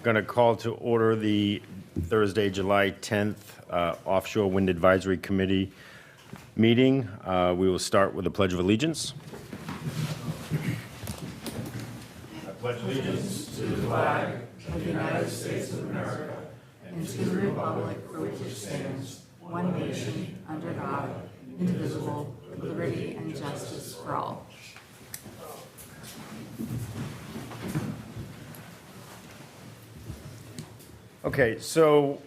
Going to call to order the Thursday, July 10th Offshore Wind Advisory Committee meeting. We will start with the Pledge of Allegiance. I pledge allegiance to the flag of the United States of America and to the republic for which it stands, one nation, under God, indivisible, with liberty and justice for all. Okay, so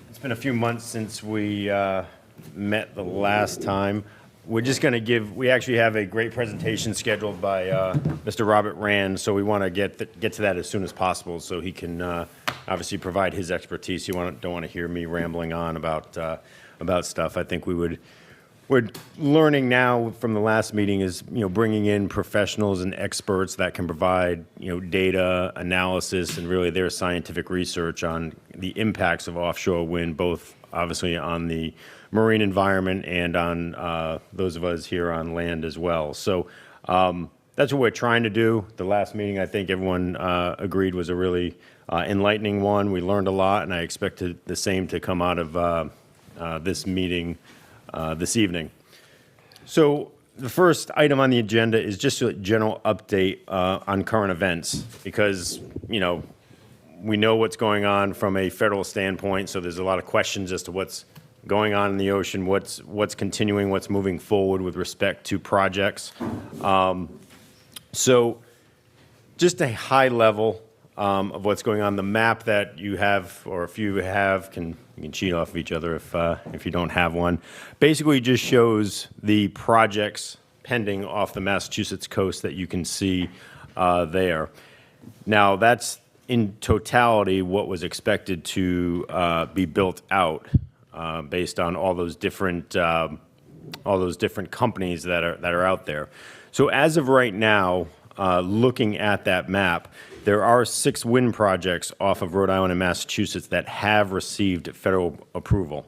it's been a few months since we met the last time. We're just going to we actually have a great presentation scheduled by Mr. Robert Rand, so we want to get to that as soon as possible so he can obviously provide his expertise. You don't want to hear me rambling on about stuff. I think we're learning now from the last meeting is, bringing in professionals and experts that can provide, data analysis and really their scientific research on the impacts of offshore wind, both obviously on the marine environment and on those of us here on land as well. So that's what we're trying to do. The last meeting, I think everyone agreed was a really enlightening one. We learned a lot, and I expect the same to come out of this meeting this evening. So the first item on the agenda is just a general update on current events because, we know what's going on from a federal standpoint, so there's a lot of questions as to what's going on in the ocean, what's continuing, what's moving forward with respect to projects. So just a high level of what's going on. The map that you have, or if you have, you can cheat off of each other if you don't have one. Basically just shows the projects pending off the Massachusetts coast that you can see there. Now that's in totality what was expected to be built out based on all those different companies that are out there. So as of right now, looking at that map, there are 6 wind projects off of Rhode Island and Massachusetts that have received federal approval.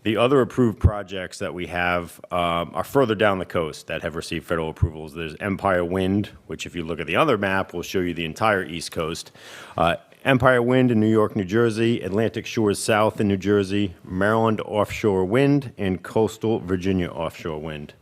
The other approved projects that we have are further down the coast that have received federal approvals. There's Empire Wind, which if you look at the other map, will show you the entire East Coast. Empire Wind in New York, New Jersey, Atlantic Shores South in New Jersey, Maryland Offshore Wind, and Coastal Virginia Offshore Wind.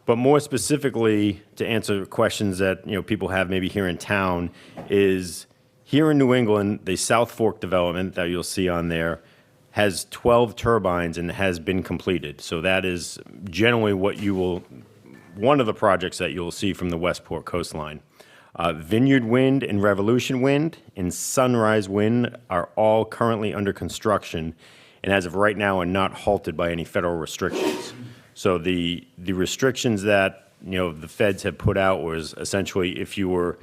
But more specifically, to answer questions that people have maybe here in town, is here in New England, the South Fork development that you'll see on there has 12 turbines and has been completed. So that is generally one of the projects that you'll see from the Westport coastline. Vineyard Wind and Revolution Wind and Sunrise Wind are all currently under construction, and as of right now are not halted by any federal restrictions. So the restrictions that the feds have put out was essentially if you were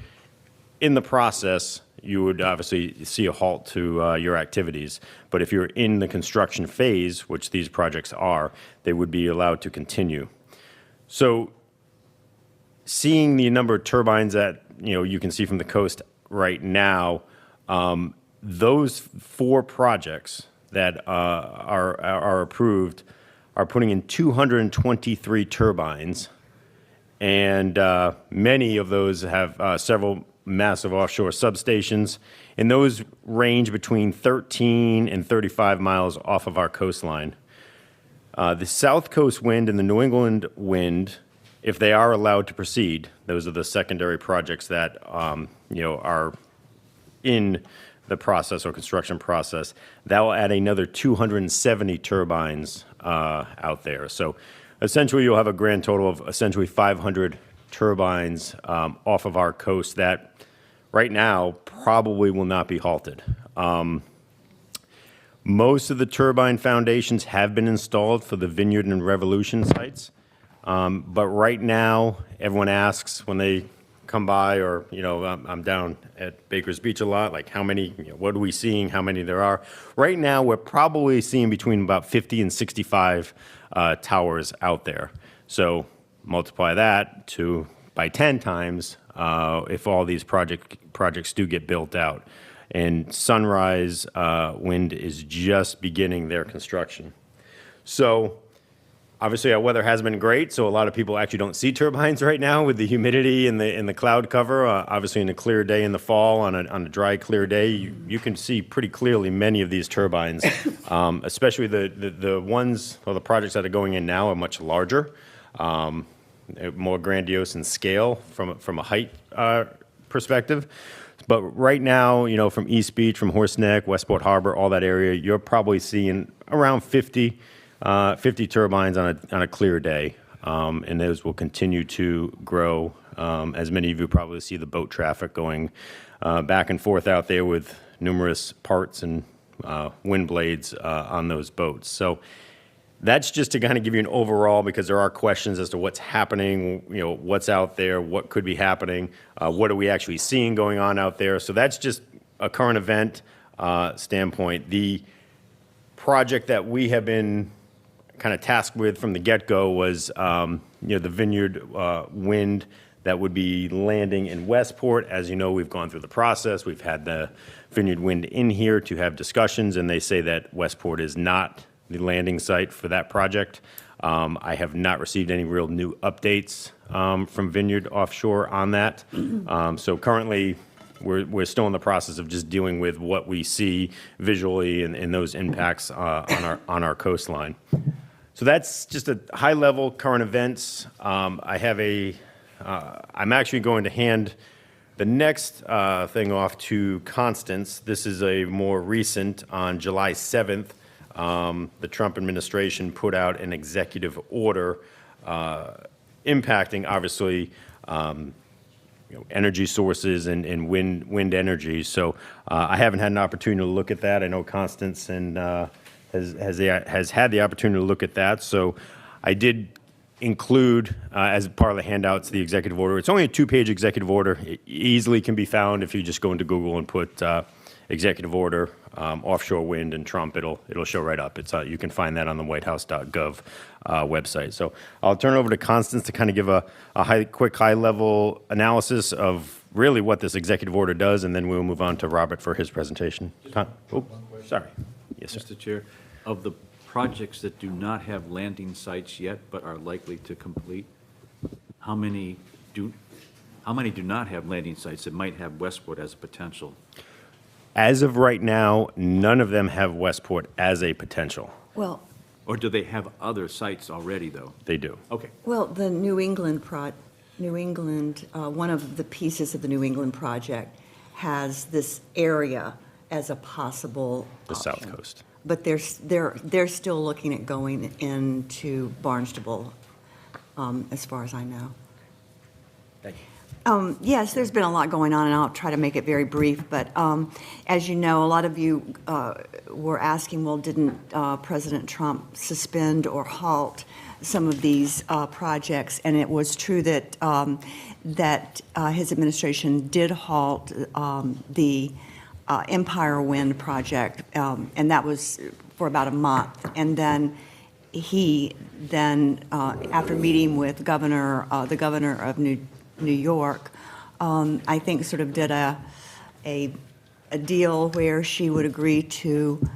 in the process, you would obviously see a halt to your activities. But if you're in the construction phase, which these projects are, they would be allowed to continue. So seeing the number of turbines that you can see from the coast right now, those 4 projects that are approved are putting in 223 turbines, and many of those have several massive offshore substations, and those range between 13 and 35 miles off of our coastline. The South Coast Wind and the New England Wind, if they are allowed to proceed, those are the secondary projects that are in the process or construction process, that will add another 270 turbines out there. So essentially you'll have a grand total of essentially 500 turbines off of our coast that right now probably will not be halted. Most of the turbine foundations have been installed for the Vineyard and Revolution sites. But right now, everyone asks when they come by, or, I'm down at Baker's Beach a lot, like how many, what are we seeing, how many there are. Right now, we're probably seeing between about 50 and 65 towers out there. So multiply that by 10 times if all these projects do get built out. And Sunrise Wind is just beginning their construction. So Obviously, our weather has been great, so a lot of people actually don't see turbines right now with the humidity and the cloud cover. Obviously, in a clear day in the fall, on a dry, clear day, you can see pretty clearly many of these turbines, especially the ones or the projects that are going in now are much larger, more grandiose in scale from a height perspective. But right now, from East Beach, from Horse Neck, Westport Harbor, all that area, you're probably seeing around 50 turbines on a clear day, and those will continue to grow. As many of you probably see the boat traffic going back and forth out there with numerous parts and wind blades on those boats. So that's just to kind of give you an overall, because there are questions as to what's happening, what's out there, what could be happening, what are we actually seeing going on out there. So that's just a current event standpoint. The project that we have been kind of tasked with from the get-go was, the Vineyard Wind that would be landing in Westport. As you know, we've gone through the process. We've had the Vineyard Wind in here to have discussions, and they say that Westport is not the landing site for that project. I have not received any real new updates from Vineyard Offshore on that. So currently, we're still in the process of just dealing with what we see visually and those impacts on our coastline. So that's just a high-level current events. I'm actually going to hand the next thing off to Constance. This is a more recent. On July 7th, the Trump administration put out an executive order impacting, obviously, energy sources and wind energy. So I haven't had an opportunity to look at that. I know Constance has had the opportunity to look at that. So I did include, as part of the handouts, the executive order. It's only a 2-page executive order. It easily can be found if you just go into Google and put executive order, offshore wind and Trump. It'll show right up. You can find that on the whitehouse.gov website. So I'll turn it over to Constance to kind of give a quick high-level analysis of really what this executive order does, and then we'll move on to Robert for his presentation. Sorry. Yes, sir. Mr. Chair, of the projects that do not have landing sites yet but are likely to complete, how many do not have landing sites that might have Westport as a potential? As of right now, none of them have Westport as a potential. Well, Or do they have other sites already, though? They do. Okay. well, the New England, one of the pieces of the New England project has this area as a possible The South option. Coast. But they're still looking at going into Barnstable, as far as I know. Thank you. Yes, there's been a lot going on, and I'll try to make it very brief. But as you know, a lot of you were asking, well, didn't President Trump suspend or halt some of these projects? And it was true that his administration did halt the Empire Wind project, and that was for about a month. And then after meeting with the governor of New York, I think sort of did a deal where she would agree to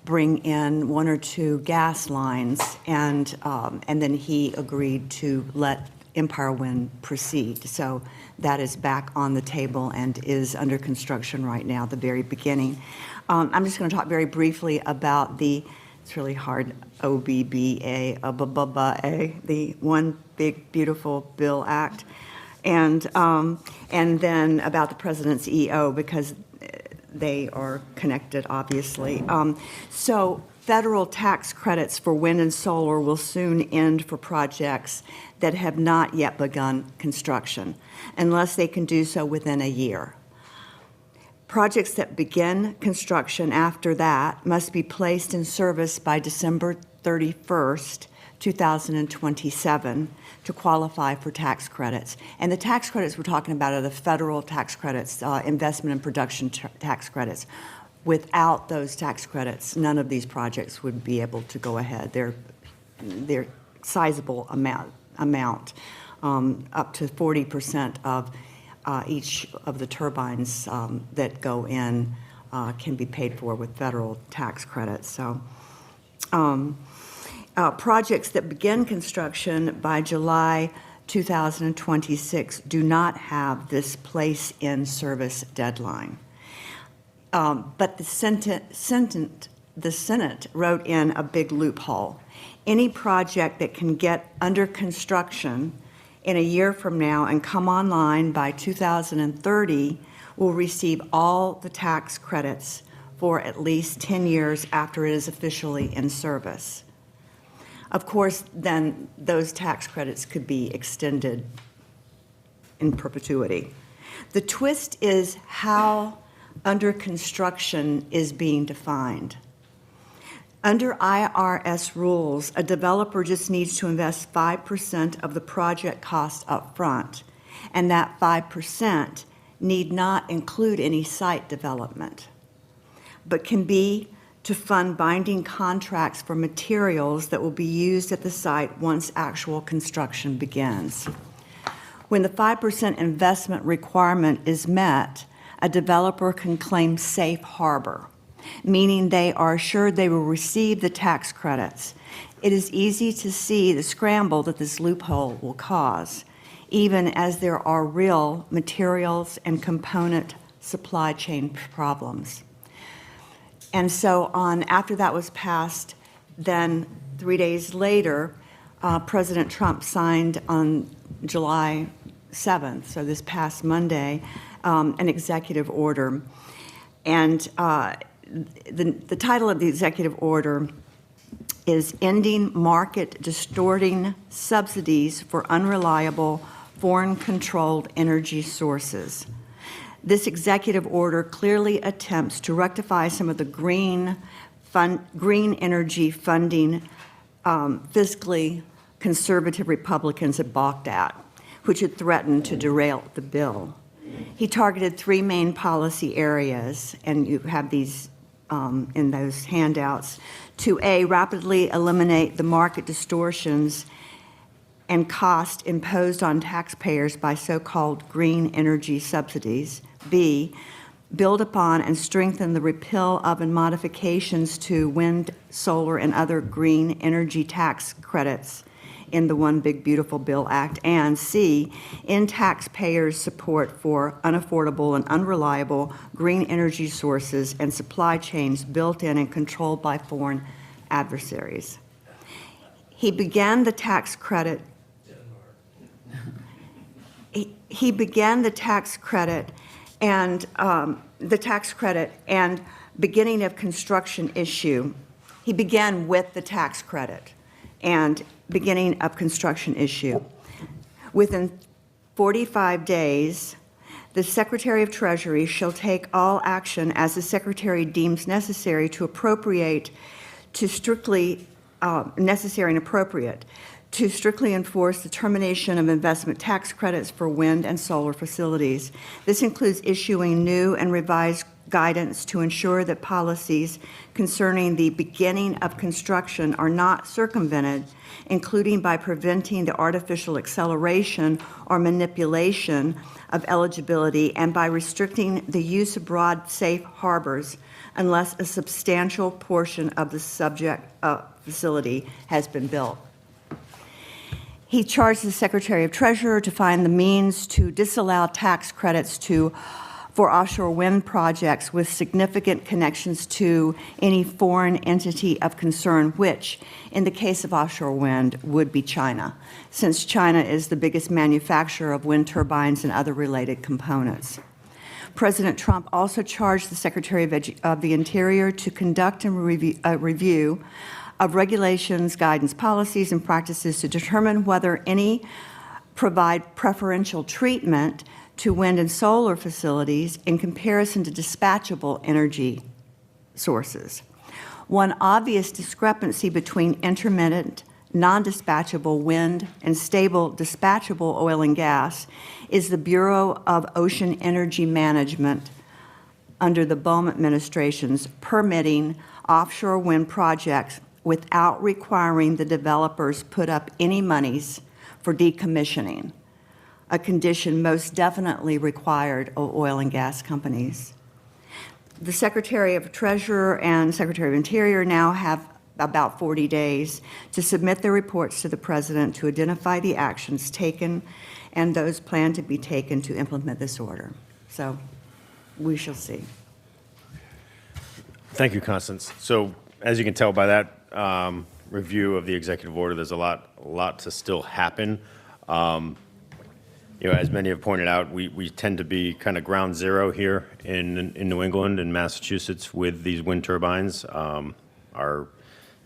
bring in 1 or 2 gas lines, and then he agreed to let Empire Wind proceed. So that is back on the table and is under construction right now, the very beginning. I'm just going to talk very briefly about it's really hard, OBBA, the One Big Beautiful Bill Act, and then about the President's EO, because they are connected, obviously. So federal tax credits for wind and solar will soon end for projects that have not yet begun construction, unless they can do so within a year. Projects that begin construction after that must be placed in service by December 31st, 2027 to qualify for tax credits. And the tax credits we're talking about are the federal tax credits, investment and production tax credits. Without those tax credits, none of these projects would be able to go ahead. They're sizable amount, up to 40% of each of the turbines that go in can be paid for with federal tax credits. So, projects that begin construction by July 2026 do not have this place in service deadline. But the Senate wrote in a big loophole. Any project that can get under construction in a year from now and come online by 2030 will receive all the tax credits for at least 10 years after it is officially in service. Of course, then those tax credits could be extended in perpetuity. The twist is how under construction is being defined. Under IRS rules, a developer just needs to invest 5% of the project cost up front, and that 5% need not include any site development, but can be to fund binding contracts for materials that will be used at the site once actual construction begins. When the 5% investment requirement is met, a developer can claim safe harbor, meaning they are assured they will receive the tax credits. It is easy to see the scramble that this loophole will cause, even as there are real materials and component supply chain problems. And so after that was passed, then 3 days later, President Trump signed on July 7th, so this past Monday, an executive order. And the title of the executive order is Ending Market Distorting Subsidies for Unreliable Foreign-Controlled Energy Sources. This executive order clearly attempts to rectify some of the green energy funding fiscally conservative Republicans had balked at, which had threatened to derail the bill. He targeted 3 main policy areas, and you have these in those handouts, to A, rapidly eliminate the market distortions and cost imposed on taxpayers by so-called green energy subsidies. B, build upon and strengthen the repeal of and modifications to wind, solar, and other green energy tax credits in the One Big Beautiful Bill Act. And C, end taxpayers' support for unaffordable and unreliable green energy sources and supply chains built in and controlled by foreign adversaries. He began the tax credit. He began the tax credit and beginning of construction issue. He began with the tax credit and beginning of construction issue. Within 45 days, the Secretary of Treasury shall take all action as the Secretary deems necessary to appropriate to strictly necessary and appropriate to strictly enforce the termination of investment tax credits for wind and solar facilities. This includes issuing new and revised guidance to ensure that policies concerning the beginning of construction are not circumvented, including by preventing the artificial acceleration or manipulation of eligibility and by restricting the use of broad safe harbors unless a substantial portion of the subject facility has been built. He charged the Secretary of Treasury to find the means to disallow tax credits for offshore wind projects with significant connections to any foreign entity of concern, which, in the case of offshore wind, would be China, since China is the biggest manufacturer of wind turbines and other related components. President Trump also charged the Secretary of the Interior to conduct a review of regulations, guidance, policies, and practices to determine whether any provide preferential treatment to wind and solar facilities in comparison to dispatchable energy sources. One obvious discrepancy between intermittent, non-dispatchable wind and stable dispatchable oil and gas is the Bureau of Ocean Energy Management under the Obama administration's permitting offshore wind projects without requiring the developers put up any monies for decommissioning, a condition most definitely required of oil and gas companies. The Secretary of Treasury and Secretary of Interior now have about 40 days to submit their reports to the president to identify the actions taken and those planned to be taken to implement this order. So we shall see. Thank you, Constance. So as you can tell by that review of the executive order, there's a lot to still happen. As many have pointed out, we tend to be kind of ground zero here in New England and Massachusetts with these wind turbines. Our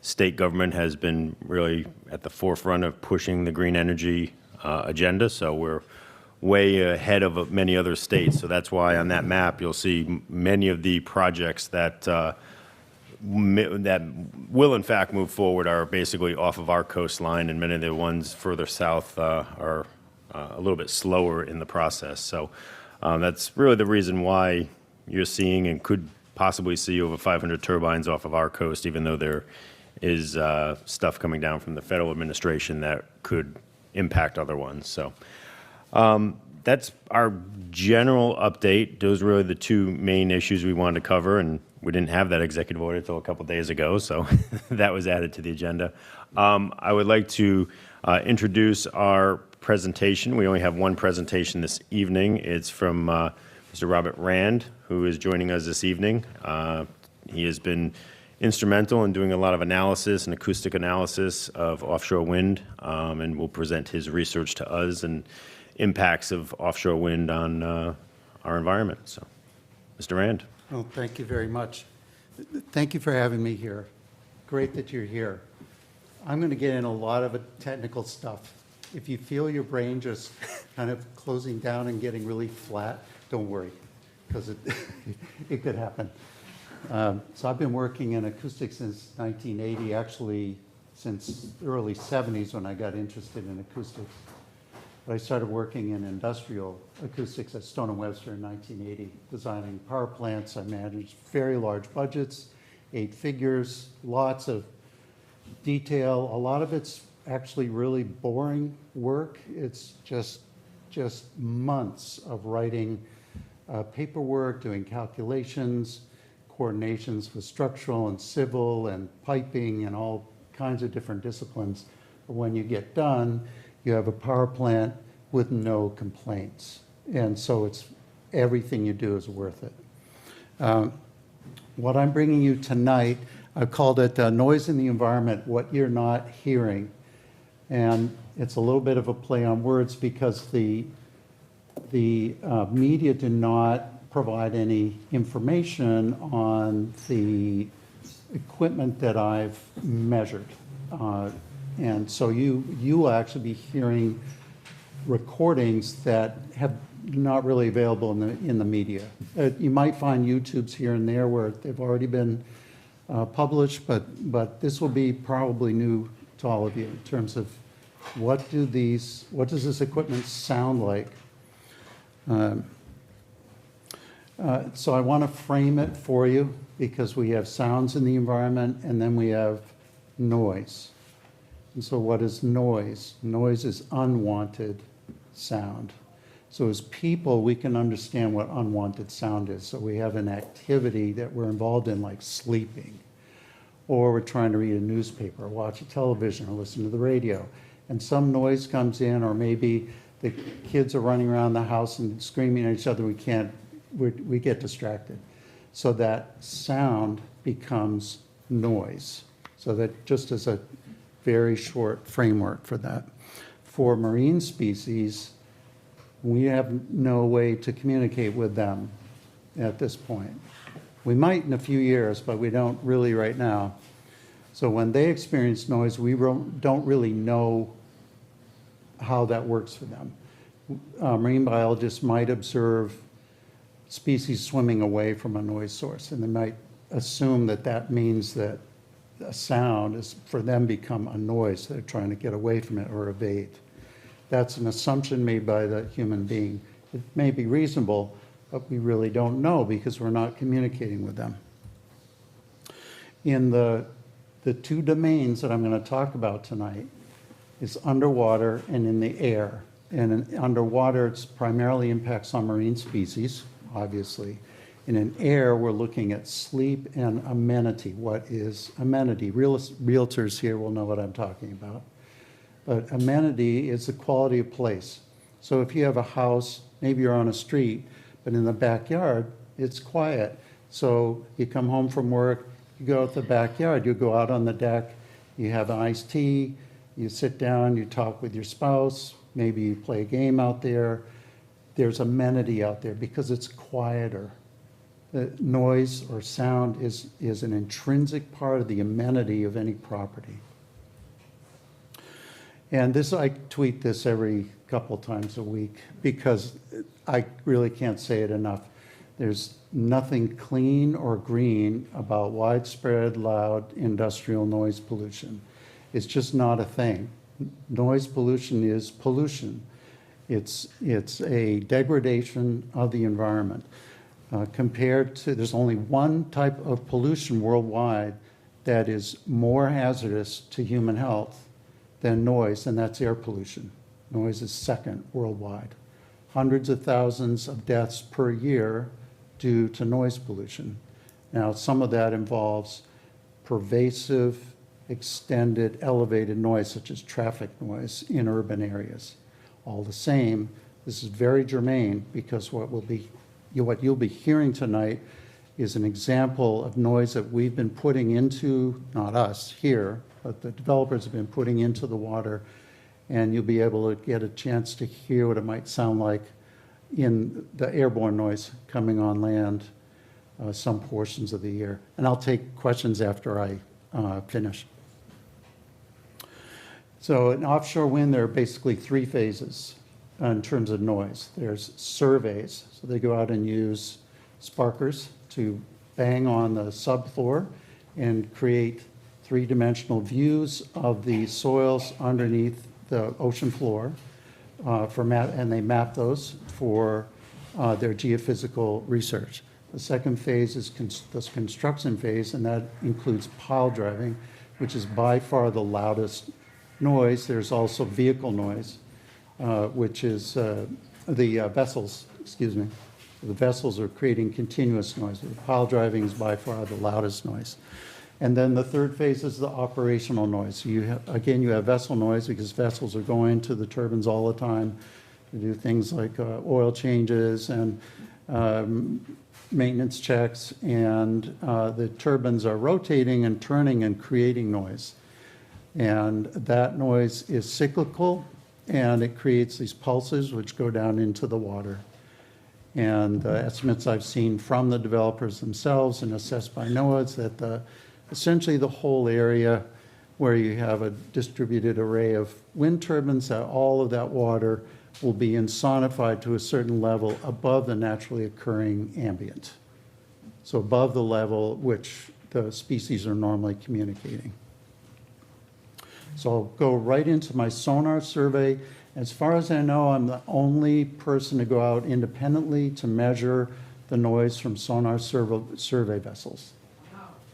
state government has been really at the forefront of pushing the green energy agenda, so we're way ahead of many other states. So that's why on that map you'll see many of the projects that will in fact move forward are basically off of our coastline, and many of the ones further south are a little bit slower in the process. So that's really the reason why you're seeing and could possibly see over 500 turbines off of our coast, even though there is stuff coming down from the federal administration that could impact other ones. So that's our general update. Those were really the two main issues we wanted to cover, and we didn't have that executive order until a couple days ago, so that was added to the agenda. I would like to introduce our presentation. We only have one presentation this evening. It's from Mr. Robert Rand, who is joining us this evening. He has been instrumental in doing a lot of analysis and acoustic analysis of offshore wind, and will present his research to us and impacts of offshore wind on our environment. So, Mr. Rand. Well, thank you very much. Thank you for having me here. Great that you're here. I'm going to get in a lot of technical stuff. If you feel your brain just kind of closing down and getting really flat, don't worry, because it could happen. So I've been working in acoustics since 1980, actually since the early 70s when I got interested in acoustics. But I started working in industrial acoustics at Stone & Webster in 1980, designing power plants. I managed very large budgets, 8 figures, lots of detail. A lot of it's actually really boring work. It's just months of writing paperwork, doing calculations, coordinations with structural and civil and piping and all kinds of different disciplines. But when you get done, you have a power plant with no complaints. And so it's everything you do is worth it. What I'm bringing you tonight, I've called it Noise in the Environment, What You're Not Hearing. And it's a little bit of a play on words because the media do not provide any information on the equipment that I've measured. And so you will actually be hearing recordings that have not really available in the media. You might find YouTubes here and there where they've already been published, but this will be probably new to all of you in terms of what does this equipment sound like? So I want to frame it for you because we have sounds in the environment and then we have noise. And so what is noise? Noise is unwanted sound. So as people, we can understand what unwanted sound is. So we have an activity that we're involved in, like sleeping, or we're trying to read a newspaper, or watch a television, or listen to the radio. And some noise comes in, or maybe the kids are running around the house and screaming at each other. We get distracted. So that sound becomes noise. So that just as a very short framework for that. For marine species, we have no way to communicate with them at this point. We might in a few years, but we don't really right now. So when they experience noise, we don't really know how that works for them. Marine biologists might observe species swimming away from a noise source, and they might assume that that means that a sound is for them become a noise. They're trying to get away from it or evade. That's an assumption made by the human being. It may be reasonable, but we really don't know because we're not communicating with them. In the two domains that I'm going to talk about tonight is underwater and in the air. And in underwater, it primarily impacts on marine species, obviously. And in air, we're looking at sleep and amenity. What is amenity? Realtors here will know what I'm talking about. But amenity is the quality of place. So if you have a house, maybe you're on a street, but in the backyard, it's quiet. So you come home from work, you go out the backyard, you go out on the deck, you have an iced tea, you sit down, you talk with your spouse, maybe you play a game out there. There's amenity out there because it's quieter. Noise or sound is an intrinsic part of the amenity of any property. And this, I tweet this every couple times a week because I really can't say it enough. There's nothing clean or green about widespread, loud industrial noise pollution. It's just not a thing. Noise pollution is pollution. It's a degradation of the environment. Compared to, there's only one type of pollution worldwide that is more hazardous to human health than noise, and that's air pollution. Noise is second worldwide. Hundreds of thousands of deaths per year due to noise pollution. Now, some of that involves pervasive, extended, elevated noise, such as traffic noise in urban areas. All the same, this is very germane because what you'll be hearing tonight is an example of noise that we've been putting into, not us here, but the developers have been putting into the water, and you'll be able to get a chance to hear what it might sound like in the airborne noise coming on land some portions of the year. And I'll take questions after I finish. So in offshore wind, there are basically three phases in terms of noise. There's surveys, so they go out and use sparkers to bang on the subfloor and create three-dimensional views of the soils underneath the ocean floor and they map those for their geophysical research. The second phase is the construction phase, and that includes pile driving, which is by far the loudest noise. There's also vehicle noise, which is the vessels, excuse me. The vessels are creating continuous noise. The pile driving is by far the loudest noise. And then the third phase is the operational noise. So you have vessel noise because vessels are going to the turbines all the time to do things like oil changes and maintenance checks, and the turbines are rotating and turning and creating noise. And that noise is cyclical, and it creates these pulses which go down into the water. And the estimates I've seen from the developers themselves and assessed by NOAA is that essentially the whole area where you have a distributed array of wind turbines, that all of that water will be insonified to a certain level above the naturally occurring ambient. So above the level which the species are normally communicating. So I'll go right into my sonar survey. As far as I know, I'm the only person to go out independently to measure the noise from sonar survey vessels.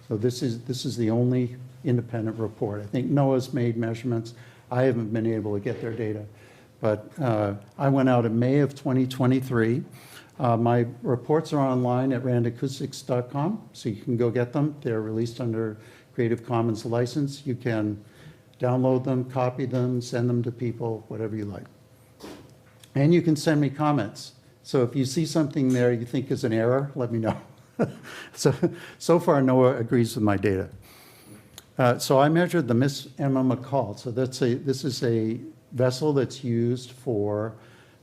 So this is the only independent report. I think NOAA's made measurements. I haven't been able to get their data. But I went out in May of 2023. My reports are online at randacoustics.com, so you can go get them. They're released under Creative Commons license. You can download them, copy them, send them to people, whatever you like. And you can send me comments. So if you see something there you think is an error, let me know. So far, NOAA agrees with my data. So I measured the Miss Emma McCall. So this is a vessel that's used for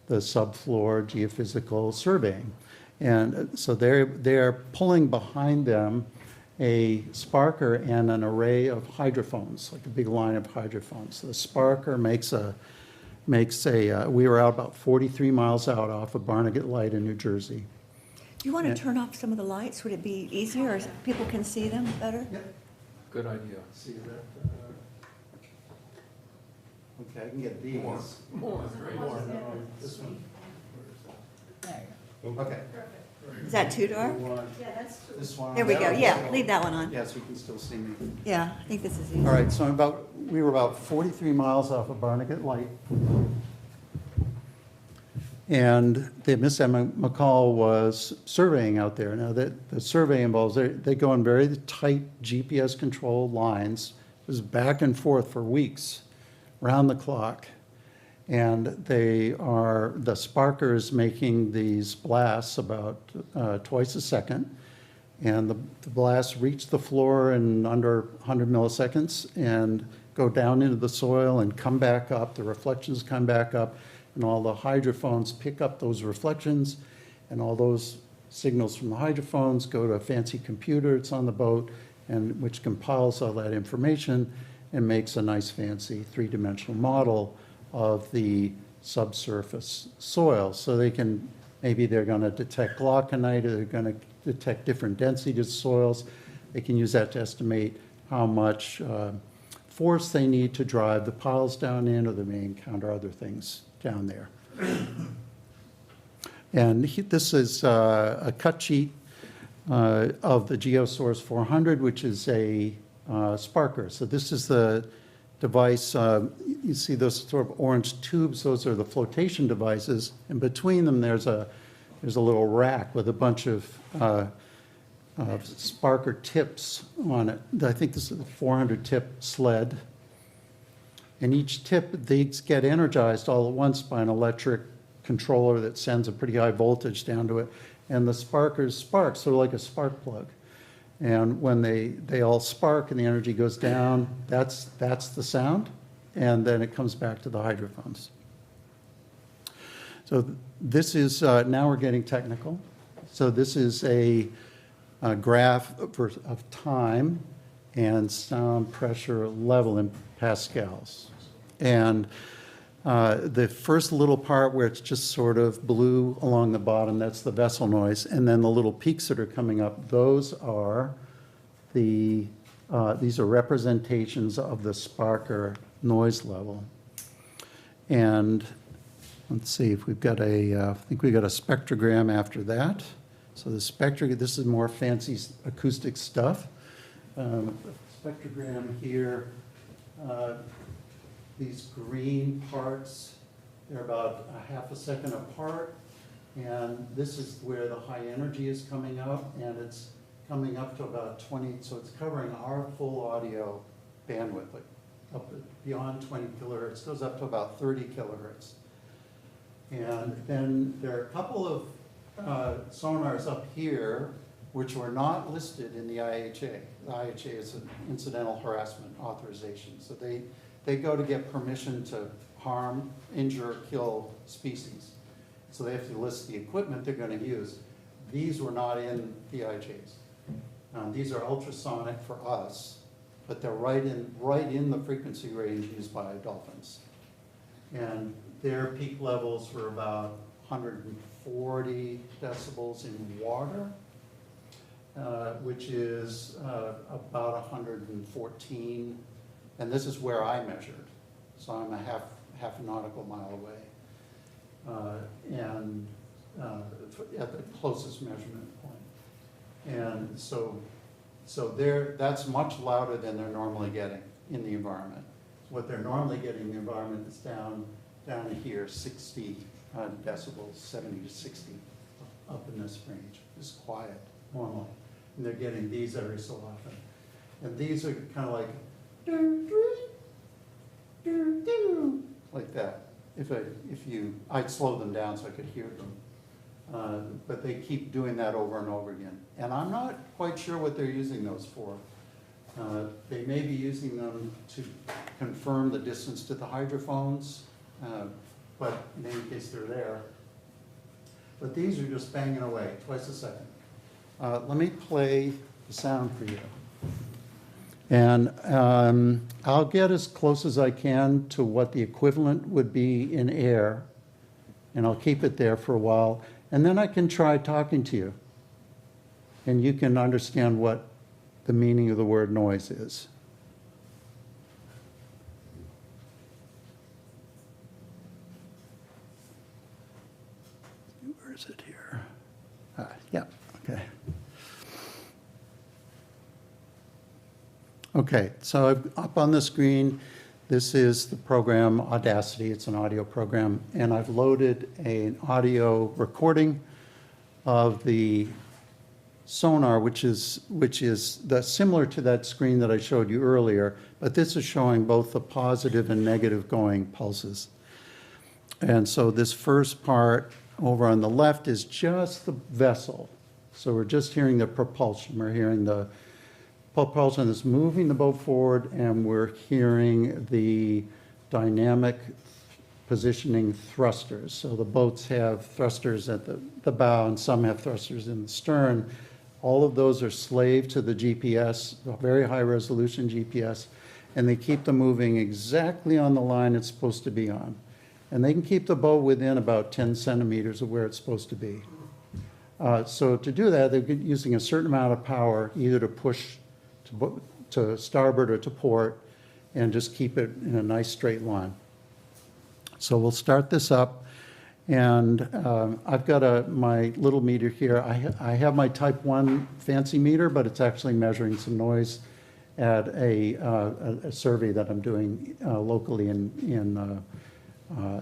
the subfloor geophysical surveying. And so they're pulling behind them a sparker and an array of hydrophones, like a big line of hydrophones. So the sparker we were out about 43 miles out off of Barnegat Light in New Jersey. Do you want to turn off some of the lights? Would it be easier, or people can see them better? Yep. Good idea. See that? Okay, I can get these. More. This one. Okay. Is that too dark? This one. There we go. Yeah, leave that one on. Yes, you can still see me. Yeah, I think this is easy. All right, so we were about 43 miles off of Barnegat Light. And Miss Emma McCall was surveying out there. Now, the survey involves, they go on very tight GPS-controlled lines. It was back and forth for weeks, round the clock. And the sparker is making these blasts about twice a second. And the blasts reach the floor in under 100 milliseconds and go down into the soil and come back up. The reflections come back up, and all the hydrophones pick up those reflections, and all those signals from the hydrophones go to a fancy computer. It's on the boat, and which compiles all that information and makes a nice fancy three-dimensional model of the subsurface soil. So they can, maybe they're going to detect glauconite, or they're going to detect different densities of soils. They can use that to estimate how much force they need to drive the piles down in, or they may encounter other things down there. And this is a cut sheet of the GeoSource 400, which is a sparker. So this is the device, you see those sort of orange tubes, those are the flotation devices, and between them there's a little rack with a bunch of sparker tips on it. I think this is a 400 tip sled. And each tip, they get energized all at once by an electric controller that sends a pretty high voltage down to it. And the sparkers spark, sort of like a spark plug. And when they all spark and the energy goes down, that's the sound. And then it comes back to the hydrophones. So this is, now we're getting technical. So this is a graph of time and sound pressure level in pascals. And the first little part where it's just sort of blue along the bottom, that's the vessel noise. And then the little peaks that are coming up, those are these are representations of the sparker noise level. And let's see if we've got I think we've got a spectrogram after that. So the this is more fancy acoustic stuff. Spectrogram here, these green parts, they're about a half a second apart. And this is where the high energy is coming up, and it's coming up to about 20, so it's covering our full audio bandwidth, like up beyond 20 kilohertz, goes up to about 30 kilohertz. And then there are a couple of sonars up here which were not listed in the IHA. The IHA is an incidental harassment authorization. So they go to get permission to harm, injure, or kill species. So they have to list the equipment they're going to use. These were not in the IHAs. These are ultrasonic for us, but they're right in the frequency range used by dolphins. And their peak levels were about 140 decibels in water, which is about 114. And this is where I measured. So I'm a half nautical mile away. And at the closest measurement point. And so that's much louder than they're normally getting in the environment. What they're normally getting in the environment is down here, 60 decibels, 70 to 60, up in this range. It's quiet normally. And they're getting these every so often. And these are kind of like, like that. I'd slow them down so I could hear them. But they keep doing that over and over again. And I'm not quite sure what they're using those for. They may be using them to confirm the distance to the hydrophones, but in any case they're there. But these are just banging away, twice a second. Let me play the sound for you. And I'll get as close as I can to what the equivalent would be in air, and I'll keep it there for a while. And then I can try talking to you, and you can understand what the meaning of the word noise is. Where is it here? Yeah, okay. Okay, so up on the screen, This is the program Audacity. It's an audio program, and I've loaded an audio recording of the sonar, which is similar to that screen that I showed you earlier, but this is showing both the positive and negative going pulses. And so this first part over on the left is just the vessel. So we're just hearing the propulsion. We're hearing the propulsion that's moving the boat forward, and we're hearing the dynamic positioning thrusters. So the boats have thrusters at the bow, and some have thrusters in the stern. All of those are slave to the GPS, a very high resolution GPS, and they keep them moving exactly on the line it's supposed to be on. And they can keep the boat within about 10 centimeters of where it's supposed to be. So to do that, they're using a certain amount of power, either to push to starboard or to port, and just keep it in a nice straight line. So we'll start this up, and I've got my little meter here. I have my Type 1 fancy meter, but it's actually measuring some noise at a survey that I'm doing locally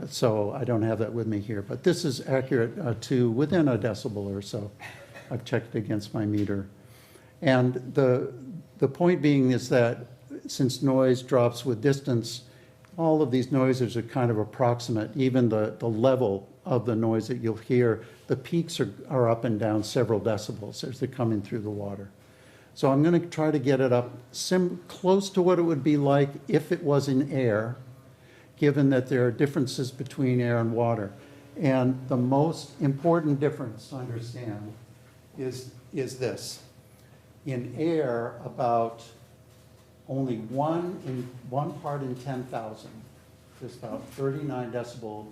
so I don't have that with me here. But this is accurate to within a decibel or so. I've checked it against my meter. And the point being is that since noise drops with distance, all of these noises are kind of approximate. Even the level of the noise that you'll hear, the peaks are up and down several decibels as they're coming through the water. So I'm going to try to get it up close to what it would be like if it was in air, given that there are differences between air and water. And the most important difference to understand is this. In air, about only one part in 10,000, there's about 39 decibel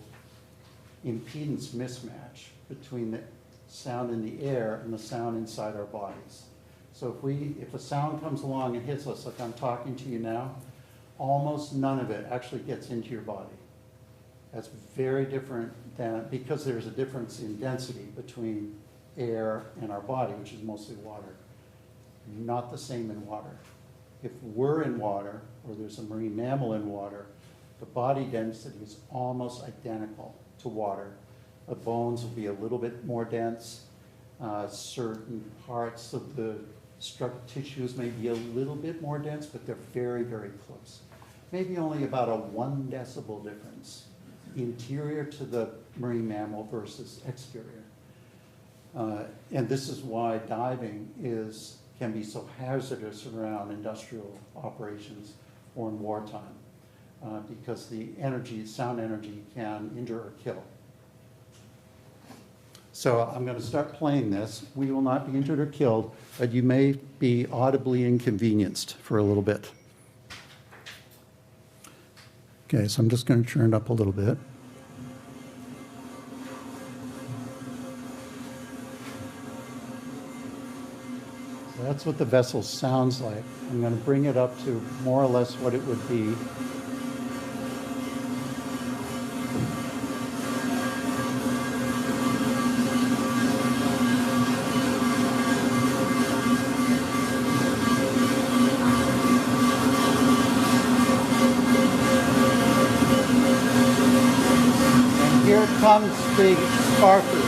impedance mismatch between the sound in the air and the sound inside our bodies. So if a sound comes along and hits us, like I'm talking to you now, almost none of it actually gets into your body. That's very different because there's a difference in density between air and our body, which is mostly water. Not the same in water. If we're in water, or there's a marine mammal in water, the body density is almost identical to water. The bones will be a little bit more dense. Certain parts of the tissues may be a little bit more dense, but they're very, very close. Maybe only about a 1 decibel difference, interior to the marine mammal versus exterior. And this is why diving can be so hazardous around industrial operations or in wartime, because the sound energy can injure or kill. So I'm going to start playing this. We will not be injured or killed, but you may be audibly inconvenienced for a little bit. Okay, so I'm just going to turn it up a little bit. So that's what the vessel sounds like. I'm going to bring it up to more or less what it would be. And here comes the sparkler.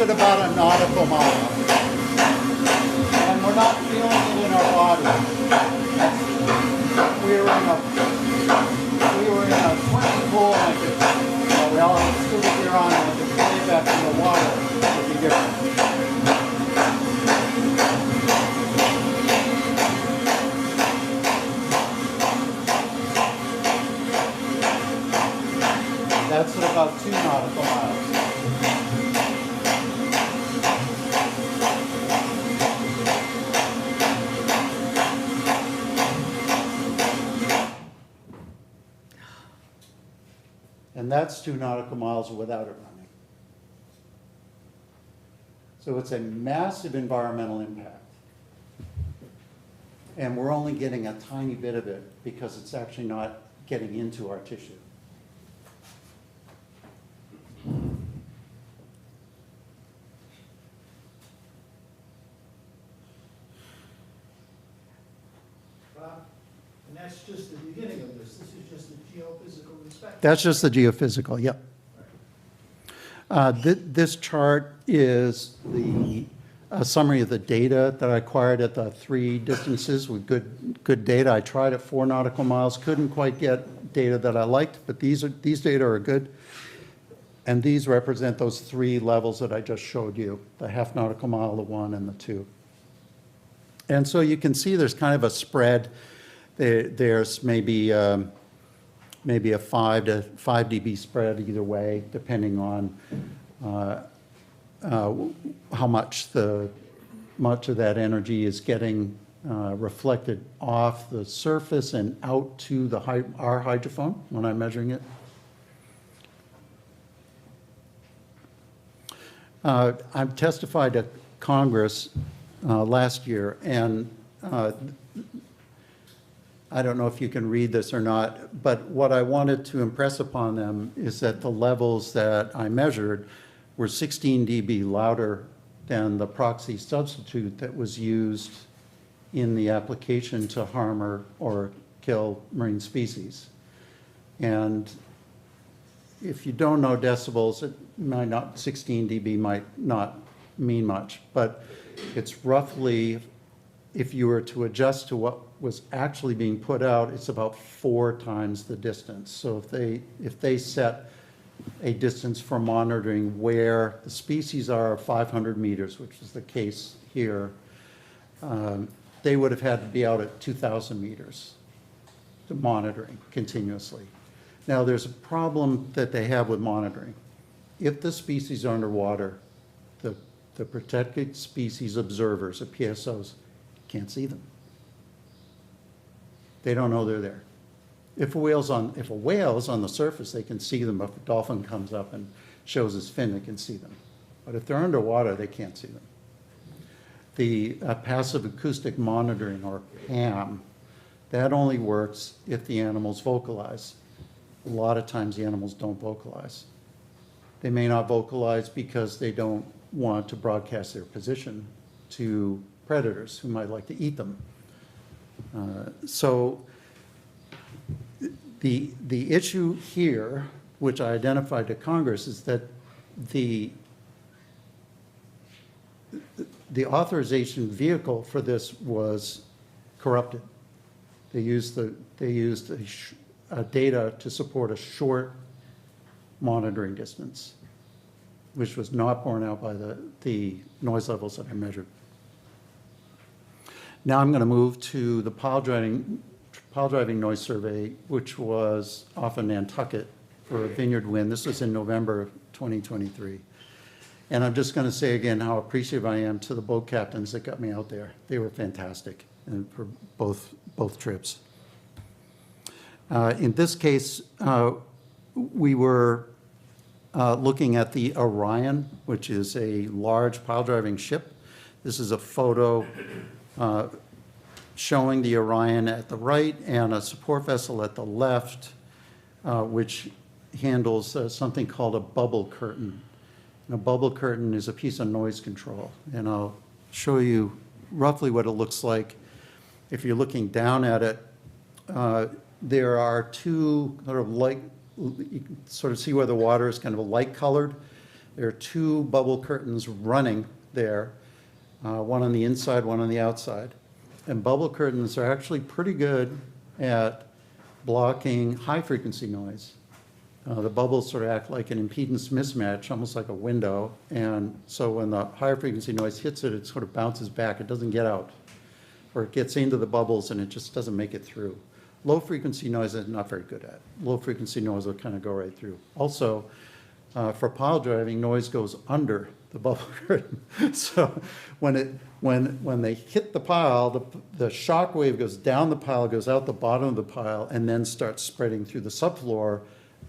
at about a nautical mile. And we're not feeling it in our body. We were in a swimming pool, and we all had scuba gear on, and I could play back in the water. It would be different. That's at about 2 nautical miles. And that's 2 nautical miles without it running. So it's a massive environmental impact. And we're only getting a tiny bit of it because it's actually not getting into our tissue. And that's just the beginning of this. This is just the geophysical inspection. That's just the geophysical, yep. This chart is the summary of the data that I acquired at the 3 distances with good data. I tried at 4 nautical miles, couldn't quite get data that I liked, but these data are good. And these represent those 3 levels that I just showed you, the half nautical mile, the 1, and the 2. And so you can see there's kind of a spread. There's maybe a 5 dB spread either way, depending on how much of that energy is getting reflected off the surface and out to our hydrophone when I'm measuring it. I've testified to Congress last year, and I don't know if you can read this or not, but what I wanted to impress upon them is that the levels that I measured were 16 dB louder than the proxy substitute that was used in the application to harm or kill marine species. And if you don't know decibels, 16 dB might not mean much, but it's roughly, if you were to adjust to what was actually being put out, it's about 4 times the distance. So if they set a distance for monitoring where the species are 500 meters, which is the case here, they would have had to be out at 2,000 meters to monitoring continuously. Now, there's a problem that they have with monitoring. If the species are underwater, the protected species observers, the PSOs, can't see them. They don't know they're there. If a whale is on the surface, they can see them. If a dolphin comes up and shows his fin, they can see them. But if they're underwater, they can't see them. The passive acoustic monitoring, or PAM, that only works if the animals vocalize. A lot of times the animals don't vocalize. They may not vocalize because they don't want to broadcast their position to predators who might like to eat them. So the issue here, which I identified to Congress, is that the authorization vehicle for this was corrupted. They used data to support a short monitoring distance, which was not borne out by the noise levels that I measured. Now I'm going to move to the pile driving noise survey, which was off of Nantucket for Vineyard Wind. This was in November of 2023. And I'm just going to say again how appreciative I am to the boat captains that got me out there. They were fantastic and for both trips. In this case, we were looking at the Orion, which is a large pile driving ship. This is a photo showing the Orion at the right and a support vessel at the left, which handles something called a bubble curtain. And a bubble curtain is a piece of noise control. And I'll show you roughly what it looks like. If you're looking down at it, there are 2 sort of light, you can sort of see where the water is kind of a light colored. There are two bubble curtains running there, one on the inside, one on the outside. And bubble curtains are actually pretty good at blocking high-frequency noise. The bubbles sort of act like an impedance mismatch, almost like a window. And so when the higher frequency noise hits it, it sort of bounces back. It doesn't get out. Or it gets into the bubbles and it just doesn't make it through. Low frequency noise is not very good at. Low frequency noise will kind of go right through. Also, for pile driving, noise goes under the bubble curtain. So when they hit the pile, the shock wave goes down the pile, goes out the bottom of the pile, and then starts spreading through the subfloor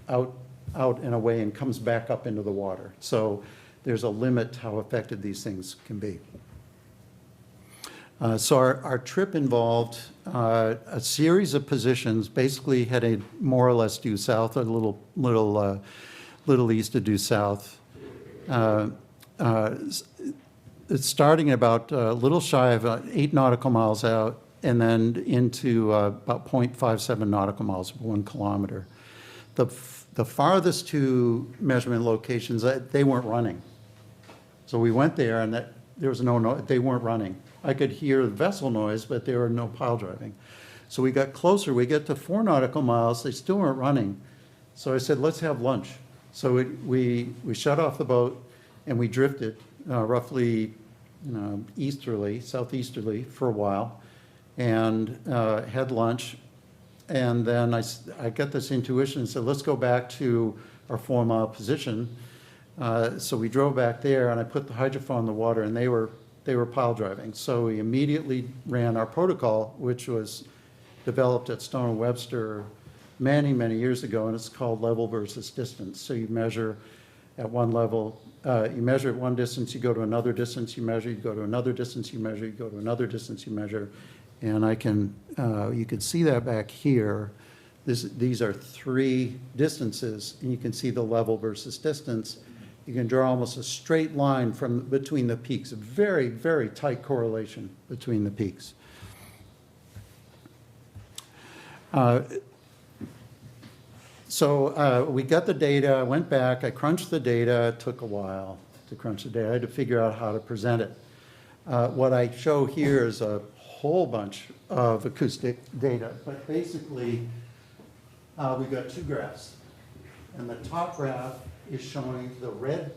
out and away and comes back up into the water. So there's a limit to how effective these things can be. So our trip involved a series of positions, basically headed more or less due south, a little east of due south. It's starting about a little shy of 8 nautical miles out, and then into about 0.57 nautical miles, 1 kilometer. The farthest two measurement locations, they weren't running. So we went there, and there was they weren't running. I could hear the vessel noise, but there were no pile driving. So we got closer. We get to 4 nautical miles. They still weren't running. So I said, let's have lunch. So we shut off the boat, and we drifted roughly southeasterly for a while, and had lunch. And then I got this intuition and said, let's go back to our 4-mile position. So we drove back there, and I put the hydrophone in the water, and they were pile driving. So we immediately ran our protocol, which was developed at Stone and Webster many, many years ago, and it's called level versus distance. So you measure at one level, you measure at one distance, you go to another distance, you measure, you go to another distance, you measure, you go to another distance, you measure. And you can see that back here. These are 3 distances, and you can see the level versus distance. You can draw almost a straight line between the peaks, a very, very tight correlation between the peaks. So we got the data, I went back, I crunched the data. It took a while to crunch the data. I had to figure out how to present it. What I show here is a whole bunch of acoustic data, but basically we've got 2 graphs. And the top graph is showing the red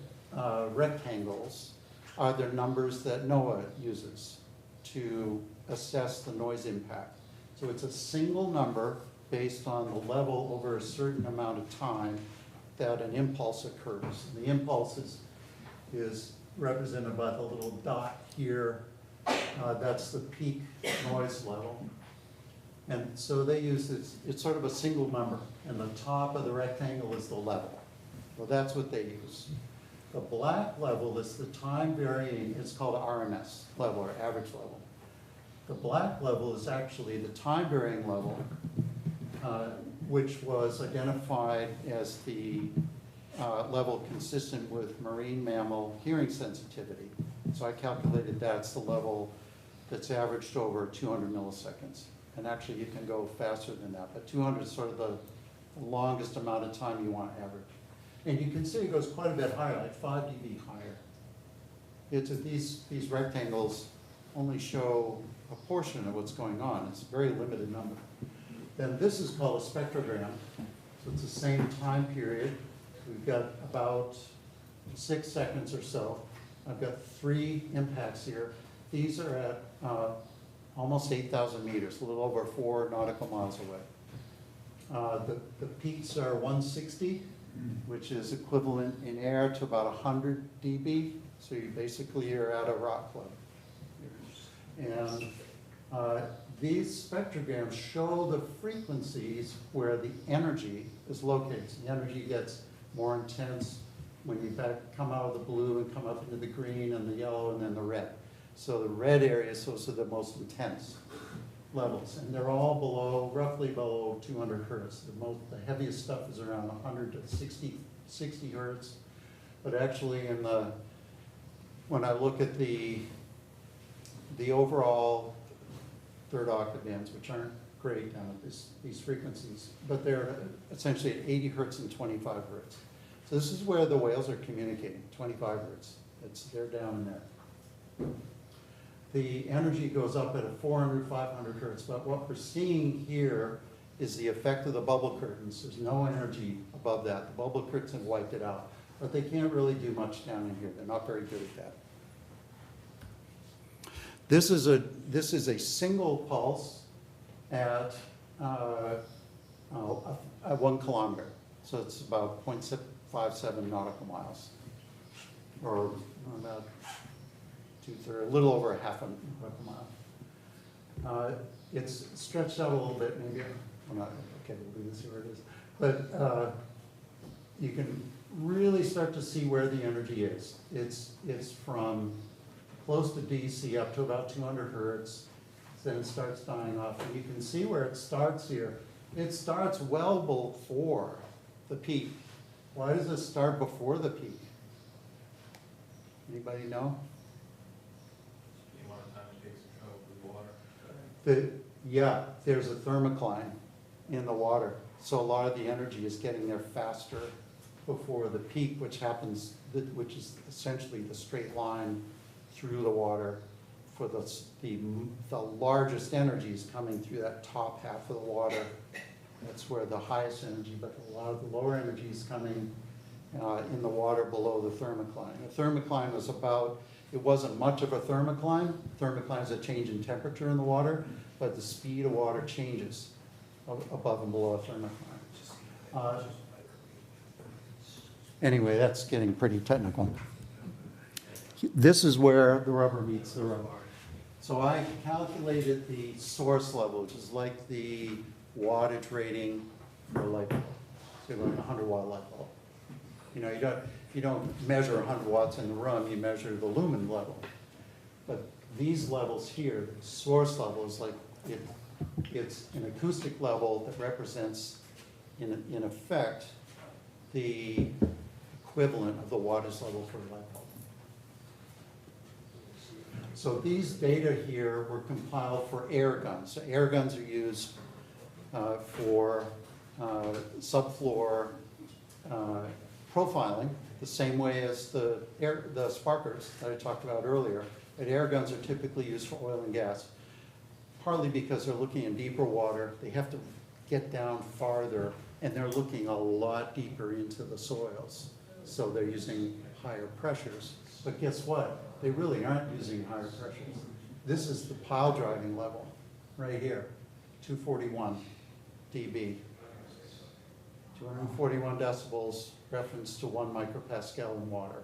rectangles are the numbers that NOAA uses to assess the noise impact. So it's a single number based on the level over a certain amount of time that an impulse occurs. And the impulse is represented by the little dot here. That's the peak noise level. And so they use this, it's sort of a single number, and the top of the rectangle is the level. Well, that's what they use. The black level is the time varying, it's called RMS level, or average level. The black level is actually the time varying level, which was identified as the level consistent with marine mammal hearing sensitivity. So I calculated that's the level that's averaged over 200 milliseconds. And actually you can go faster than that, but 200 is sort of the longest amount of time you want to average. And you can see it goes quite a bit higher, like 5 dB higher. These rectangles only show a portion of what's going on. It's a very limited number. Then this is called a spectrogram. So it's the same time period. We've got about 6 seconds or so. I've got 3 impacts here. These are at almost 8,000 meters, a little over 4 nautical miles away. The peaks are 160, which is equivalent in air to about 100 dB. So you basically are at a rock club. And these spectrograms show the frequencies where the energy is located. So the energy gets more intense when you come out of the blue and come up into the green and the yellow and then the red. So the red areas, those are the most intense levels. And they're all roughly below 200 hertz. The heaviest stuff is around 100 to 60 hertz. But actually when I look at the overall 3rd octave bands, which aren't great down at these frequencies, but they're essentially at 80 hertz and 25 hertz. So this is where the whales are communicating, 25 hertz. They're down in there. The energy goes up at a 400, 500 hertz, but what we're seeing here is the effect of the bubble curtains. There's no energy above that. The bubble curtains have wiped it out. But they can't really do much down in here. They're not very good at that. This is a single pulse at 1 kilometer. So it's about 0.57 nautical miles, or about a little over a half a nautical mile. It's stretched out a little bit, maybe. Well, not okay. We'll do this where it is, but you can really start to see where the energy is. It's from close to DC up to about 200 hertz. Then it starts dying off, and you can see where it starts here. It starts well before the peak. Why does it start before the peak? Anybody know? The amount of time it takes to travel through the water. Yeah, there's a thermocline in the water. So a lot of the energy is getting there faster before the peak, which happens, which is essentially the straight line through the water. For the largest energy is coming through that top half of the water. That's where the highest energy, but a lot of the lower energy is coming in the water below the thermocline. The thermocline was it wasn't much of a thermocline. Thermocline is a change in temperature in the water, but the speed of water changes above and below a thermocline. Anyway, that's getting pretty technical. This is where the rubber meets the road. So I calculated the source level, which is like the wattage rating for light bulb. So like a 100-watt light bulb. You know, you don't measure 100 watts in the room, you measure the lumen level. But these levels here, the source level is like, it's an acoustic level that represents, in effect, the equivalent of the wattage level for a light bulb. So these data here were compiled for air guns. So air guns are used for subfloor profiling, the same way as the sparkers that I talked about earlier. And air guns are typically used for oil and gas, partly because they're looking in deeper water. They have to get down farther, and they're looking a lot deeper into the soils. So they're using higher pressures. But guess what? They really aren't using higher pressures. This is the pile driving level right here, 241 dB. 241 decibels reference to 1 micropascal in water.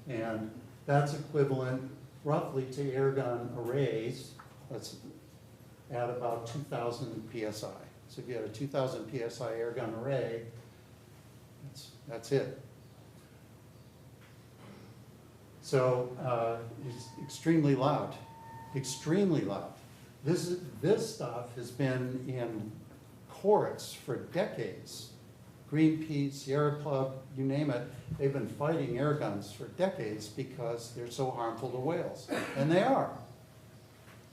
And that's equivalent roughly to air gun arrays. That's at about 2,000 PSI. So if you had a 2,000 PSI air gun array, that's it. So it's extremely loud, extremely loud. This stuff has been in courts for decades. Greenpeace, Sierra Club, you name it, they've been fighting air guns for decades because they're so harmful to whales. And they are.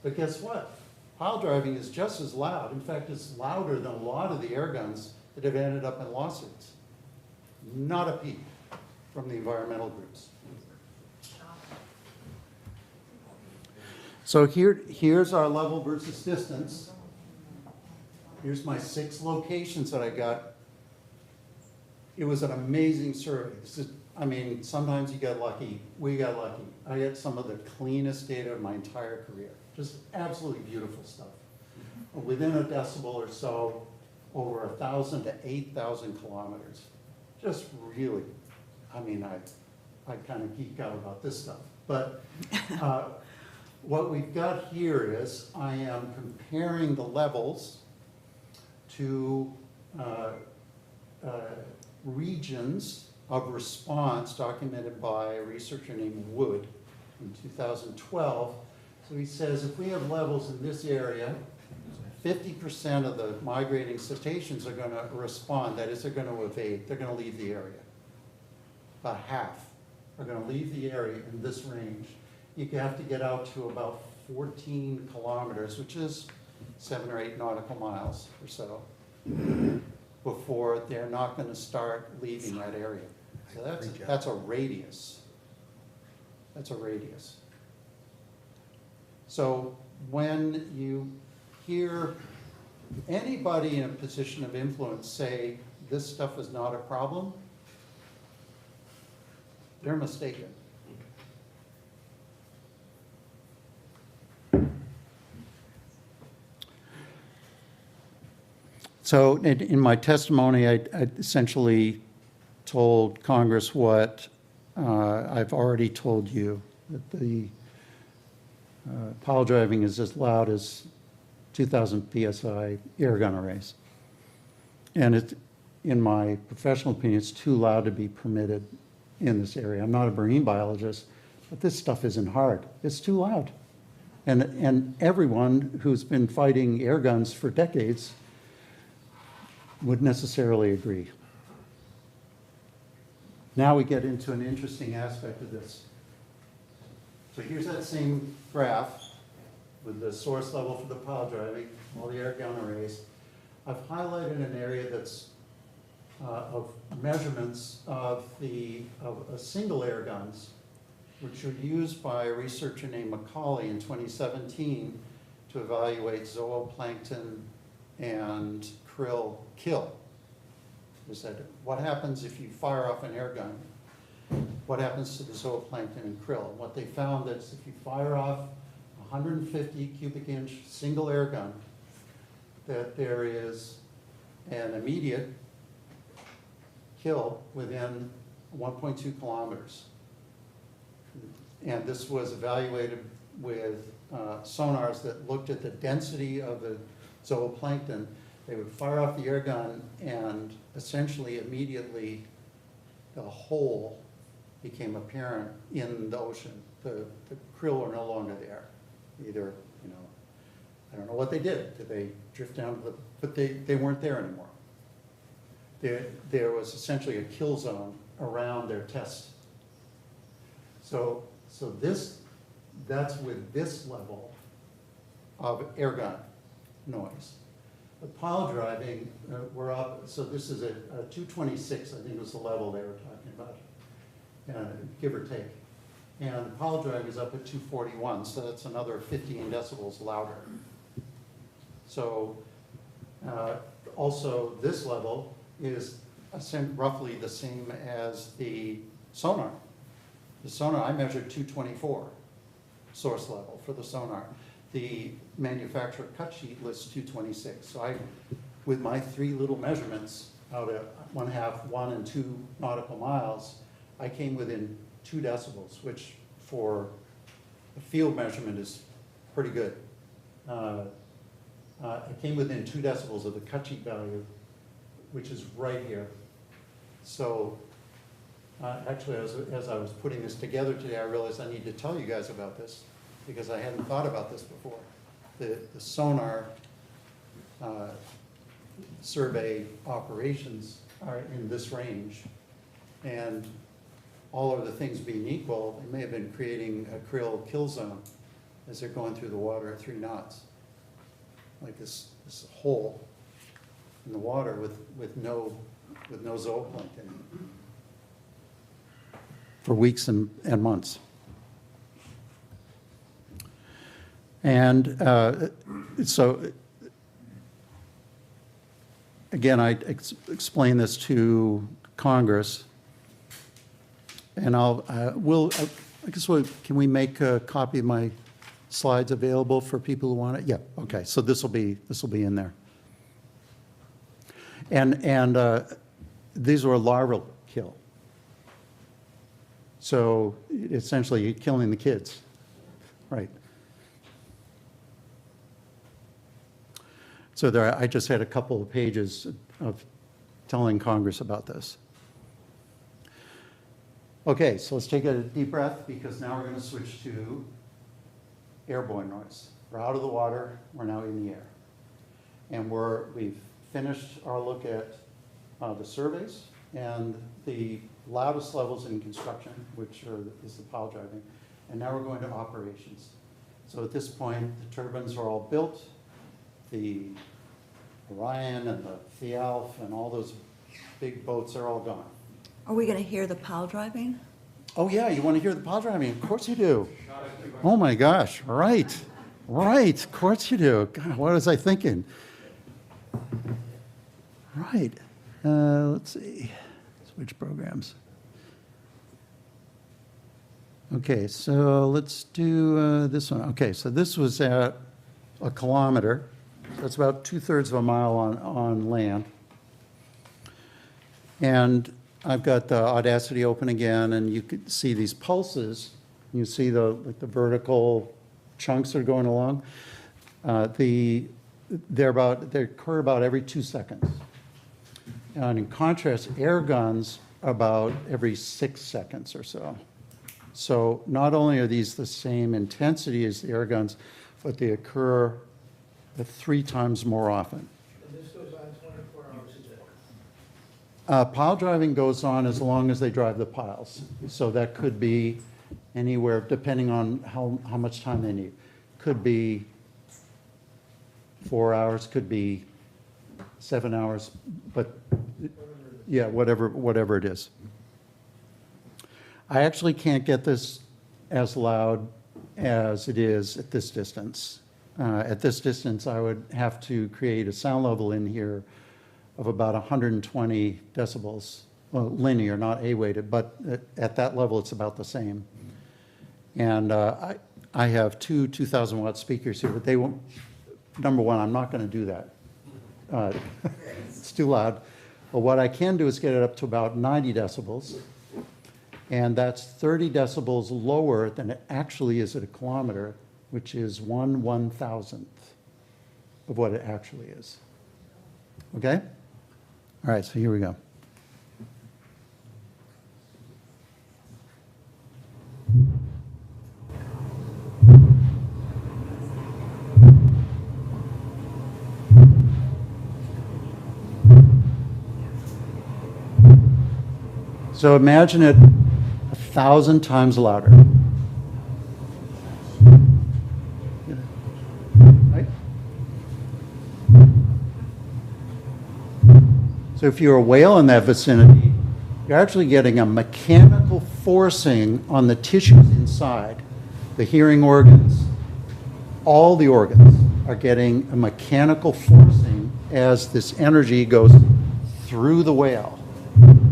But guess what? Pile driving is just as loud. In fact, it's louder than a lot of the air guns that have ended up in lawsuits. Not a peep from the environmental groups. So here's our level versus distance. Here's my 6 locations that I got. It was an amazing survey. Sometimes you get lucky. We got lucky. I had some of the cleanest data of my entire career. Just absolutely beautiful stuff. Within a decibel or so, over 1,000 to 8,000 kilometers. Just really, I kind of geek out about this stuff. But what we've got here is I am comparing the levels to regions of response documented by a researcher named Wood in 2012. So he says if we have levels in this area, 50% of the migrating cetaceans are going to respond. That is, they're going to evade. They're going to leave the area. About half are going to leave the area in this range. You have to get out to about 14 kilometers, which is 7 or 8 nautical miles or so. before they're not gonna start leaving that area. So that's a radius. That's a radius. So when you hear anybody in a position of influence say this stuff is not a problem, they're mistaken. So in my testimony, I essentially told Congress what I've already told you, that the pile driving is as loud as 2,000 PSI air gun arrays. And it, in my professional opinion, it's too loud to be permitted in this area. I'm not a marine biologist, but this stuff isn't hard. It's too loud. And everyone who's been fighting air guns for decades would necessarily agree. Now we get into an interesting aspect of this. So here's that same graph with the source level for the pile driving, all the air gun arrays. I've highlighted an area that's of measurements of single air guns, which were used by a researcher named Macaulay in 2017 to evaluate zooplankton and krill kill. They said, what happens if you fire off an air gun? What happens to the zooplankton and krill? And what they found is if you fire off a 150 cubic inch single air gun, that there is an immediate kill within 1.2 kilometers. And this was evaluated with sonars that looked at the density of the zooplankton. They would fire off the air gun and essentially immediately the hole became apparent in the ocean. The krill are no longer there. Either, you know, I don't know what they did. Did they drift down to the, but they weren't there anymore. There was essentially a kill zone around their test. So that's with this level of air gun noise. The pile driving, we're up, so this is a 226, I think was the level they were talking about, give or take. And the pile driving is up at 241, so that's another 15 decibels louder. So also this level is roughly the same as the sonar. The sonar, I measured 224 source level for the sonar. The manufacturer cut sheet lists 226. So I, with my three little measurements out of 1/2, 1 and 2 nautical miles, I came within 2 decibels, which for a field measurement is pretty good. I came within 2 decibels of the cut sheet value, which is right here. So actually, as I was putting this together today, I realized I need to tell you guys about this because I hadn't thought about this before. The sonar survey operations are in this range, and all of the things being equal, they may have been creating a krill kill zone as they're going through the water at 3 knots. Like this hole in the water with no zooplankton for weeks and months. And so, again, I explained this to Congress, and I guess can we make a copy of my slides available for people who want it? Yeah, okay, so this will be in there. And these were a larval kill. So essentially you're killing the kids, right? So I just had a couple of pages of telling Congress about this. Okay, so let's take a deep breath because now we're going to switch to airborne noise. We're out of the water, we're now in the air. And we've finished our look at the surveys and the loudest levels in construction, which is the pile driving. And now we're going to operations. So at this point, the turbines are all built. The Orion and the Thialf and all those big boats are all gone. Are we going to hear the pile driving? Oh, yeah, you want to hear the pile driving? Of course you do. Oh, my gosh, right, right, of course you do. God, what was I thinking? Right, let's see, switch programs. Okay, so let's do this one. Okay, so this was at a kilometer. That's about 2/3 of a mile on land. And I've got the Audacity open again, and you could see these pulses. You see like the vertical chunks that are going along. They occur about every 2 seconds. And in contrast, air guns about every 6 seconds or so. So not only are these the same intensity as the air guns, but they occur 3 times more often. And this goes on 24 hours a day. Pile driving goes on as long as they drive the piles. So that could be anywhere, depending on how much time they need. Could be 4 hours, could be 7 hours, but yeah, whatever it is. I actually can't get this as loud as it is at this distance. At this distance, I would have to create a sound level in here of about 120 decibels, well, linear, not A-weighted, but at that level, it's about the same. And I have two 2,000-watt speakers here, but they won't, number one, I'm not going to do that. It's too loud. But what I can do is get it up to about 90 decibels, and that's 30 decibels lower than it actually is at a kilometer, which is 1/1000th of what it actually is. Okay? All right, so here we go. So imagine it 1,000 times louder. Right? So if you're a whale in that vicinity, you're actually getting a mechanical forcing on the tissues inside, the hearing organs. All the organs are getting a mechanical forcing as this energy goes through the whale.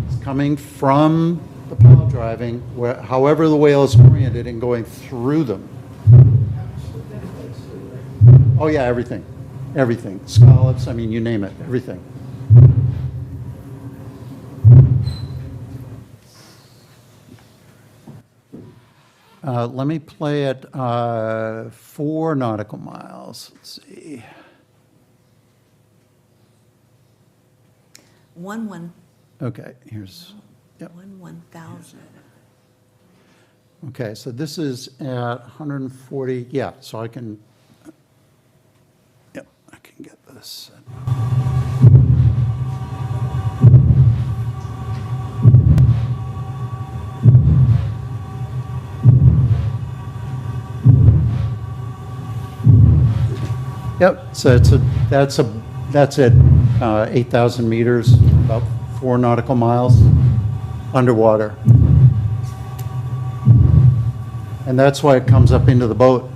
It's coming from the pile driving, however the whale is oriented, and going through them. Oh yeah, everything. Everything. Scallops, I mean, you name it, everything. Let me play at 4 nautical miles. Let's see. 1/1000. Okay, here's, yep. 1/1000. Okay, so this is at 140, yeah, so I can, yep, I can get this. Yep, so that's at 8,000 meters, about 4 nautical miles underwater. And that's why it comes up into the boat.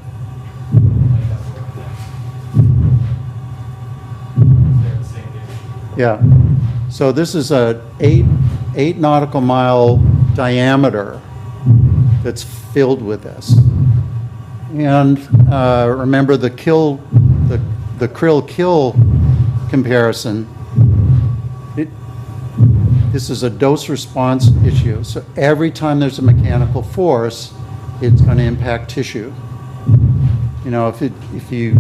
Yeah. So this is a 8 nautical mile diameter that's filled with this. And remember the krill kill comparison. This is a dose response issue. So every time there's a mechanical force, it's going to impact tissue. You know, if you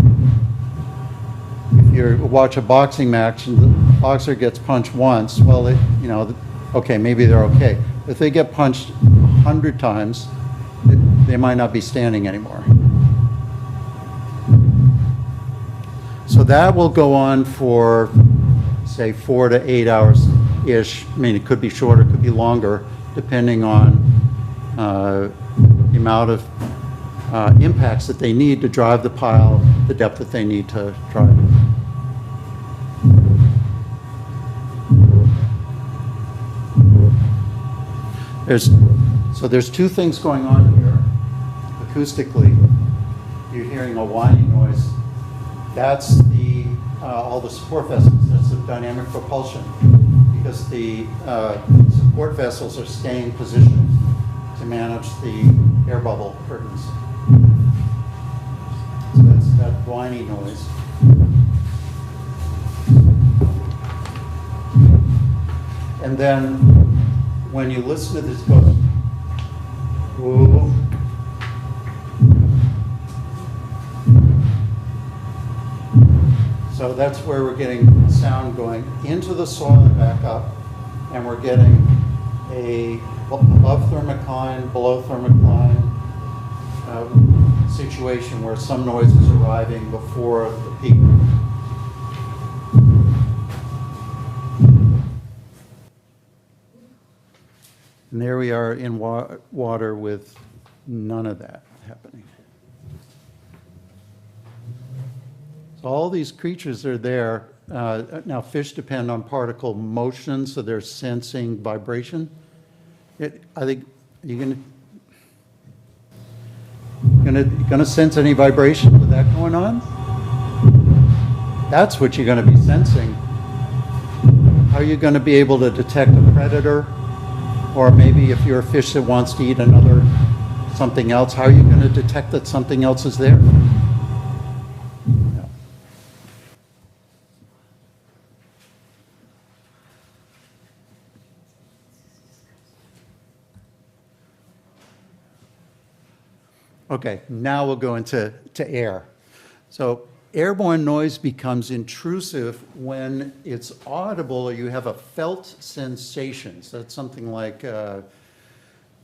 watch a boxing match and the boxer gets punched once, well, you know, okay, maybe they're okay. If they get punched 100 times, they might not be standing anymore. So that will go on for, say, 4 to 8 hours-ish. I mean, it could be shorter, it could be longer, depending on the amount of impacts that they need to drive the pile, the depth that they need to drive it. There's two things going on here. Acoustically, you're hearing a whining noise. That's all the support vessels. That's the dynamic propulsion, because the support vessels are staying positioned to manage the air bubble curtains. So that's that whining noise. And then when you listen to this, go, whoa. So that's where we're getting sound going into the soil and back up, and we're getting a above thermocline, below thermocline situation where some noise is arriving before the peak. And there we are in water with none of that happening. So all these creatures are there. Now fish depend on particle motion, so they're sensing vibration. I think you're gonna sense any vibration with that going on? That's what you're gonna be sensing. How are you gonna be able to detect a predator? Or maybe if you're a fish that wants to eat something else, how are you gonna detect that something else is there? Okay, now we'll go into air. So airborne noise becomes intrusive when it's audible or you have a felt sensation. So that's something like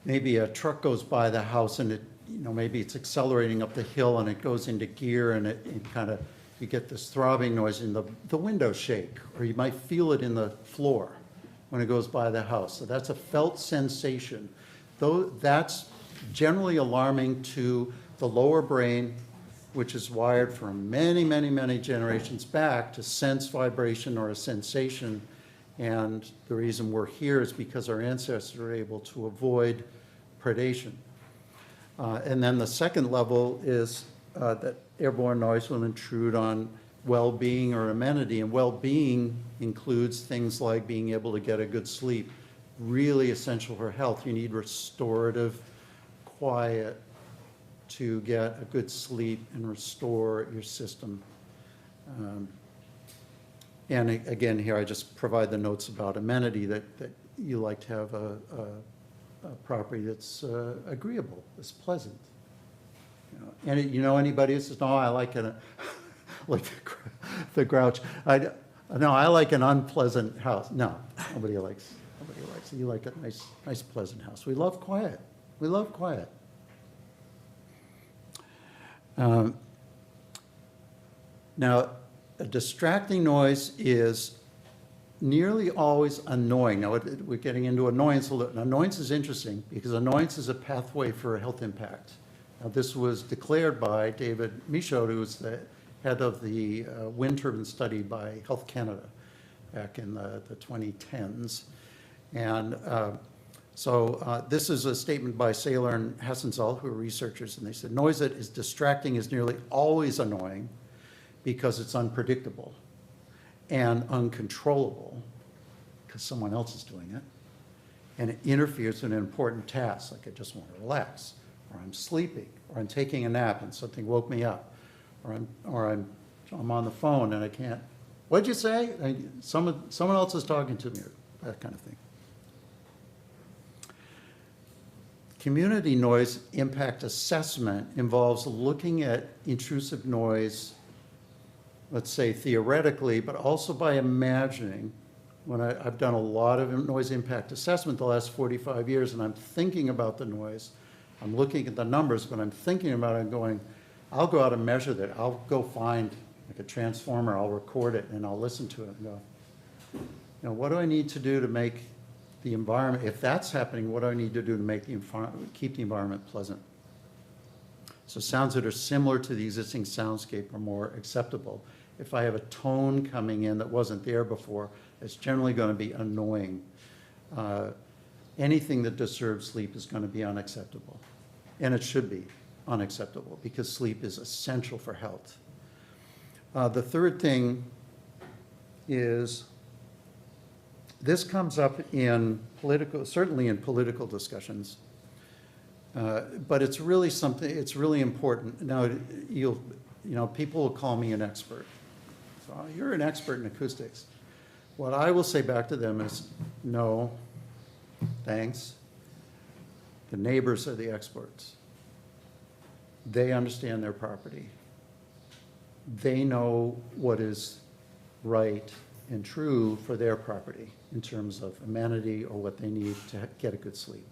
maybe a truck goes by the house and maybe it's accelerating up the hill and it goes into gear and it kind of, you get this throbbing noise and the windows shake, or you might feel it in the floor when it goes by the house. So that's a felt sensation. Though that's generally alarming to the lower brain, which is wired from many, many, many generations back to sense vibration or a sensation. And the reason we're here is because our ancestors were able to avoid predation. And then the second level is that airborne noise will intrude on well-being or amenity. And well-being includes things like being able to get a good sleep, really essential for health. You need restorative quiet to get a good sleep and restore your system. And again, here I just provide the notes about amenity, that you like to have a property that's agreeable, that's pleasant. And anybody who says, no, I like it, like the grouch. No, I like an unpleasant house. No, nobody likes it. You like a nice pleasant house. We love quiet. We love quiet. Now, a distracting noise is nearly always annoying. Now, we're getting into annoyance a little. Annoyance is interesting because annoyance is a pathway for a health impact. Now, this was declared by David Michaud, who was the head of the wind turbine study by Health Canada back in the 2010s. And so this is a statement by Saylor and Hessensall, who are researchers, and they said, noise that is distracting is nearly always annoying because it's unpredictable and uncontrollable because someone else is doing it, and it interferes with an important task, like I just want to relax, or I'm sleeping, or I'm taking a nap and something woke me up, or I'm on the phone and I can't, what'd you say? Someone else is talking to me, or that kind of thing. Community noise impact assessment involves looking at intrusive noise, let's say theoretically, but also by imagining. When I've done a lot of noise impact assessment the last 45 years, and I'm thinking about the noise, I'm looking at the numbers, but I'm thinking about it and going, I'll go out and measure that. I'll go find like a transformer, I'll record it, and I'll listen to it and go, what do I need to do to make the environment, if that's happening, what do I need to do to keep the environment pleasant? So sounds that are similar to the existing soundscape are more acceptable. If I have a tone coming in that wasn't there before, it's generally going to be annoying. anything that disturbs sleep is going to be unacceptable. And it should be unacceptable because sleep is essential for health. The third thing is, this comes up in political, certainly in political discussions, but it's really something, it's really important. Now, people will call me an expert. So, you're an expert in acoustics. What I will say back to them is, no, thanks. The neighbors are the experts. They understand their property. They know what is right and true for their property in terms of amenity or what they need to get a good sleep.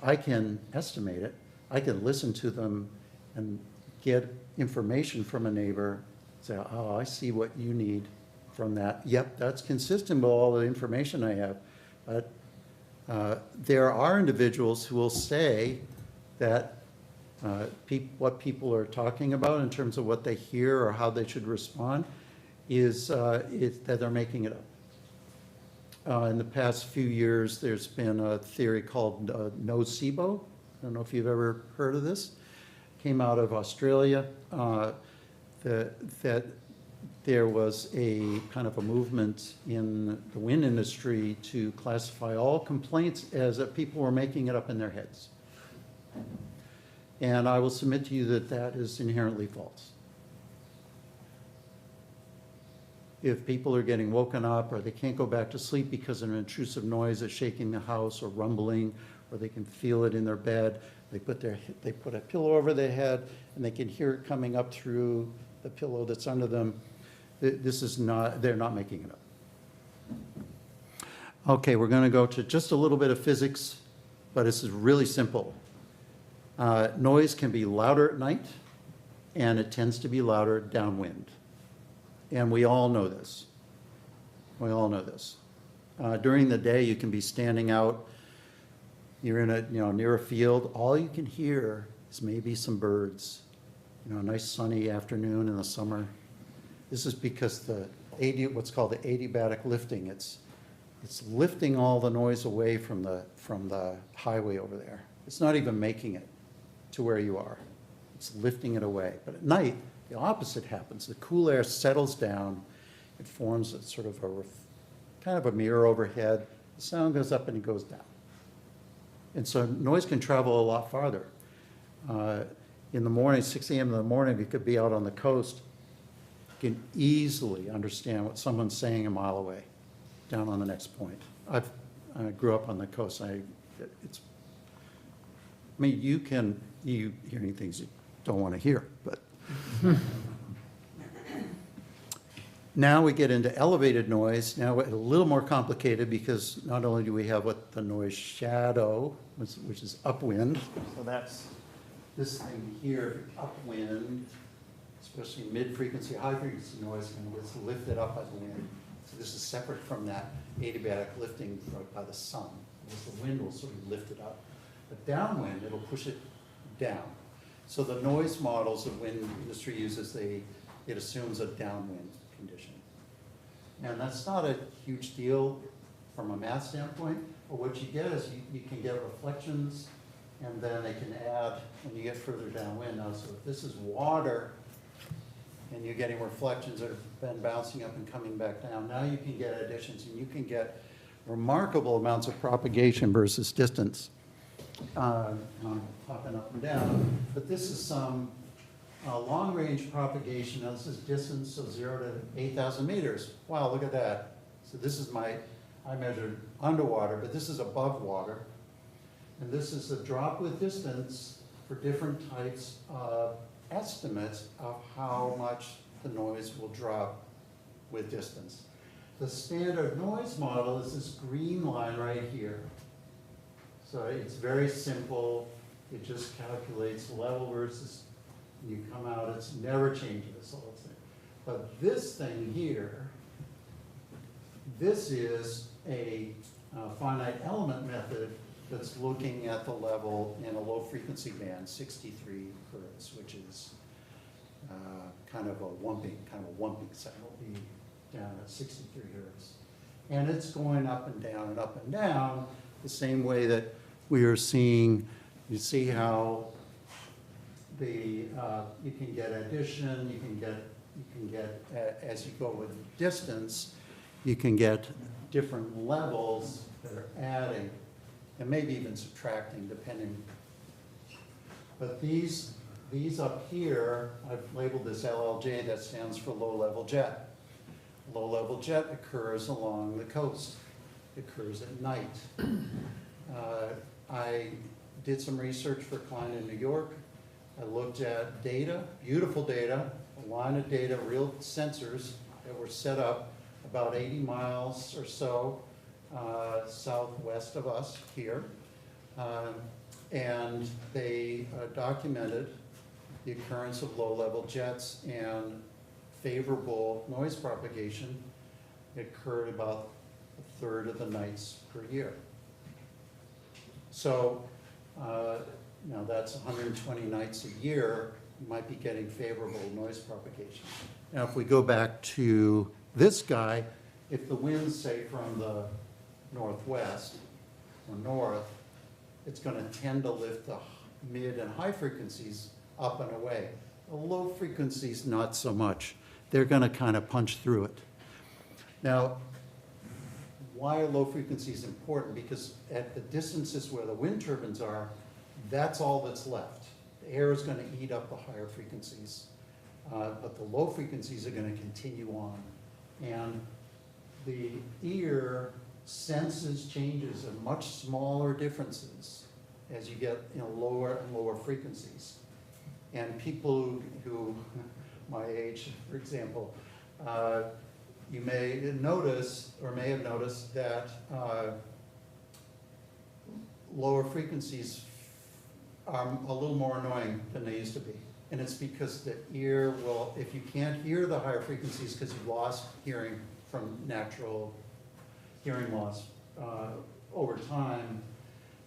I can estimate it. I can listen to them and get information from a neighbor, say, oh, I see what you need from that. Yep, that's consistent with all the information I have. But there are individuals who will say that what people are talking about in terms of what they hear or how they should respond is that they're making it up. In the past few years, there's been a theory called nocebo. I don't know if you've ever heard of this. Came out of Australia. That there was a kind of a movement in the wind industry to classify all complaints as that people were making it up in their heads. And I will submit to you that that is inherently false. If people are getting woken up or they can't go back to sleep because of an intrusive noise that's shaking the house or rumbling, or they can feel it in their bed, they put a pillow over their head and they can hear it coming up through the pillow that's under them. This is not, they're not making it up. Okay, we're going to go to just a little bit of physics, but this is really simple. Noise can be louder at night, and it tends to be louder downwind. And we all know this. We all know this. During the day, you can be standing out, you're in near a field, all you can hear is maybe some birds. A nice sunny afternoon in the summer. This is because what's called the adiabatic lifting. It's lifting all the noise away from the highway over there. It's not even making it to where you are. It's lifting it away. But at night, the opposite happens. The cool air settles down. It forms a sort of kind of a mirror overhead. The sound goes up and it goes down. And so noise can travel a lot farther. In the morning, 6 a.m. in the morning, you could be out on the coast. You can easily understand what someone's saying a mile away, down on the next point. I grew up on the coast. You hearing things you don't want to hear, but. Now we get into elevated noise. Now it's a little more complicated because not only do we have what the noise shadow, which is upwind, so that's this thing here, upwind, especially mid-frequency, high-frequency noise, and gets lifted up by the wind. So this is separate from that adiabatic lifting by the sun. Because the wind will sort of lift it up. But downwind, it'll push it down. So the noise models the wind industry uses, it assumes a downwind condition. And that's not a huge deal from a math standpoint, but what you get is you can get reflections, and then they can add when you get further downwind. Now, so if this is water, and you're getting reflections that have been bouncing up and coming back down, now you can get additions, and you can get remarkable amounts of propagation versus distance. Popping up and down, but this is some long-range propagation. Now this is distance, so 0 to 8,000 meters. Wow, look at that. So this is I measured underwater, but this is above water. And this is the drop with distance for different types of estimates of how much the noise will drop with distance. The standard noise model is this green line right here. So it's very simple. It just calculates level versus, you come out, it's never changes. But this thing here, this is a finite element method that's looking at the level in a low frequency band, 63 hertz, which is kind of a wumping sound. It'll be down at 63 hertz. And it's going up and down and up and down. the same way that we are seeing, you see how you can get addition, you can get, as you go with distance, you can get different levels that are adding, and maybe even subtracting depending. But these up here, I've labeled this LLJ, that stands for low-level jet. Low-level jet occurs along the coast, it occurs at night. I did some research for a client in New York. I looked at data, beautiful data, a line of data, real sensors that were set up about 80 miles or so southwest of us here. And they documented the occurrence of low-level jets and favorable noise propagation. It occurred about a third of the nights per year. So now that's 120 nights a year, you might be getting favorable noise propagation. Now if we go back to this guy, if the wind's say from the northwest or north, it's going to tend to lift the mid and high frequencies up and away. The low frequencies, not so much. They're going to kind of punch through it. Now, why are low frequencies important? Because at the distances where the wind turbines are, that's all that's left. The air is going to eat up the higher frequencies, but the low frequencies are going to continue on. And the ear senses changes in much smaller differences as you get lower and lower frequencies. And people who my age, for example, you may notice or may have noticed that lower frequencies are a little more annoying than they used to be. And it's because the ear will, if you can't hear the higher frequencies because you've lost hearing from natural hearing loss over time,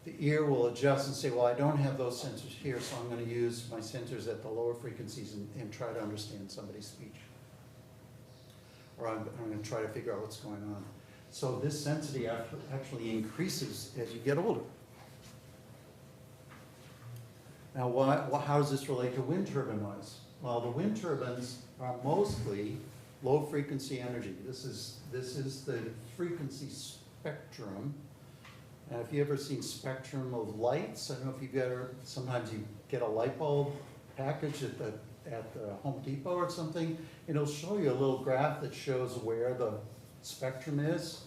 the ear will adjust and say, well, I don't have those sensors here, so I'm going to use my sensors at the lower frequencies and try to understand somebody's speech. Or I'm going to try to figure out what's going on. So this sensitivity actually increases as you get older. Now, how does this relate to wind turbine noise? Well, the wind turbines are mostly low frequency energy. This is the frequency spectrum. If you've ever seen spectrum of lights, I don't know if you've ever, sometimes you get a light bulb package at the Home Depot or something, it'll show you a little graph that shows where the spectrum is.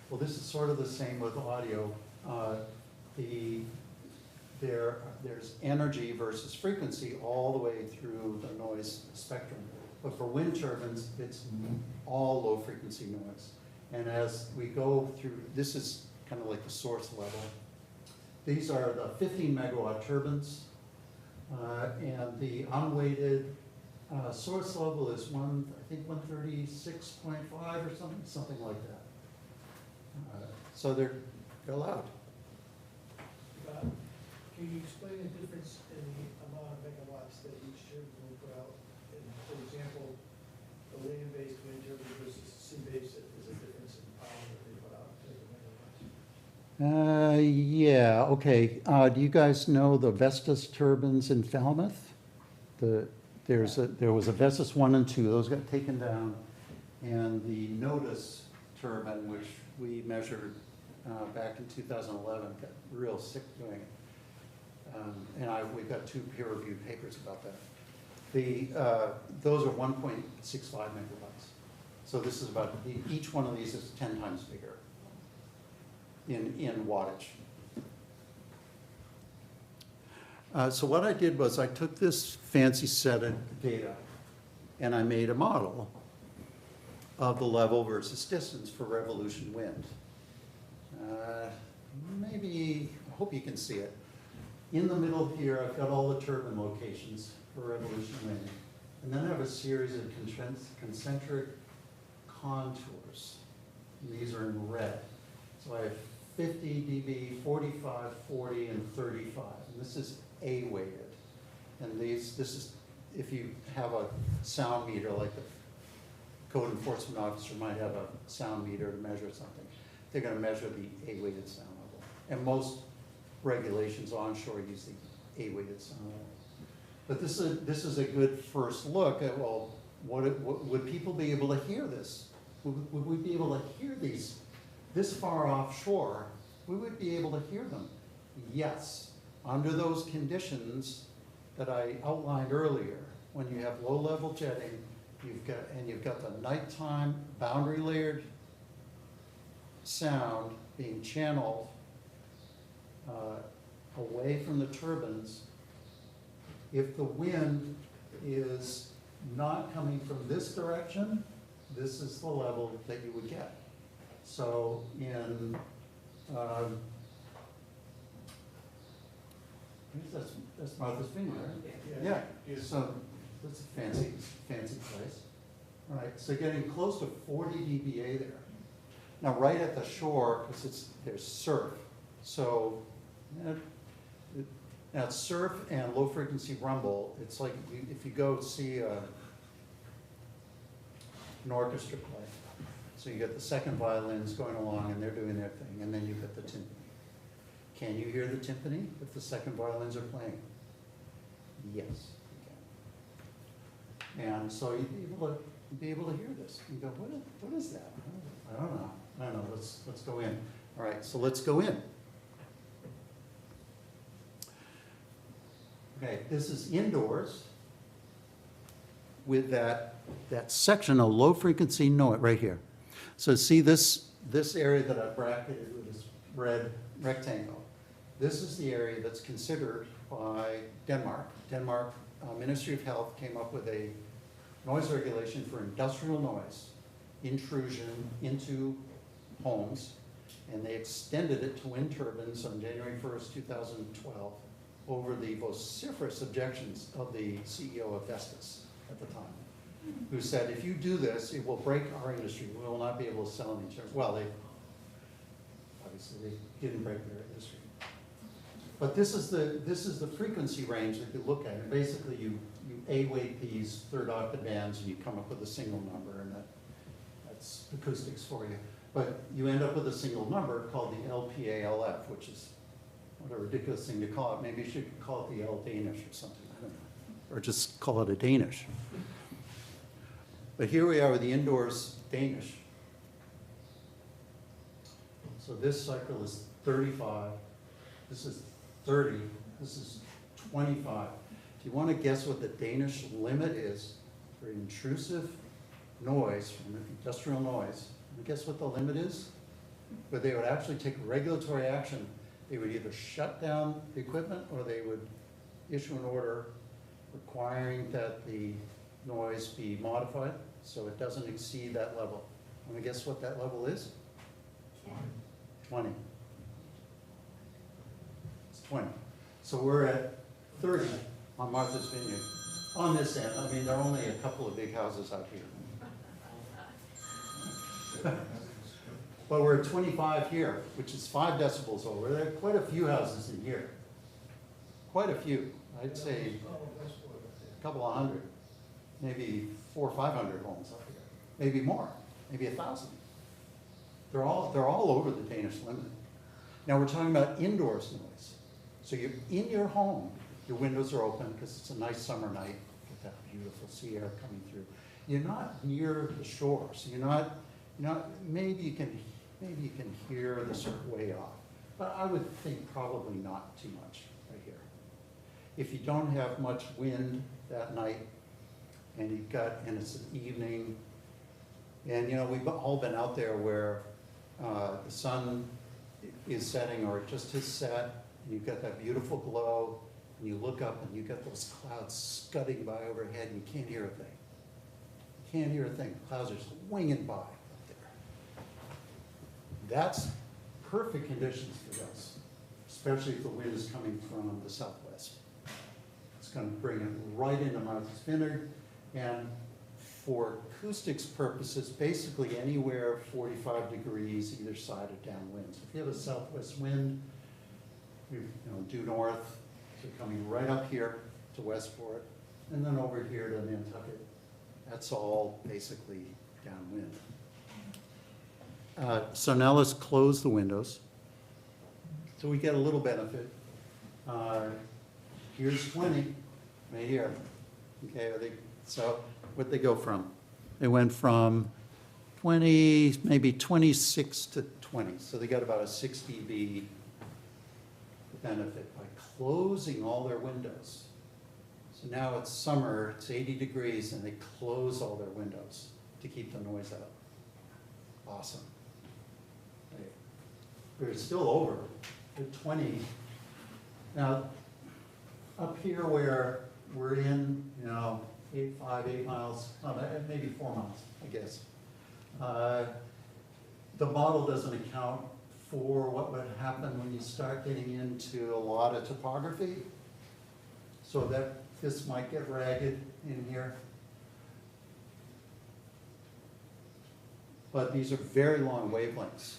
Well, this is sort of the same with audio. There's energy versus frequency all the way through the noise spectrum. But for wind turbines, it's all low frequency noise. And as we go through, this is kind of like the source level. These are the 15 megawatt turbines. And the unweighted source level is I think 136.5 or something like that. So they're loud. Can you explain the difference in the amount of megawatts that each turbine will put out? For example, the land-based wind turbine versus sea-based, is a difference in power that they put out in megawatts? Yeah, okay. Do you guys know the Vestas turbines in Falmouth? There was a Vestas 1 and 2, those got taken down. And the Notice turbine, which we measured back in 2011, got real sick doing it. We've got 2 peer-reviewed papers about that. Those are 1.65 megawatts. So this is about, each one of these is 10 times bigger in wattage. So what I did was I took this fancy set of data and I made a model of the level versus distance for revolution wind. I hope you can see it. In the middle here, I've got all the turbine locations for revolution wind. And then I have a series of concentric contours. And these are in red. So I have 50 dB, 45, 40, and 35. And this is A-weighted. And this is, if you have a sound meter, like the code enforcement officer might have a sound meter to measure something, they're going to measure the A-weighted sound level. And most regulations onshore use the A-weighted sound level. But this is a good first look at, well, would people be able to hear this? Would we be able to hear these this far offshore? We would be able to hear them. Yes, under those conditions that I outlined earlier, when you have low-level jetting, you've got the nighttime boundary layered sound being channeled away from the turbines. If the wind is not coming from this direction, this is the level that you would get. So in, that's Martha's Vineyard, right? Yeah, so that's a fancy place. All right, so getting close to 40 dBA there. Now, right at the shore, because there's surf, so now surf and low frequency rumble, it's like if you go see an orchestra play. So you got the second violins going along and they're doing their thing, and then you got the timpani. Can you hear the timpani if the second violins are playing? Yes, you can. And so you'd be able to hear this. You go, what is that? I don't know. Let's go in. All right, so let's go in. Okay, this is indoors with that section of low frequency noise right here. So see this area that I bracketed with this red rectangle. This is the area that's considered by Denmark. Denmark Ministry of Health came up with a noise regulation for industrial noise intrusion into homes, and they extended it to wind turbines on January 1st, 2012, over the vociferous objections of the CEO of Vestas at the time, who said, if you do this, it will break our industry. We will not be able to sell any insurance. Well, obviously they didn't break their industry. But this is the frequency range that you look at. And basically you A-weight these third octave bands and you come up with a single number, and that's acoustics for you. But you end up with a single number called the LPALF, which is what a ridiculous thing to call it. Maybe you should call it the L Danish or something, I don't know. Or just call it a Danish. But here we are with the indoors Danish. So this cycle is 35, this is 30, this is 25. Do you want to guess what the Danish limit is for intrusive noise, from industrial noise? Guess what the limit is? But they would actually take regulatory action. They would either shut down the equipment or they would issue an order requiring that the noise be modified so it doesn't exceed that level. Want to guess what that level is? 20. It's 20. So we're at 30 on Martha's Vineyard. On this end, I mean, there are only a couple of big houses out here. But we're at 25 here, which is 5 decibels over. There are quite a few houses in here. Quite a few. I'd say a couple of hundred, maybe 400 or 500 homes up here. Maybe more, maybe 1,000. They're all over the Danish limit. Now we're talking about indoors noise. So you're in your home, your windows are open because it's a nice summer night. Get that beautiful sea air coming through. You're not near the shore, so you're not, maybe you can hear the surf way off, but I would think probably not too much right here. If you don't have much wind that night, and it's an evening, and we've all been out there where the sun is setting or it just has set, and you've got that beautiful glow, and you look up and you've got those clouds scudding by overhead, and you can't hear a thing. You can't hear a thing. The clouds are just winging by. That's perfect conditions for this, especially if the wind is coming from the southwest. It's going to bring it right into Martha's Vineyard, and for acoustics purposes, basically anywhere 45 degrees either side of downwind. So if you have a southwest wind, due north, so coming right up here to Westport, and then over here to Nantucket, that's all basically downwind. So now let's close the windows. So we get a little benefit. Here's 20, right here. Okay, so what'd they go from? They went from 20, maybe 26 to 20. So they got about a 6 dB benefit by closing all their windows. So now it's summer, it's 80 degrees, and they close all their windows to keep the noise out. Awesome. We're still over at 20. Now, up here where we're in, 8 miles, maybe 4 miles, I guess. The model doesn't account for what would happen when you start getting into a lot of topography. So that this might get ragged in here. But these are very long wavelengths.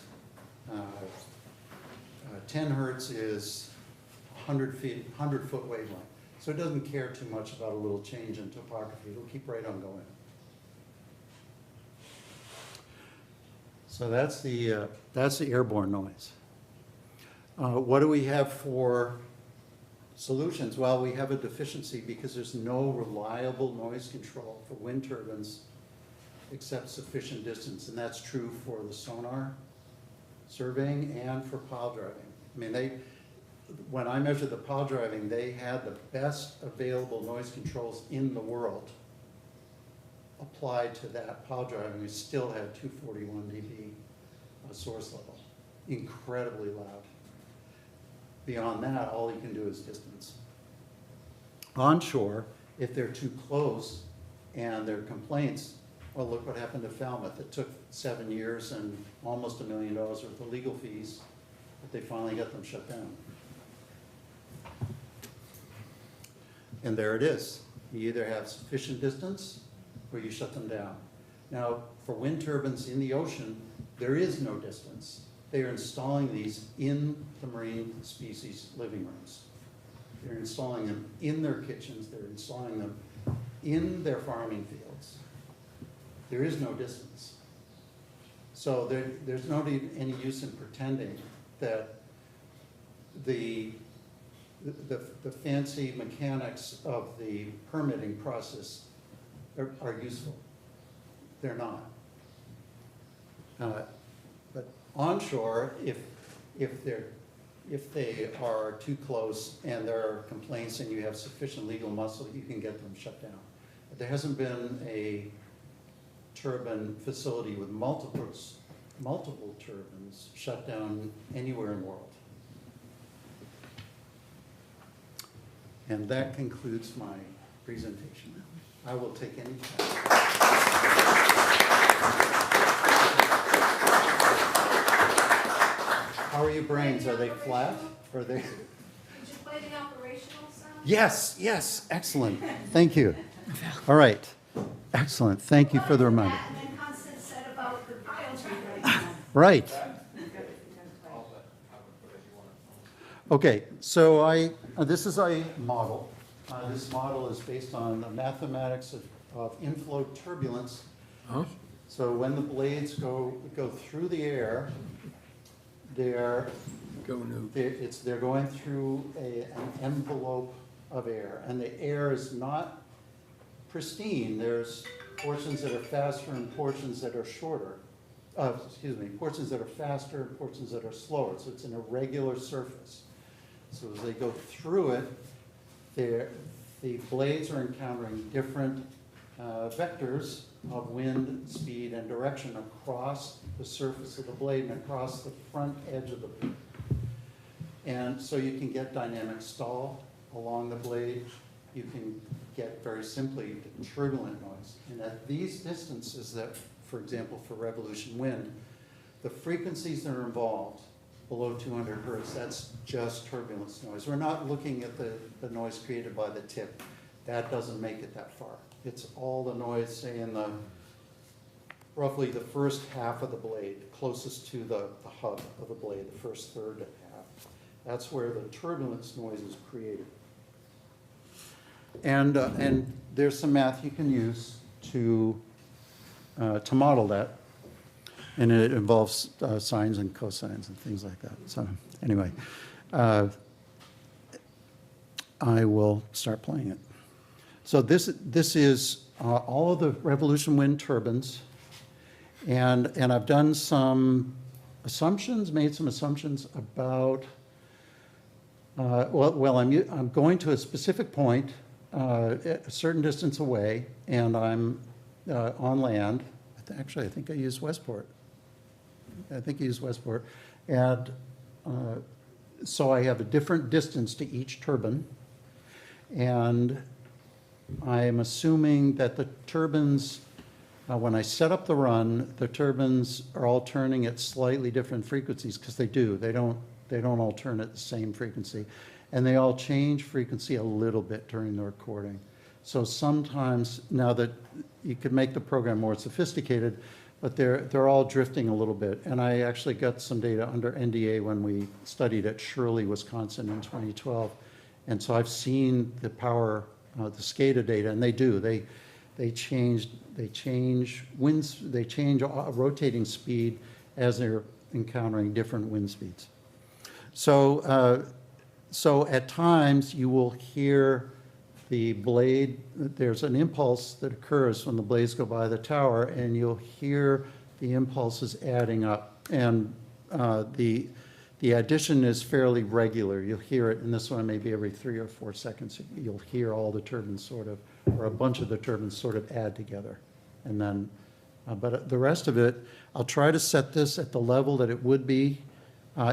10 hertz is 100-foot wavelength. So it doesn't care too much about a little change in topography. It'll keep right on going. So that's the airborne noise. What do we have for solutions? Well, we have a deficiency because there's no reliable noise control for wind turbines except sufficient distance, and that's true for the sonar surveying and for pile driving. I mean, when I measured the pile driving, they had the best available noise controls in the world applied to that pile driving. We still had 241 dB source level, incredibly loud. Beyond that, all you can do is distance. Onshore, if they're too close and there are complaints, well, look what happened to Falmouth. It took 7 years and almost $1 million worth of legal fees, but they finally got them shut down. And there it is. You either have sufficient distance or you shut them down. Now, for wind turbines in the ocean, there is no distance. They are installing these in the marine species living rooms. They're installing them in their kitchens. They're installing them in their farming fields. There is no distance. So there's no any use in pretending that the fancy mechanics of the permitting process are useful. They're not. But onshore, if they are too close and there are complaints and you have sufficient legal muscle, you can get them shut down. But there hasn't been a turbine facility with multiple turbines shut down anywhere in the world. And that concludes my presentation. I will take any questions. How are your brains? Are they flat? Or are they? Did you play the operational sound? Yes, yes, excellent. Thank you. All right, excellent. Thank you for the reminder. And then Constance said about the pile driving. Right. Okay, so this is a model. This model is based on the mathematics of inflow turbulence. So when the blades go through the air, they're going through an envelope of air, and the air is not pristine. There's portions that are faster and portions that are shorter. Portions that are faster and portions that are slower. So it's an irregular surface. So as they go through it, the blades are encountering different vectors of wind, speed, and direction across the surface of the blade and across the front edge of the blade. And so you can get dynamic stall along the blade. You can get, very simply, turbulent noise. And at these distances that, for example, for revolution wind, the frequencies that are involved below 200 hertz, that's just turbulence noise. We're not looking at the noise created by the tip. That doesn't make it that far. It's all the noise, say, in roughly the first half of the blade, closest to the hub of the blade, the first third half. That's where the turbulence noise is created. And there's some math you can use to model that. And it involves sines and cosines and things like that. So anyway, I will start playing it. So this is all of the Revolution wind turbines, and I've done some assumptions, made some assumptions about, I'm going to a specific point, a certain distance away, and I'm on land. Actually, I think I used Westport. And so I have a different distance to each turbine. And I'm assuming that the turbines, when I set up the run, the turbines are all turning at slightly different frequencies, because they do. They don't all turn at the same frequency. And they all change frequency a little bit during the recording. So sometimes, now that you could make the program more sophisticated, but they're all drifting a little bit. And I actually got some data under NDA when we studied at Shirley, Wisconsin in 2012. And so I've seen the power, the SCADA data, and they do. They change winds, they change rotating speed as they're encountering different wind speeds. So at times you will hear the blade, there's an impulse that occurs when the blades go by the tower, and you'll hear the impulses adding up. And the addition is fairly regular. You'll hear it in this one maybe every 3 or 4 seconds. You'll hear all the turbines sort of, or a bunch of the turbines sort of add together. And then, but the rest of it, I'll try to set this at the level that it would be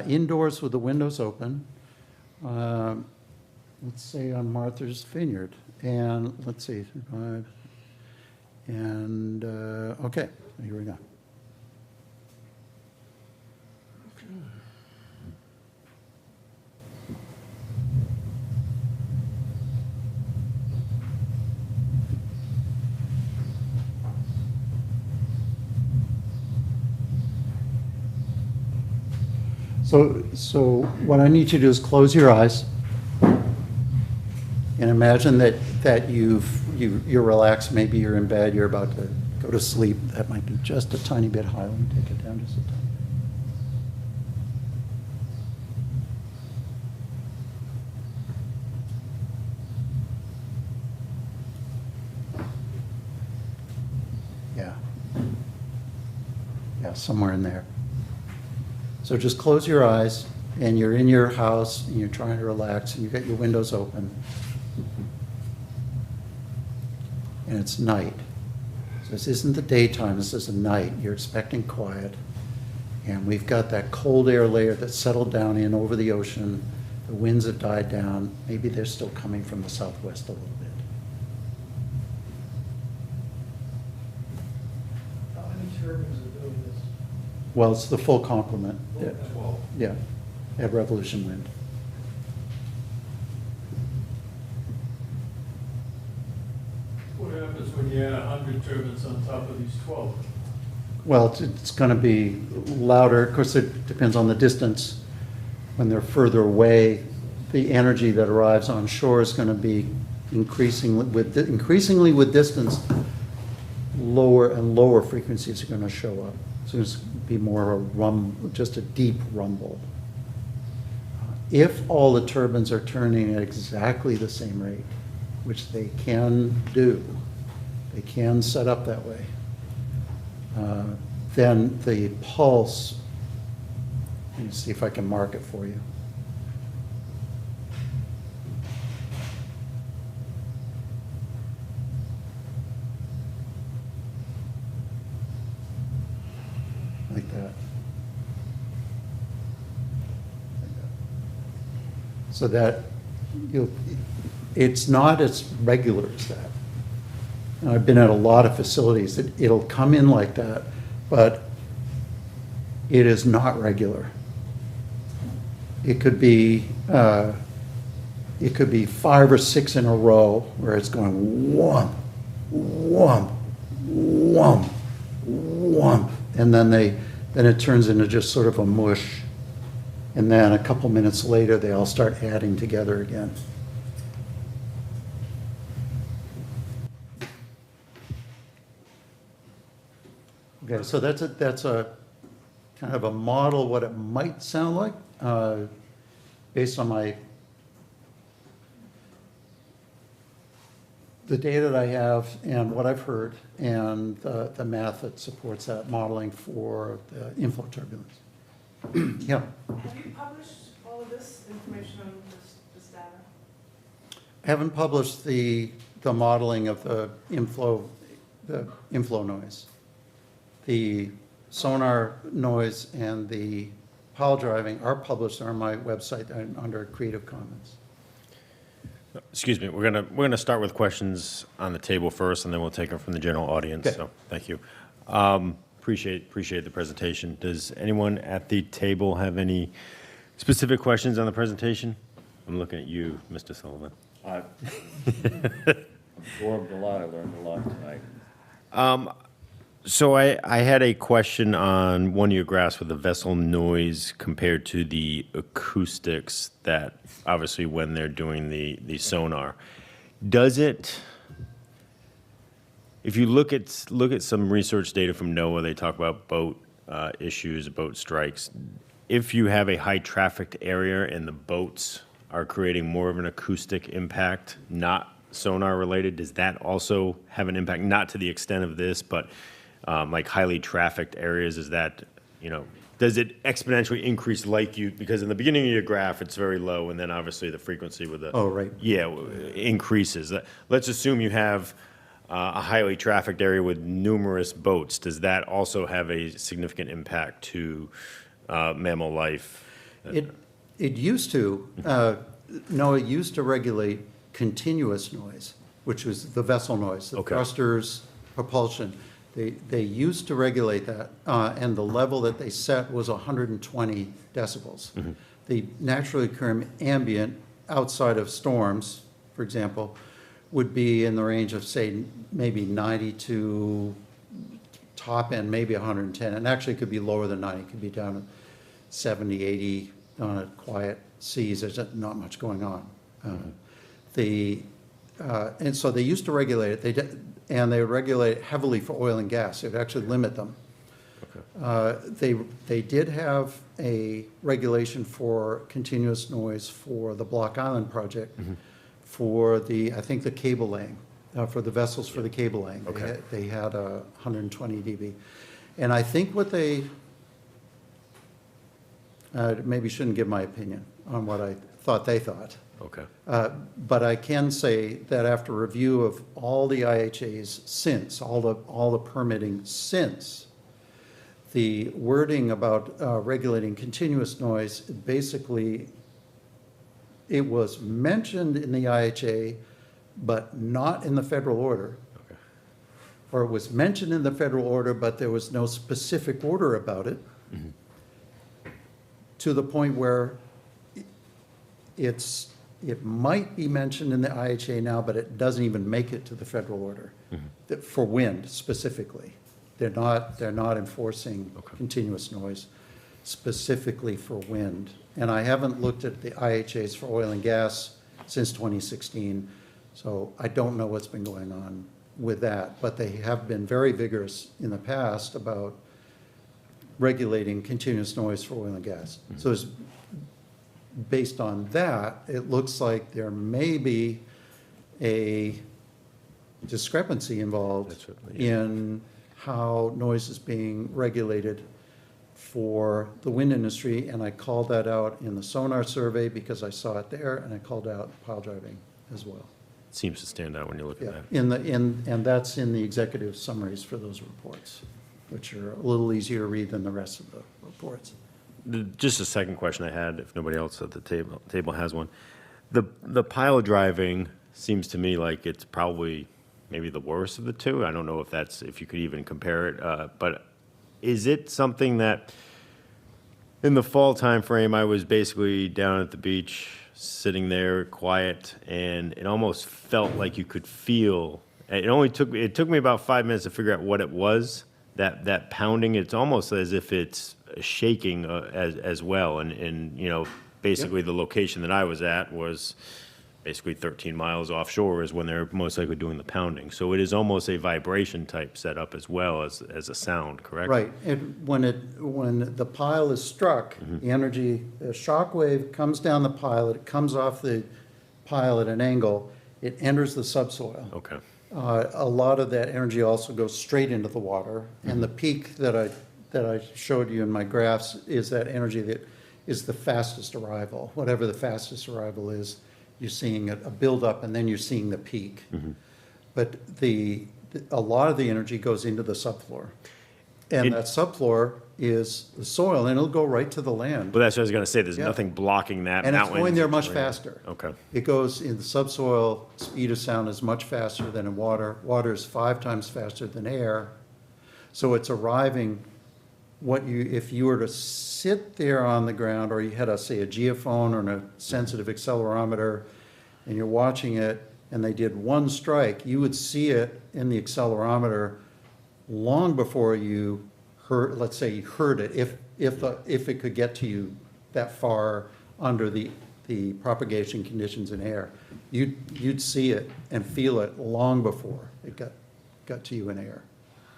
indoors with the windows open. Let's say on Martha's Vineyard. And let's see, and okay, here we go. So what I need you to do is close your eyes and imagine that you're relaxed. Maybe you're in bed, you're about to go to sleep. That might be just a tiny bit high. Let me take it down just a tiny bit. Yeah, somewhere in there. So just close your eyes, and you're in your house, and you're trying to relax, and you've got your windows open. And it's night. So this isn't the daytime, this is a night. You're expecting quiet. And we've got that cold air layer that's settled down in over the ocean. The winds have died down. Maybe they're still coming from the southwest a little bit. How many turbines are doing this? Well, it's the full complement. Yeah. 12. Yeah, at Revolution Wind. What happens when you add 100 turbines on top of these 12? Well, it's going to be louder. Of course, it depends on the distance. When they're further away, the energy that arrives on shore is going to be increasingly with distance, lower and lower frequencies are going to show up. So it's going to be more of a just a deep rumble. If all the turbines are turning at exactly the same rate, which they can do, they can set up that way, then the pulse, let me see if I can mark it for you. Like that. So that it's not as regular as that. And I've been at a lot of facilities that it'll come in like that, but it is not regular. It could be 5 or 6 in a row where it's going whomp, whomp, whomp, whomp, and then it turns into just sort of a mush. And then a couple minutes later, they all start adding together again. Okay, so that's a, kind of a model what it might sound like. based on the data that I have and what I've heard, and the math that supports that modeling for the inflow turbulence. Yeah. Have you published all of this information on this data? I haven't published the modeling of the inflow noise. The sonar noise and the pile driving are published on my website under Creative Commons. Excuse me, we're gonna start with questions on the table first, and then we'll take them from the general audience, Okay. so, thank you. Appreciate the presentation. Does anyone at the table have any specific questions on the presentation? I'm looking at you, Mr. Sullivan. I absorbed a lot, I learned a lot tonight. So I had a question on one of your graphs with the vessel noise compared to the acoustics that, obviously, when they're doing the sonar. Does it, if you look at some research data from NOAA, they talk about boat issues, boat strikes. If you have a high trafficked area and the boats are creating more of an acoustic impact, not sonar related, does that also have an impact? Not to the extent of this, but like highly trafficked areas, is that, does it exponentially increase because in the beginning of your graph, it's very low, and then obviously the frequency with the. Oh, right. Yeah, increases. Let's assume you have a highly trafficked area with numerous boats. Does that also have a significant impact to mammal life? It used to, no, it used to regulate continuous noise, which was the vessel noise, the Okay. thrusters, propulsion. They used to regulate that, and the level that they set was 120 decibels. The naturally occurring ambient outside of storms, for example, would be in the range of, say, maybe 90 to top end, maybe 110, and actually it could be lower than 90, it could be down to 70, 80 on a quiet seas. There's not much going on. And so they used to regulate it. And they would regulate it heavily for oil and gas. They would actually limit them. They did have a regulation for continuous noise for the Block Island project, for I think the cable laying, for the vessels for the cable laying. Okay. They had 120 dB. And I think what maybe shouldn't give my opinion on what I thought they thought. Okay. But I can say that after review of all the IHAs since, all the permitting since, the wording about regulating continuous noise, basically, it was mentioned in the IHA, but not in the federal order. Okay. Or it was mentioned in the federal order, but there was no specific order about it, to the point where it might be mentioned in the IHA now, but it doesn't even make it to the federal order for wind specifically. They're not enforcing continuous noise specifically for wind. And I haven't looked at the IHAs for oil and gas since 2016, so I don't know what's been going on with that. But they have been very vigorous in the past about regulating continuous noise for oil and gas. So it's based on that, it looks like there may be a discrepancy involved That's right, yeah. in how noise is being regulated for the wind industry, and I called that out in the sonar survey because I saw it there, and I called out pile driving as well. Seems to stand out when you look at Yeah, that. and that's in the executive summaries for those reports, which are a little easier to read than the rest of the reports. Just a second question I had, if nobody else at the table has one. The pile driving seems to me like it's probably maybe the worst of the two. I don't know if you could even compare it, but is it something that in the fall timeframe, I was basically down at the beach, sitting there quiet, and it almost felt like you could feel, it took me about 5 minutes to figure out what it was, that pounding. It's almost as if it's shaking as well. And basically the location that I was at was basically 13 miles offshore is when they're most likely doing the pounding. So it is almost a vibration type setup as well as a sound, correct? Right, when the pile is struck, the energy, the shock wave comes down the pile, it comes off the pile at an angle, it enters the subsoil. Okay. A lot of that energy also goes straight into the water, and the peak that I showed you in my graphs is that energy that is the fastest arrival. Whatever the fastest arrival is, you're seeing a buildup, and then you're seeing the peak. But a lot of the energy goes into the subfloor. And that subfloor is the soil, and it'll go right to the land. But that's what I was going to say. There's Yeah. nothing blocking that And it's mountain. going there much faster. Okay. It goes in the subsoil, speed of sound is much faster than in water. Water is 5 times faster than air. So it's arriving, if you were to sit there on the ground, or you had say a geophone or a sensitive accelerometer, and you're watching it, and they did one strike, you would see it in the accelerometer long before you heard, let's say you heard it, if it could get to you that far under the propagation conditions in air. You'd see it and feel it long before it got to you in air.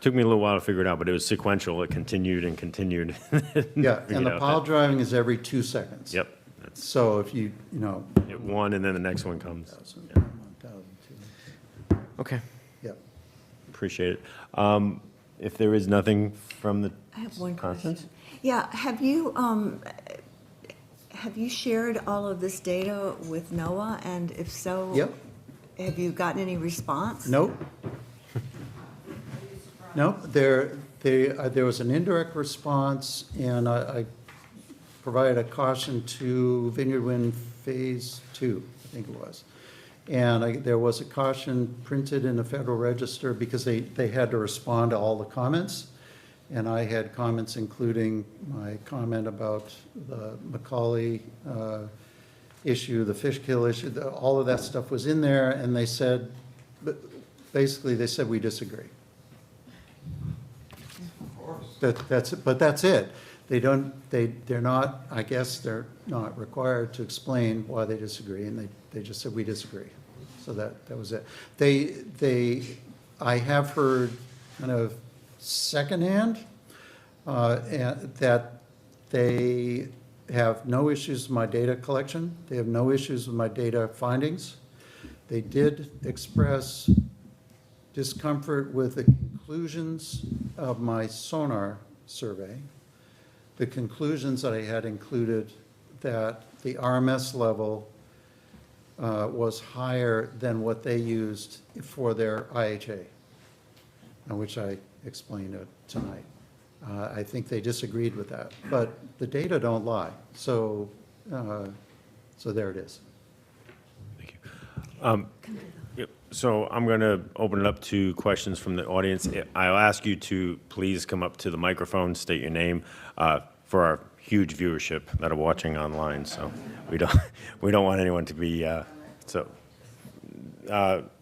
Took me a little while to figure it out, but it was sequential. It continued and continued. Yeah, and Figured the out pile that- driving is every 2 seconds. Yep. That's So if you hit one and then the next one comes. 1,000, Yeah. 1,000, Okay. Yep. Appreciate it. If there is nothing from the I have one conference? question. Yeah, have you shared all of this data with NOAA? And if so? Yep. Have you gotten any response? Nope. Nope, there was an indirect response, and I provided a caution to Vineyard Wind Phase 2, I think it was. And there was a caution printed in the Federal Register because they had to respond to all the comments. And I had comments including my comment about the Macaulay issue, the fish kill issue, all of that stuff was in there, and they said, basically, they said, we disagree. But that's it. They're not, I guess they're not required to explain why they disagree, and they just said, we disagree. So that was it. I have heard kind of secondhand that they have no issues with my data collection. They have no issues with my data findings. They did express discomfort with the conclusions of my sonar survey. The conclusions that I had included that the RMS level was higher than what they used for their IHA, which I explained tonight. I think they disagreed with that, but the data don't lie. So there it is. Thank you. Yep. So I'm going to open it up to questions from the audience. I'll ask you to please come up to the microphone, state your name for our huge viewership that are watching online. So we don't want anyone to be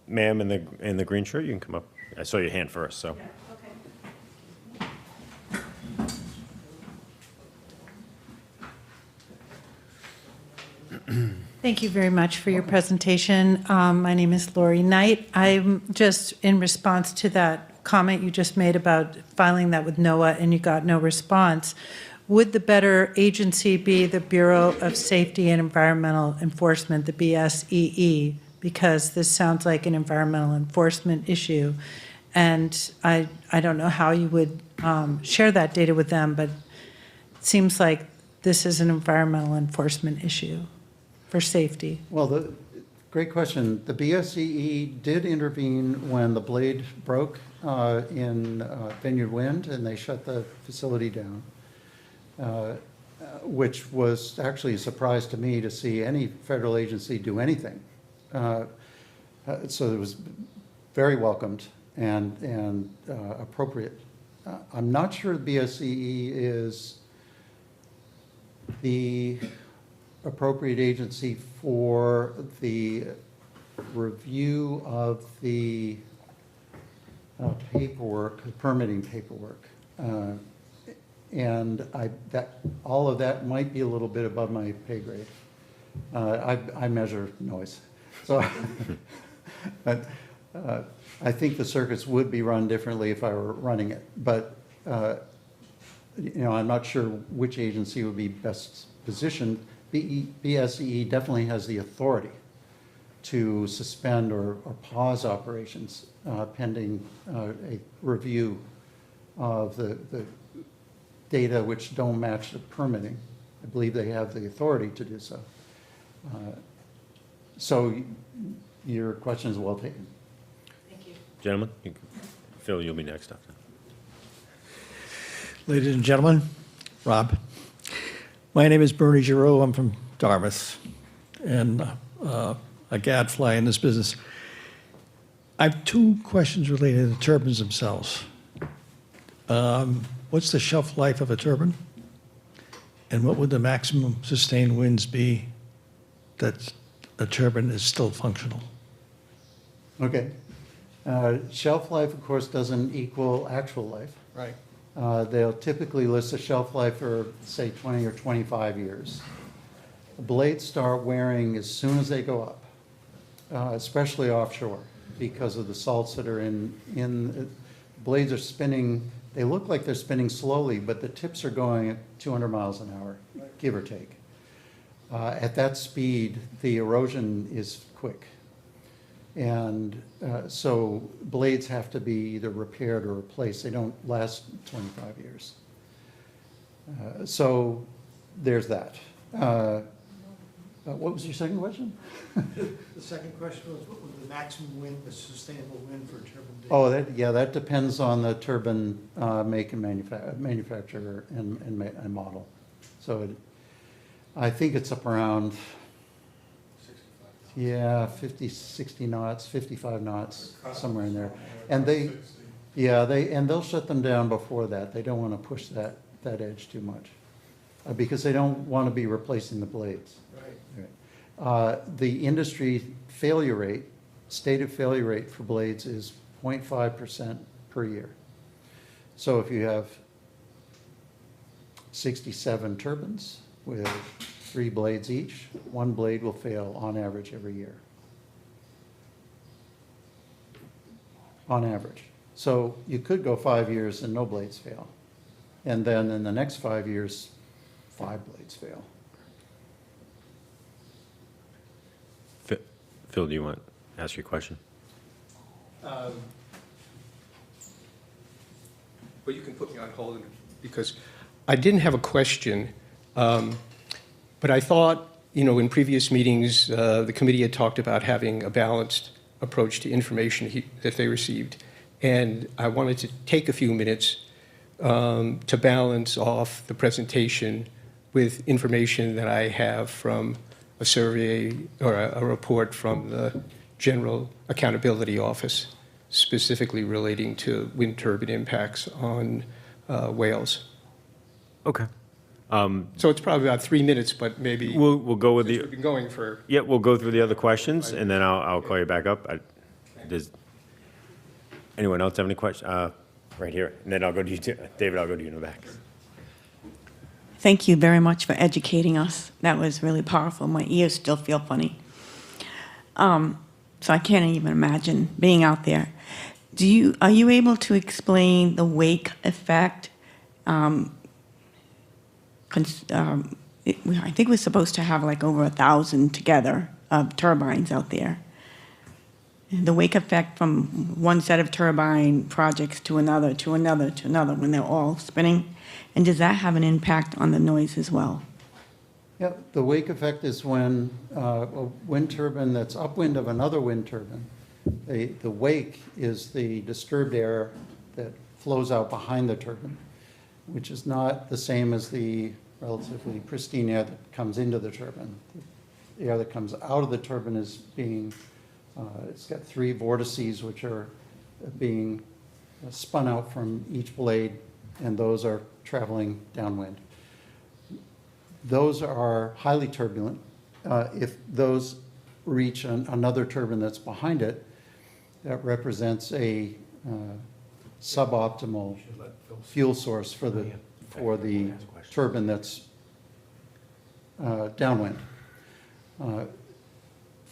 ma'am in the green shirt, you can come up. I saw your hand first, so. Thank you very much for your presentation. My name is Lori Knight. I'm just in response to that comment you just made about filing that with NOAA and you got no response. Would the better agency be the Bureau of Safety and Environmental Enforcement, the BSEE? Because this sounds like an environmental enforcement issue. And I don't know how you would share that data with them, but it seems like this is an environmental enforcement issue for safety. Well, great question. The BSEE did intervene when the blade broke in Vineyard Wind, and they shut the facility down, which was actually a surprise to me to see any federal agency do anything. So it was very welcomed and appropriate. I'm not sure the BSEE is the appropriate agency for the review of the paperwork, the permitting paperwork. And all of that might be a little bit above my pay grade. I measure noise. So, but I think the circuits would be run differently if I were running it. But, I'm not sure which agency would be best positioned. BSEE definitely has the authority to suspend or pause operations pending a review of the data which don't match the permitting. I believe they have the authority to do so. So your question is well taken. Gentlemen, Phil, you'll be next up. Ladies and gentlemen, Rob, my name is Bernie Giroux. I'm from Dartmouth and a gadfly in this business. I have two questions related to turbines themselves. What's the shelf life of a turbine? And what would the maximum sustained winds be that a turbine is still functional? Okay. Shelf life, of course, doesn't equal actual life. Right. They'll typically list a shelf life for, say, 20 or 25 years. Blades start wearing as soon as they go up, especially offshore, because of the salts that are in blades are spinning. They look like they're spinning slowly, but the tips are going at 200 miles an hour, give or take. At that speed, the erosion is quick. And so blades have to be either repaired or replaced. They don't last 25 years. So there's that. What was your second question? The second question was, what would the maximum wind, the sustainable wind for a turbine be? Oh, that depends on the turbine make and manufacturer and model. So I think it's up around, 50, 60 knots, 55 knots, somewhere in there. And they'll shut them down before that. They don't want to push that edge too much because they don't want to be replacing the blades. Right. The industry failure rate, stated failure rate for blades is 0.5% per year. So if you have 67 turbines with 3 blades each, 1 blade will fail on average every year. On average. So you could go 5 years and no blades fail. And then in the next 5 years, 5 blades fail. Phil, do you want to ask your question? Well, you can put me on hold because I didn't have a question, but I thought, in previous meetings, the committee had talked about having a balanced approach to information that they received. And I wanted to take a few minutes to balance off the presentation with information that I have from a survey or a report from the General Accountability Office, specifically relating to wind turbine impacts on whales. Okay. So it's probably about 3 minutes, but maybe We'll go with since the. we've been going for. Yeah, we'll go through the other questions, and then I'll call you back up. Does anyone else have any questions? Right here, and then I'll go to you, David. I'll go to you in the back. Thank you very much for educating us. That was really powerful. My ears still feel funny. So I can't even imagine being out there. Are you able to explain the wake effect? I think we're supposed to have like over 1,000 together of turbines out there. The wake effect from one set of turbine projects to another, to another, to another, when they're all spinning. And does that have an impact on the noise as well? Yeah, the wake effect is when a wind turbine that's upwind of another wind turbine, the wake is the disturbed air that flows out behind the turbine, which is not the same as the relatively pristine air that comes into the turbine. The air that comes out of the turbine is being, it's got 3 vortices which are being spun out from each blade, and those are traveling downwind. Those are highly turbulent. If those reach another turbine that's behind it, that represents a suboptimal fuel source for the turbine that's downwind.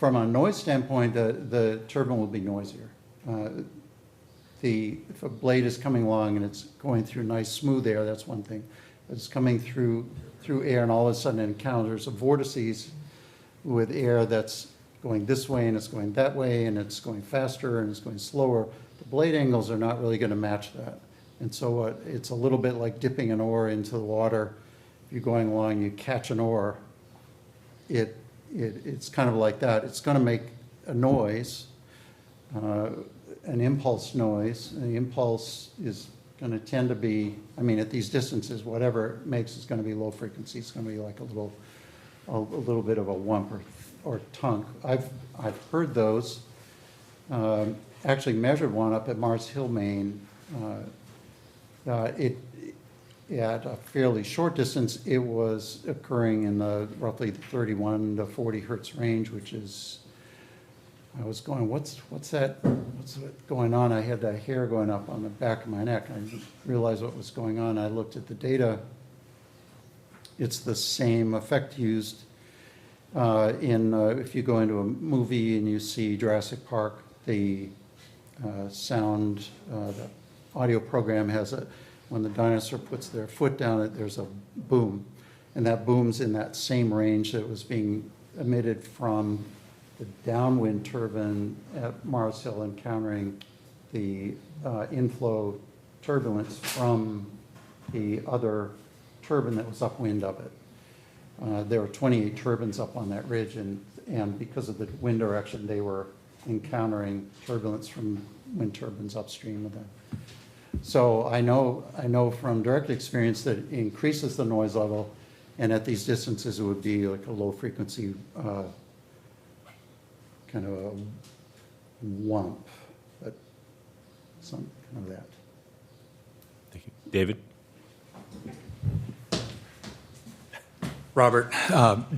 from a noise standpoint, the turbine will be noisier. If a blade is coming along and it's going through nice smooth air, that's one thing. If it's coming through air and all of a sudden it encounters a vortices with air that's going this way and it's going that way and it's going faster and it's going slower, the blade angles are not really going to match that. And so it's a little bit like dipping an oar into the water. If you're going along, you catch an oar, it's kind of like that. It's going to make a noise, an impulse noise. And the impulse is going to tend to be, I mean, at these distances, whatever it makes is going to be low frequency. It's going to be like a little bit of a whump or tunk. I've heard those. Actually measured one up at Mars Hill, Maine. At a fairly short distance, it was occurring in the roughly 31 to 40 hertz range, which is, I was going, what's that going on? I had that hair going up on the back of my neck. I didn't realize what was going on. I looked at the data. It's the same effect used if you go into a movie and you see Jurassic Park, the sound, the audio program has when the dinosaur puts their foot down, there's a boom. And that boom's in that same range that was being emitted from the downwind turbine at Mars Hill encountering the inflow turbulence from the other turbine that was upwind of it. There were 28 turbines up on that ridge, and because of the wind direction, they were encountering turbulence from wind turbines upstream of them. So I know from direct experience that it increases the noise level, and at these distances, it would be like a low frequency kind of a whump, but some kind of that. Thank you. David? Robert,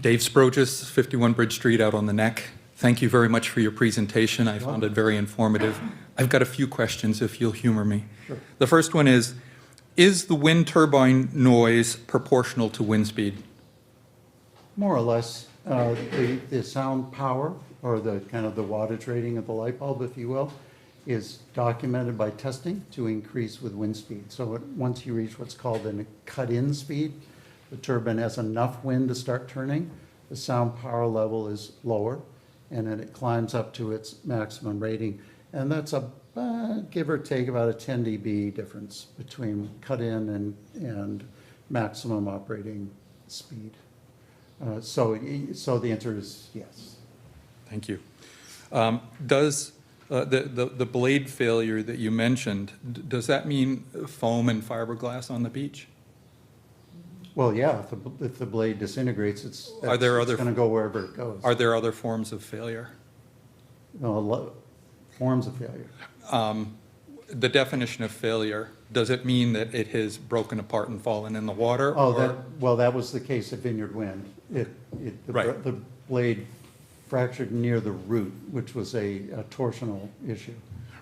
Dave Sprogis, 51 Bridge Street out on the Neck. Thank you very much for your presentation. I found it very informative. I've got a few questions, if you'll humor me. Sure. The first one is the wind turbine noise proportional to wind speed? More or less. The sound power, or the kind of the wattage rating of the light bulb, if you will, is documented by testing to increase with wind speed. So once you reach what's called a cut-in speed, the turbine has enough wind to start turning, the sound power level is lower, and then it climbs up to its maximum rating. And that's give or take about a 10 dB difference between cut-in and maximum operating speed. So the answer is yes. Thank you. Does the blade failure that you mentioned, does that mean foam and fiberglass on the beach? Well, yeah, if the blade disintegrates, it's going to go wherever it goes. Are there other forms of failure? Forms of failure. The definition of failure, does it mean that it has broken apart and fallen in the water? Oh, that was the case at Vineyard Wind. Right. The blade fractured near the root, which was a torsional issue.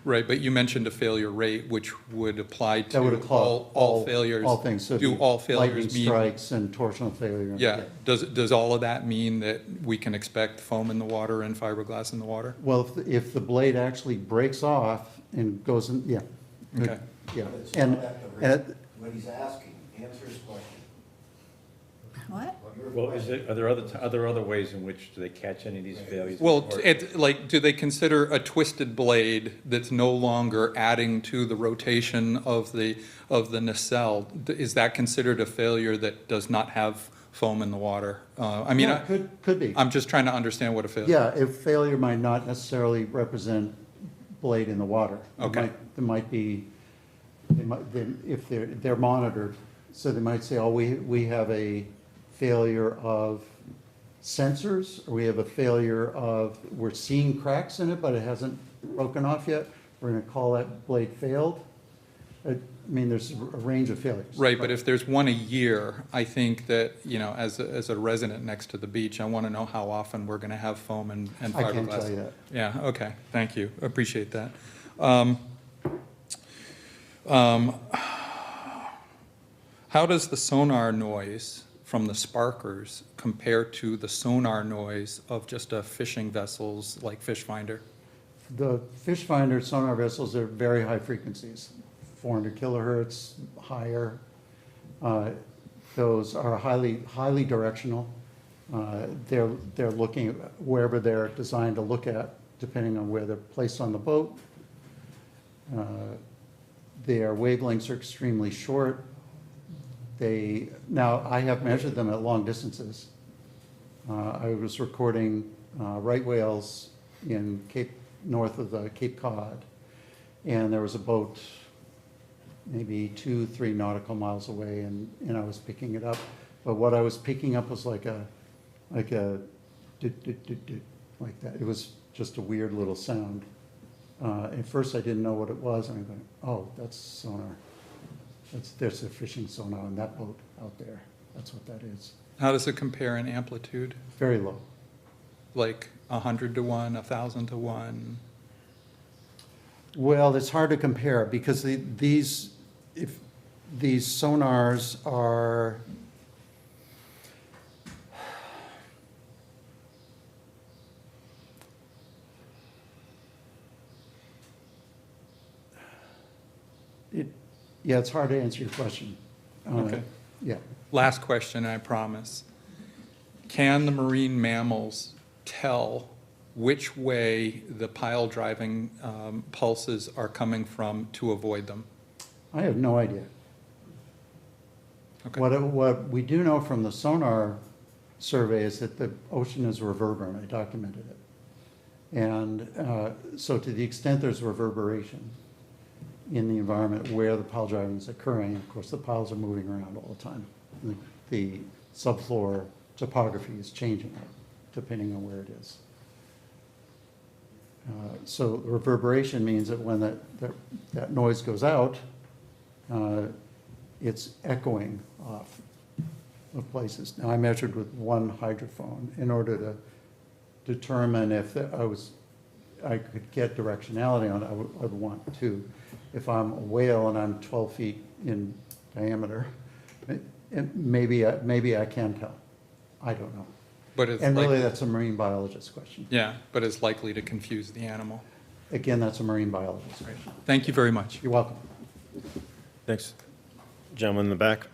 Right, but you mentioned a failure rate, which would apply to That would all failures. All things. So do all failures lightning mean? strikes and torsional failure. Yeah. Does all of that mean that we can expect foam in the water and fiberglass in the water? Well, if the blade actually breaks off and goes in, yeah. Okay. Yeah. It's And not at the rate. What he's asking, answer his question. What? Well, are there other ways in which do they catch any of these failures? Well, Or- do they consider a twisted blade that's no longer adding to the rotation of the nacelle? Is that considered a failure that does not have foam in the water? Yeah, could be. I'm just trying to understand what a failure. Yeah, if failure might not necessarily represent blade in the water. Okay. There might be, if they're monitored, so they might say, oh, we have a failure of sensors, or we have a failure of, we're seeing cracks in it, but it hasn't broken off yet. We're gonna call that blade failed. I mean, there's a range of failures. Right, but if there's one a year, I think that, as a resident next to the beach, I want to know how often we're going to have foam and fiberglass. I can't tell you that. Yeah, okay, thank you, appreciate that. How does the sonar noise from the sparkers compare to the sonar noise of just a fishing vessels like Fish Finder? The fish finder sonar vessels are very high frequencies, 400 kilohertz, higher. Those are highly directional. They're looking at wherever they're designed to look at, depending on where they're placed on the boat. Their wavelengths are extremely short. Now, I have measured them at long distances. I was recording right whales in north of the Cape Cod, and there was a boat maybe 2-3 nautical miles away, and I was picking it up. But what I was picking up was like a like that. It was just a weird little sound. At first, I didn't know what it was, and I'm going, oh, that's sonar. There's a fishing sonar on that boat out there. That's what that is. How does it compare in amplitude? Very low. Like 100 to 1, 1,000 to 1? Well, it's hard to compare because these sonars are yeah, it's hard to answer your question. Okay. Yeah. Last question, I promise. Can the marine mammals tell which way the pile driving pulses are coming from to avoid them? I have no idea. Okay. What we do know from the sonar survey is that the ocean is reverberant. I documented it. And so to the extent there's reverberation in the environment where the pile driving is occurring, of course, the piles are moving around all the time. The subfloor topography is changing depending on where it is. So reverberation means that when that noise goes out, it's echoing off of places. Now, I measured with one hydrophone in order to determine if I could get directionality on it. I would want to. If I'm a whale and I'm 12 feet in diameter, maybe I can tell. I don't know. But it's And really, likely- that's a marine biologist question. Yeah, but it's likely to confuse the animal. Again, that's a marine biologist question. Thank you very much. You're welcome. Thanks. Gentleman in the back.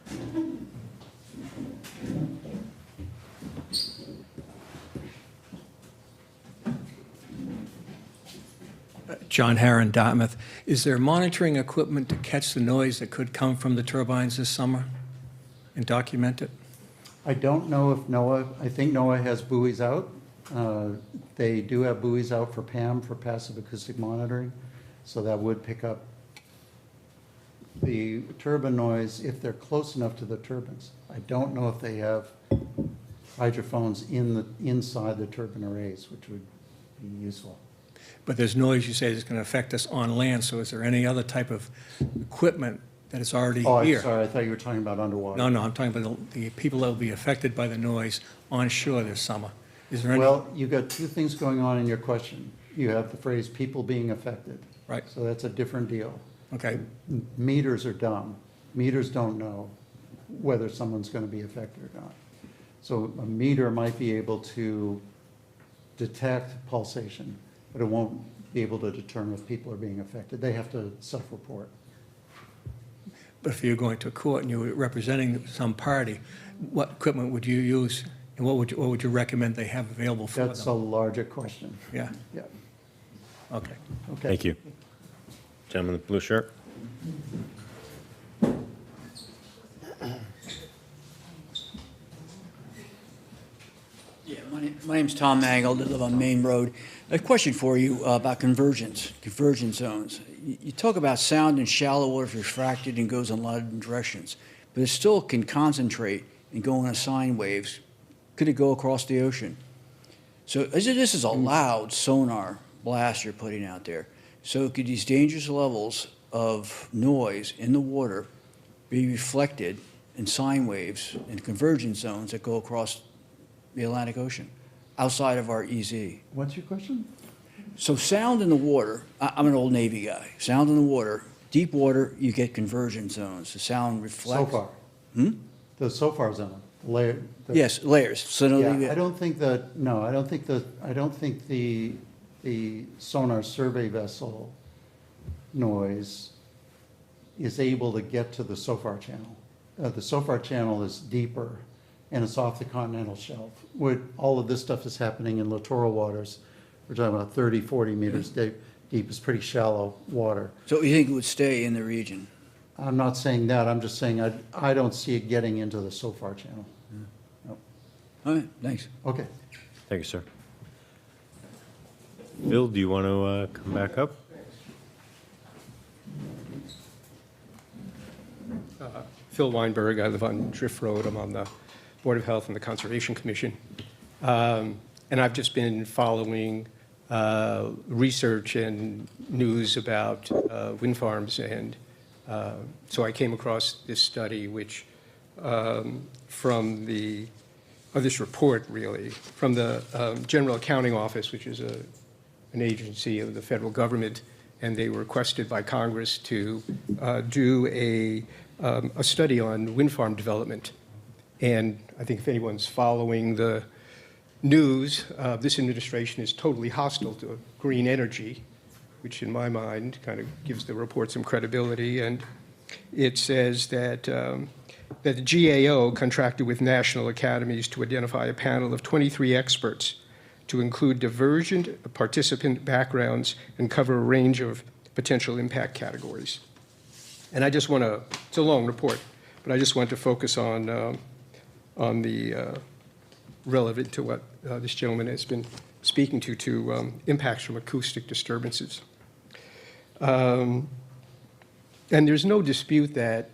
John Harron, Dartmouth. Is there monitoring equipment to catch the noise that could come from the turbines this summer and document it? I don't know if I think NOAA has buoys out. They do have buoys out for PAM, for passive acoustic monitoring, so that would pick up the turbine noise if they're close enough to the turbines. I don't know if they have hydrophones inside the turbine arrays, which would be useful. But there's noise you say is going to affect us on land, so is there any other type of equipment that is already Oh, I'm here? sorry, I thought you were talking about underwater. No, I'm talking about the people that will be affected by the noise on shore this summer. Is there any? Well, you've got two things going on in your question. You have the phrase "people being affected." Right. So that's a different deal. Okay. Meters are dumb. Meters don't know whether someone's going to be affected or not. So a meter might be able to detect pulsation, but it won't be able to determine if people are being affected. They have to self-report. But if you're going to court and you're representing some party, what equipment would you use, and what would you recommend they have available for them? That's a larger question. Yeah, Yeah. okay. Okay. Thank you. Gentleman in the blue shirt. Yeah, my name's Tom Mangold. I live on Main Road. A question for you about convergence zones. You talk about sound in shallow water is refracted and goes in a lot of different directions, but it still can concentrate and go on sine waves. Could it go across the ocean? So this is a loud sonar blast you're putting out there. So could these dangerous levels of noise in the water be reflected in sine waves in convergence zones that go across the Atlantic Ocean, outside of our EZ? What's your question? So sound in the water, I'm an old Navy guy. Sound in the water, deep water, you get convergence zones. The sound reflects. SOFAR. The SOFAR zone. layer. Yes, layers. So no, Yeah, I don't think that, no, I don't think the sonar survey vessel noise is able to get to the SOFAR channel. The SOFAR channel is deeper, and it's off the continental shelf. All of this stuff is happening in littoral waters. We're talking about 30, 40 meters deep. It's pretty shallow water. So you think it would stay in the region? I'm not saying that, I'm just saying I don't see it getting into the SOFAR channel. No. All right, thanks. Okay. Thank you, sir. Bill, do you want to come back up? Phil Weinberg, I live on Drift Road. I'm on the Board of Health and the Conservation Commission. And I've just been following research and news about wind farms. And so I came across this study, which from this report, really, from the General Accounting Office, which is an agency of the federal government, and they were requested by Congress to do a study on wind farm development. And I think if anyone's following the news, this administration is totally hostile to green energy, which in my mind kind of gives the report some credibility. And it says that, that the GAO contracted with national academies to identify a panel of 23 experts to include divergent participant backgrounds and cover a range of potential impact categories. And I just want to, it's a long report, but I just want to focus on the relevant to what this gentleman has been speaking to impacts from acoustic disturbances. And there's no dispute that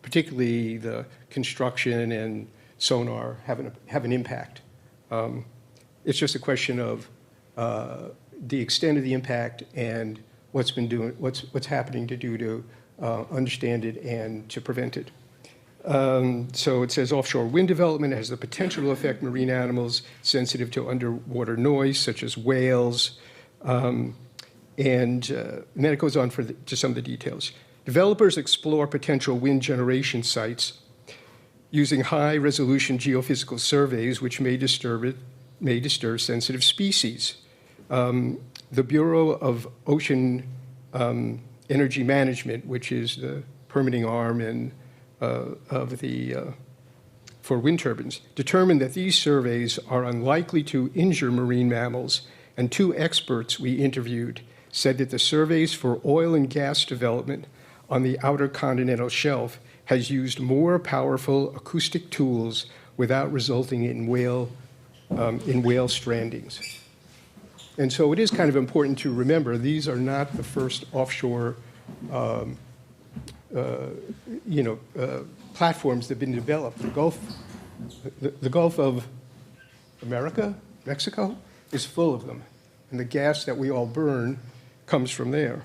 particularly the construction and sonar have an impact. It's just a question of the extent of the impact and what's happening to do to understand it and to prevent it. So it says offshore wind development has the potential to affect marine animals sensitive to underwater noise, such as whales, and then it goes on to some of the details. Developers explore potential wind generation sites using high-resolution geophysical surveys, which may disturb sensitive species. The Bureau of Ocean Energy Management, which is the permitting arm for wind turbines, determined that these surveys are unlikely to injure marine mammals, and 2 experts we interviewed said that the surveys for oil and gas development on the outer continental shelf has used more powerful acoustic tools without resulting in whale strandings. And so it is kind of important to remember these are not the first offshore platforms that have been developed. The Gulf of America, Mexico, is full of them. And the gas that we all burn comes from there.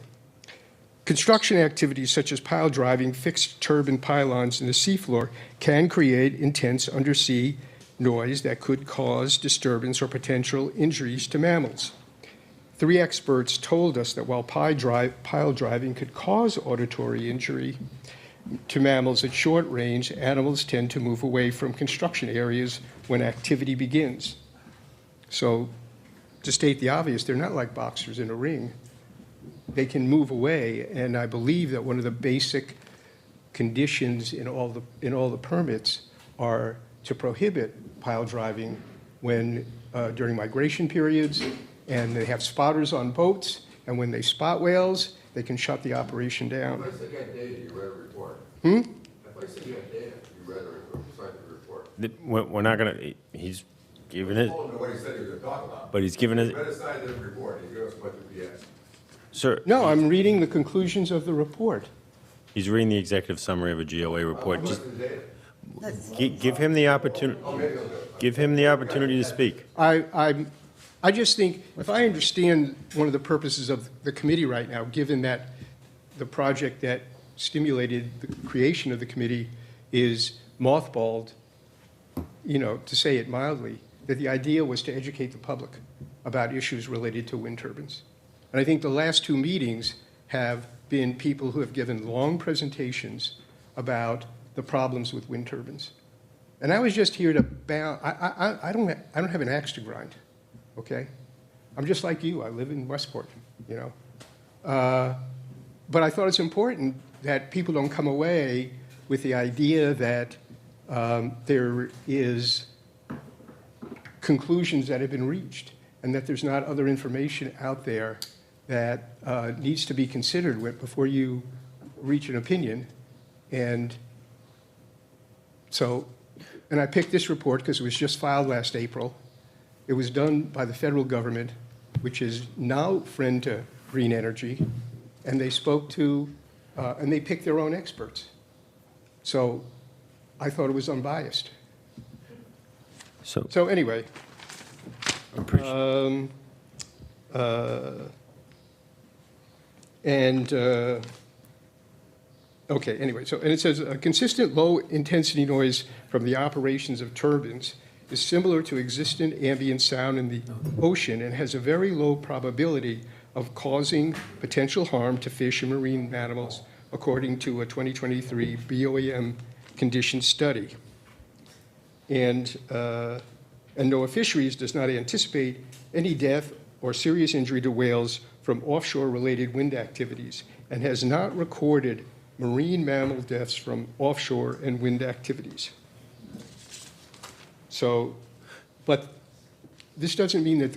Construction activities such as pile driving, fixed turbine pylons in the seafloor can create intense undersea noise that could cause disturbance or potential injuries to mammals. 3 experts told us that while pile driving could cause auditory injury to mammals at short range, animals tend to move away from construction areas when activity begins. So, to state the obvious, they're not like boxers in a ring. They can move away, and I believe that one of the basic conditions in all the permits are to prohibit pile driving when during migration periods, and they have spotters on boats, and when they spot whales, they can shut the operation down. If I said you had data, you read a report. Hmm? If I said you had data, you read a report, besides the report. We're not going to, he's given it, I don't know what he said he was going to talk about. but he's given it, Read a side of the report, he gave us a bunch of BS. sir, No, I'm reading the conclusions of the report. he's reading the executive summary of a GOA report. Just What's the data? give him the opportunity, Oh, maybe he'll do it. give him the opportunity to speak. I just think, if I understand one of the purposes of the committee right now, given that the project that stimulated the creation of the committee is mothballed, to say it mildly, that the idea was to educate the public about issues related to wind turbines. And I think the last 2 meetings have been people who have given long presentations about the problems with wind turbines. And I was just here to I don't have an axe to grind, okay? I'm just like you. I live in Westport, you know. But I thought it's important that people don't come away with the idea that there is conclusions that have been reached and that there's not other information out there that needs to be considered before you reach an opinion. And so, and I picked this report because it was just filed last April. It was done by the federal government, which is now friend to green energy, and they spoke to, and they picked their own experts. So I thought it was unbiased. So anyway. Okay, anyway, so, and it says, a consistent low-intensity noise from the operations of turbines is similar to existent ambient sound in the ocean and has a very low probability of causing potential harm to fish and marine mammals, according to a 2023 BOEM condition study. And NOAA Fisheries does not anticipate any death or serious injury to whales from offshore-related wind activities and has not recorded marine mammal deaths from offshore and wind activities. So, but this doesn't mean that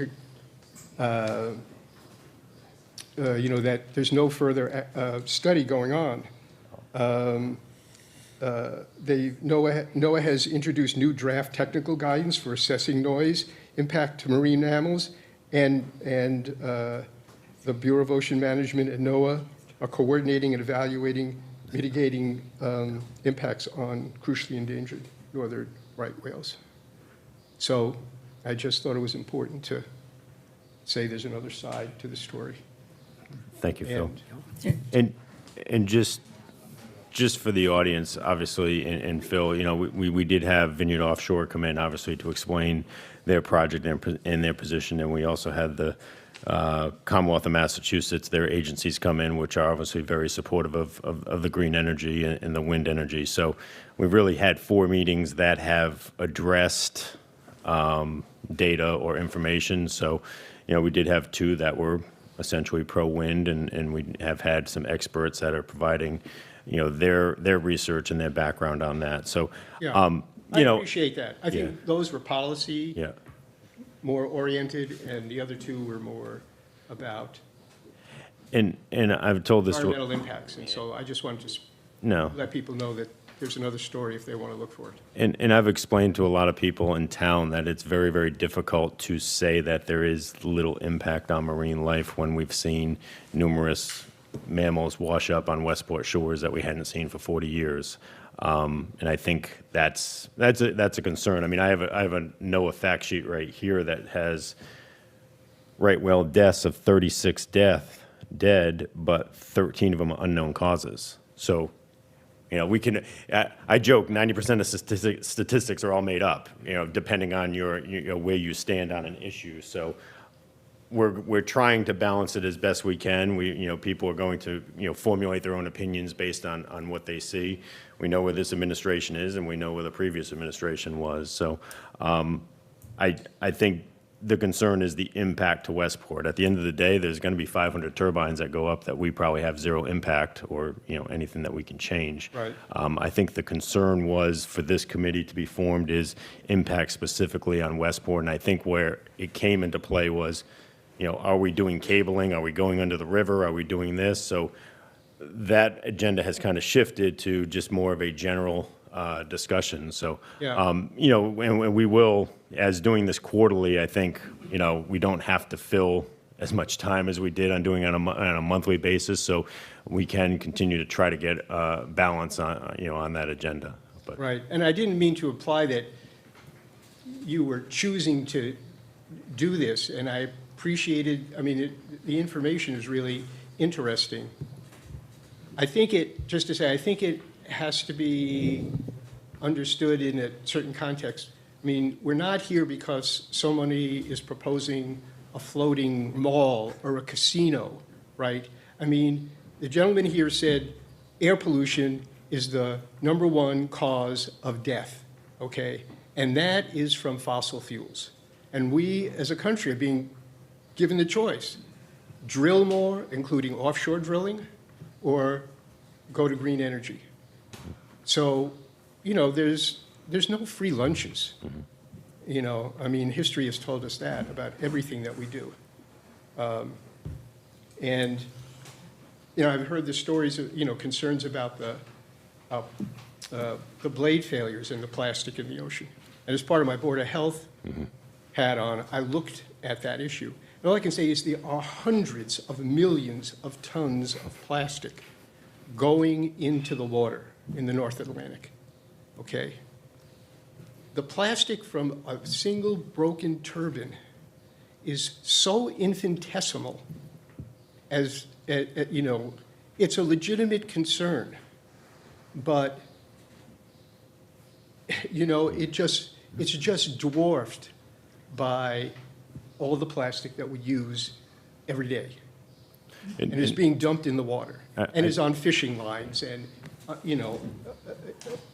that there's no further study going on. NOAA has introduced new draft technical guidance for assessing noise impact to marine mammals, and the Bureau of Ocean Management and NOAA are coordinating and evaluating mitigating impacts on crucially endangered northern right whales. So I just thought it was important to say there's another side to the story. Thank you, Phil. And just for the audience, obviously, and Phil, you know, we did have Vineyard Offshore come in, obviously, to explain their project and their position, and we also had the Commonwealth of Massachusetts, their agencies come in, which are obviously very supportive of the green energy and the wind energy. So we've really had 4 meetings that have addressed data or information. So, you know, we did have 2 that were essentially pro-wind, and we have had some experts that are providing, you know, their research and their background on that. So, yeah, you know, I appreciate that. I think those were policy. Yeah. More oriented, and the other 2 were more about and I've told this environmental impacts. And so I just wanted to let people know that there's another story if they want to look for it. And I've explained to a lot of people in town that it's very, very difficult to say that there is little impact on marine life when we've seen numerous mammals wash up on Westport shores that we hadn't seen for 40 years. And I think that's a concern. I mean, I have a NOAA fact sheet right here that has right whale deaths of 36 dead, but 13 of them are unknown causes. So, you know, we can. I joke 90% of statistics are all made up. You know, depending on your where you stand on an issue. So. We're trying to balance it as best we can. People are going to, formulate their own opinions based on what they see. We know where this administration is, and we know where the previous administration was. So I think the concern is the impact to Westport. At the end of the day, there's going to be 500 turbines that go up that we probably have zero impact or, anything that we can change. Right. I think the concern was for this committee to be formed is impact specifically on Westport. And I think where it came into play was, are we doing cabling? Are we going under the river? Are we doing this? So that agenda has kind of shifted to just more of a general discussion. So, Yeah. and we will, as doing this quarterly, I think, we don't have to fill as much time as we did on doing it on a monthly basis. So we can continue to try to get balance on that agenda. But. Right. And I didn't mean to imply that you were choosing to do this, and I appreciated, the information is really interesting. I think it has to be understood in a certain context. We're not here because somebody is proposing a floating mall or a casino, right? The gentleman here said air pollution is the number one cause of death, okay? And that is from fossil fuels. And we, as a country, are being given the choice. Drill more, including offshore drilling, or go to green energy. So, you know, there's no free lunches. You know, I mean, history has told us that about everything that we do. And, you know, I've heard the stories of, you know, concerns about the blade failures in the plastic in the ocean. And as part of my Board of Health hat on, I looked at that issue. And all I can say is there are hundreds of millions of tons of plastic going into the water in the North Atlantic, okay? The plastic from a single broken turbine is so infinitesimal as, you know, it's a legitimate concern, but, you know, it's just dwarfed by all the plastic that we use every day. And is being dumped in the water, and is on fishing lines, and, you know,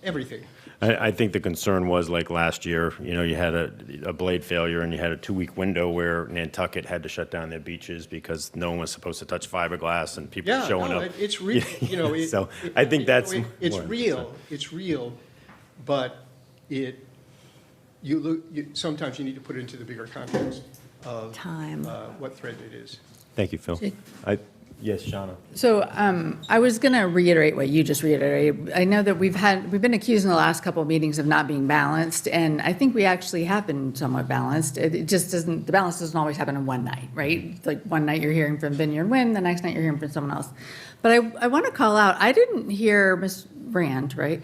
everything. I think the concern was like last year, you know, you had a blade failure and you had a 2-week window where Nantucket had to shut down their beaches because no one was supposed to touch fiberglass and people Yeah, showing no, up. it's real, you know. So I think that's. It's more- real, it's real, but sometimes you need to put it into the bigger context of Time. what threat it is. Thank you, Phil. Yes, Shauna. So I was going to reiterate what you just reiterated. I know that we've been accused in the last couple of meetings of not being balanced, and I think we actually have been somewhat balanced. It just doesn't, the balance doesn't always happen in one night, right? Like one night you're hearing from Vineyard Wind, the next night you're hearing from someone else. But I want to call out, I didn't hear Ms. Rand, right?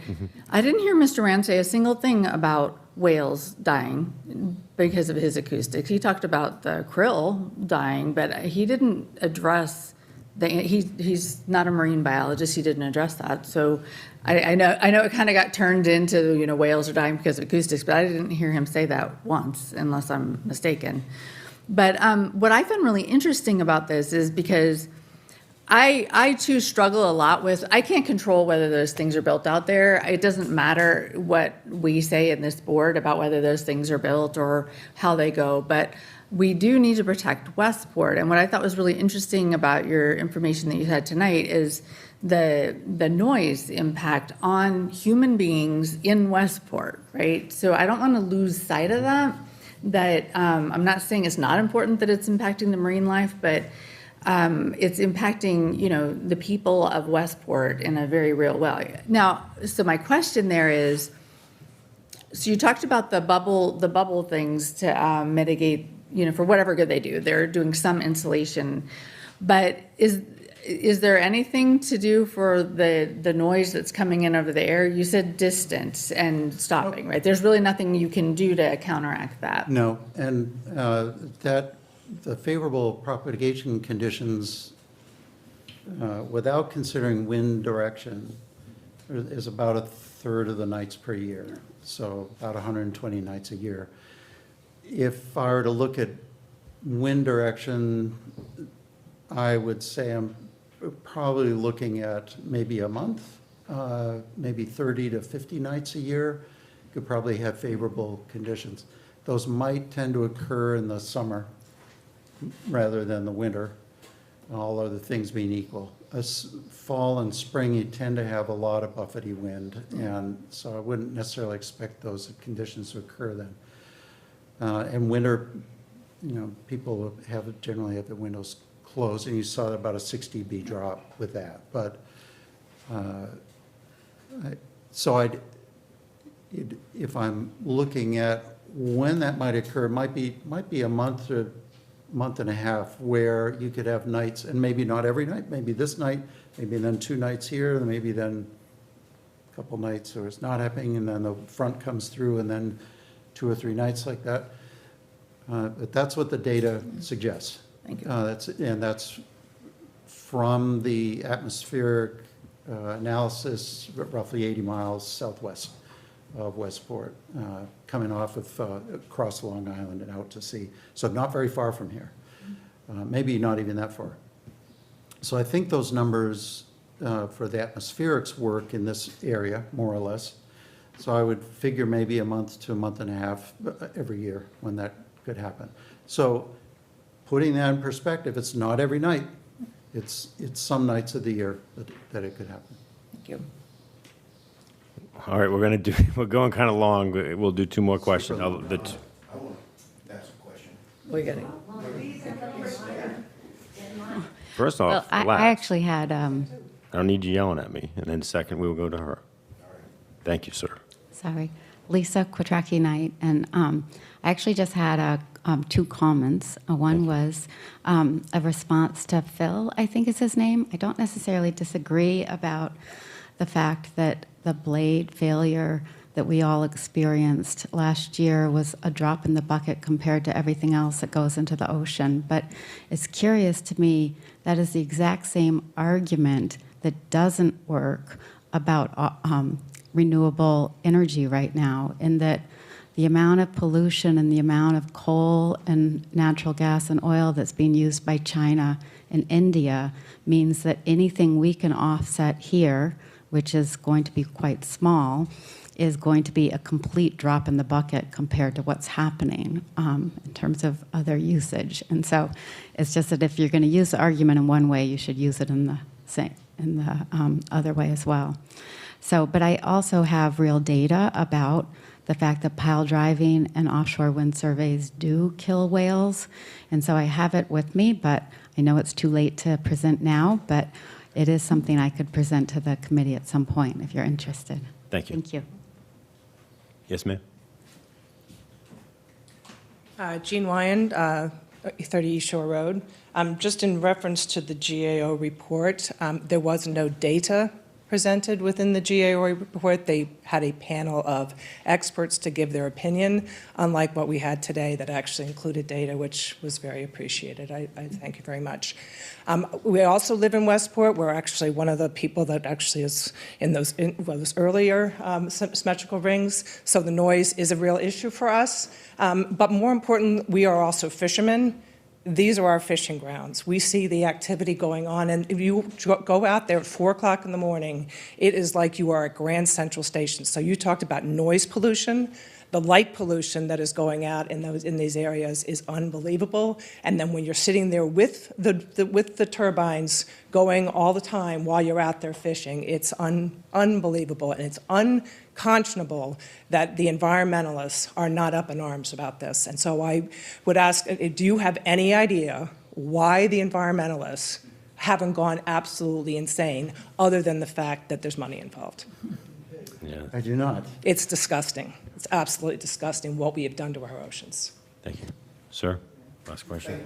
I didn't hear Mr. Rand say a single thing about whales dying because of his acoustics. He talked about the krill dying, but he didn't address he's not a marine biologist. He didn't address that. So I know it kind of got turned into, you know, whales are dying because of acoustics, but I didn't hear him say that once, unless I'm mistaken. But what I found really interesting about this is because I too struggle a lot with, I can't control whether those things are built out there. It doesn't matter what we say in this board about whether those things are built or how they go, but we do need to protect Westport. And what I thought was really interesting about your information that you had tonight is the noise impact on human beings in Westport, right? So I don't want to lose sight of that I'm not saying it's not important that it's impacting the marine life, but it's impacting, you know, the people of Westport in a very real way. Now, so my question there is, so you talked about the bubble things to mitigate, you know, for whatever good they do. They're doing some insulation, but is there anything to do for the noise that's coming in over the air? You said distance and stopping, right? There's really nothing you can do to counteract that. No, and that the favorable propagation conditions, without considering wind direction, is about a third of the nights per year, so about 120 nights a year. If I were to look at wind direction, I would say I'm probably looking at maybe a month, maybe 30 to 50 nights a year, could probably have favorable conditions. Those might tend to occur in the summer rather than the winter, all other things being equal. Fall and spring, you tend to have a lot of buffety wind, and so I wouldn't necessarily expect those conditions to occur then. And winter, you know, people generally have the windows closed, and you saw about a 6 dB drop with that. But if I'm looking at when that might occur, might be a month to month and a half where you could have nights, and maybe not every night, maybe this night, maybe then 2 nights here, and maybe then a couple nights where it's not happening, and then the front comes through, and then 2 or 3 nights like that. But that's what the data suggests. Thank you. That's from the atmospheric analysis, roughly 80 miles southwest of Westport, coming off of across Long Island and out to sea. So not very far from here, maybe not even that far. So I think those numbers for the atmospherics work in this area, more or less. So I would figure maybe a month to a month and a half every year when that could happen. So putting that in perspective, it's not every night. It's some nights of the year that it could happen. Thank you. All right, we're going kind of long. We'll do two more questions. I want to ask a question. We got it. First off, Well, I relax. actually had, I don't need you yelling at me. And then second, we will go to her. Thank you, sir. sorry, Lisa Quattracki Knight, and I actually just had two comments. One was a response to Phil, I think is his name. I don't necessarily disagree about the fact that the blade failure that we all experienced last year was a drop in the bucket compared to everything else that goes into the ocean. But it's curious to me that is the exact same argument that doesn't work about renewable energy right now, in that the amount of pollution and the amount of coal and natural gas and oil that's being used by China and India means that anything we can offset here, which is going to be quite small, is going to be a complete drop in the bucket compared to what's happening in terms of other usage. And so it's just that if you're going to use the argument in one way, you should use it in the other way as well. So, but I also have real data about the fact that pile driving and offshore wind surveys do kill whales. And so I have it with me, but I know it's too late to present now, but it is something I could present to the committee at some point if you're interested. Thank you. Thank you. Yes, ma'am? Jean Wyand, 30 East Shore Road. Just in reference to the GAO report, there was no data presented within the GAO report. They had a panel of experts to give their opinion, unlike what we had today that actually included data, which was very appreciated. I thank you very much. We also live in Westport. We're actually one of the people that actually is in those earlier symmetrical rings, so the noise is a real issue for us. But more important, we are also fishermen. These are our fishing grounds. We see the activity going on, and if you go out there at 4 o'clock in the morning, it is like you are at Grand Central Station. So you talked about noise pollution. The light pollution that is going out in these areas is unbelievable. And then when you're sitting there with the turbines going all the time while you're out there fishing, it's unbelievable, and it's unconscionable that the environmentalists are not up in arms about this. And so I would ask, do you have any idea why the environmentalists haven't gone absolutely insane, other than the fact that there's money involved? Yeah. I do not. It's disgusting. It's absolutely disgusting what we have done to our oceans. Thank you. Sir, last question.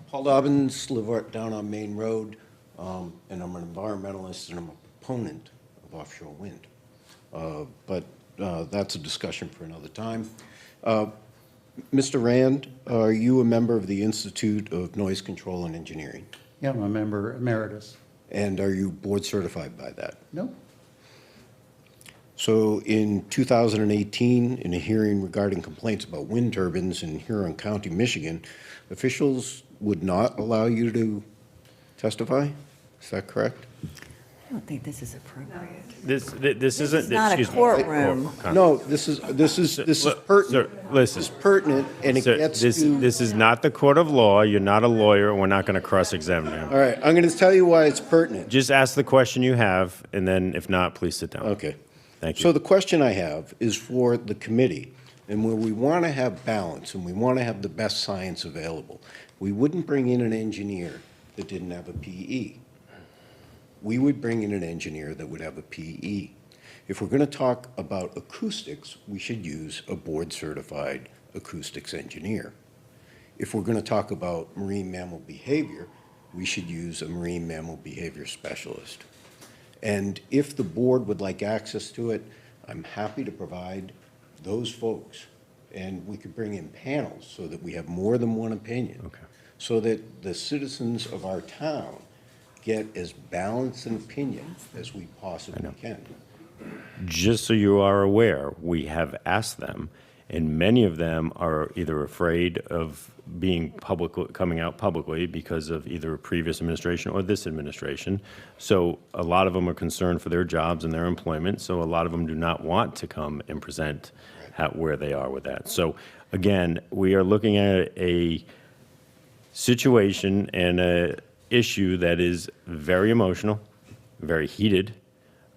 Paul Dobbins, live down on Main Road, and I'm an environmentalist and I'm a proponent of offshore wind. But that's a discussion for another time. Mr. Rand, are you a member of the Institute of Noise Control and Engineering? Yeah, I'm a member emeritus. And are you board certified by that? No. So in 2018, in a hearing regarding complaints about wind turbines in Huron County, Michigan, officials would not allow you to testify? Is that correct? I don't think this is appropriate. This isn't. is not a excuse me. courtroom. No, this is pertinent. Sir, listen. This is pertinent, and it Sir, gets this to... is not the court of law. You're not a lawyer. We're not going to cross-examine you. All right, I'm going to tell you why it's pertinent. Just ask the question you have, and then if not, please sit down. Okay. Thank you. So the question I have is for the committee, and where we want to have balance and we want to have the best science available, we wouldn't bring in an engineer that didn't have a PE. We would bring in an engineer that would have a PE. If we're going to talk about acoustics, we should use a board-certified acoustics engineer. If we're going to talk about marine mammal behavior, we should use a marine mammal behavior specialist. And if the board would like access to it, I'm happy to provide those folks. And we could bring in panels so that we have more than one opinion. Okay. So that the citizens of our town get as balanced an opinion as we possibly can. Just so you are aware, we have asked them, And many of them are either afraid of coming out publicly because of either a previous administration or this administration. So a lot of them are concerned for their jobs and their employment. So a lot of them do not want to come and present where they are with that. So again, we are looking at a situation and a issue that is very emotional, very heated.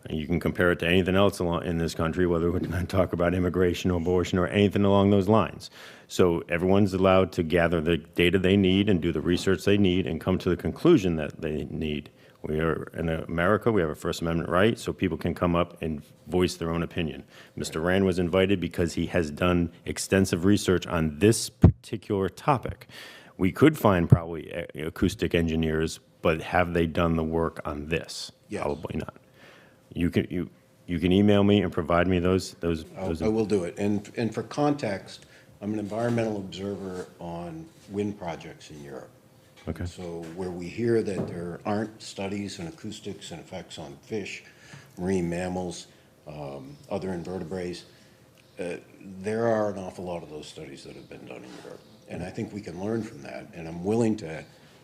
And you can compare it to anything else in this country, whether we're going to talk about immigration or abortion or anything along those lines. So everyone's allowed to gather the data they need and do the research they need and come to the conclusion that they need. We are in America, we have a First Amendment right, so people can come up and voice their own opinion. Mr. Rand was invited because he has done extensive research on this particular topic. We could find probably acoustic engineers, but have they done the work on this? Yes. Probably not. You can email me and provide me those. I will do it. And for context, I'm an environmental observer on wind projects in Europe. Okay. So where we hear that there aren't studies on acoustics and effects on fish, marine mammals, other invertebrates, there are an awful lot of those studies that have been done in Europe. And I think we can learn from that. And I'm willing to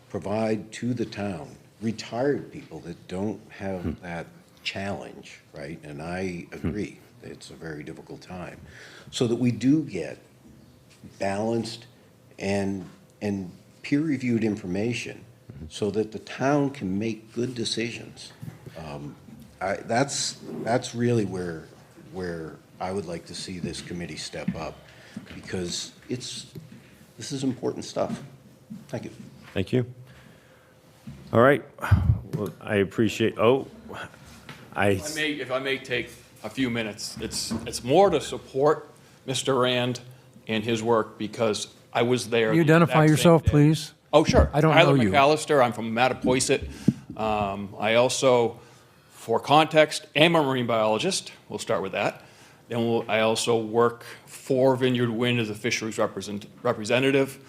provide to the town retired people that don't have that challenge, right? And I agree, it's a very difficult time. So that we do get balanced and peer-reviewed information so that the town can make good decisions. That's really where I would like to see this committee step up, because this is important stuff. Thank you. Thank you. All right. Well, I appreciate, If I may take a few minutes, it's more to support Mr. Rand and his work because I was there. Can you identify yourself, please? Oh, sure. I don't Tyler know you. McAllister, I'm from Mattapoisett. I also, for context, am a marine biologist. We'll start with that. Then I also work for Vineyard Wind as a fisheries representative.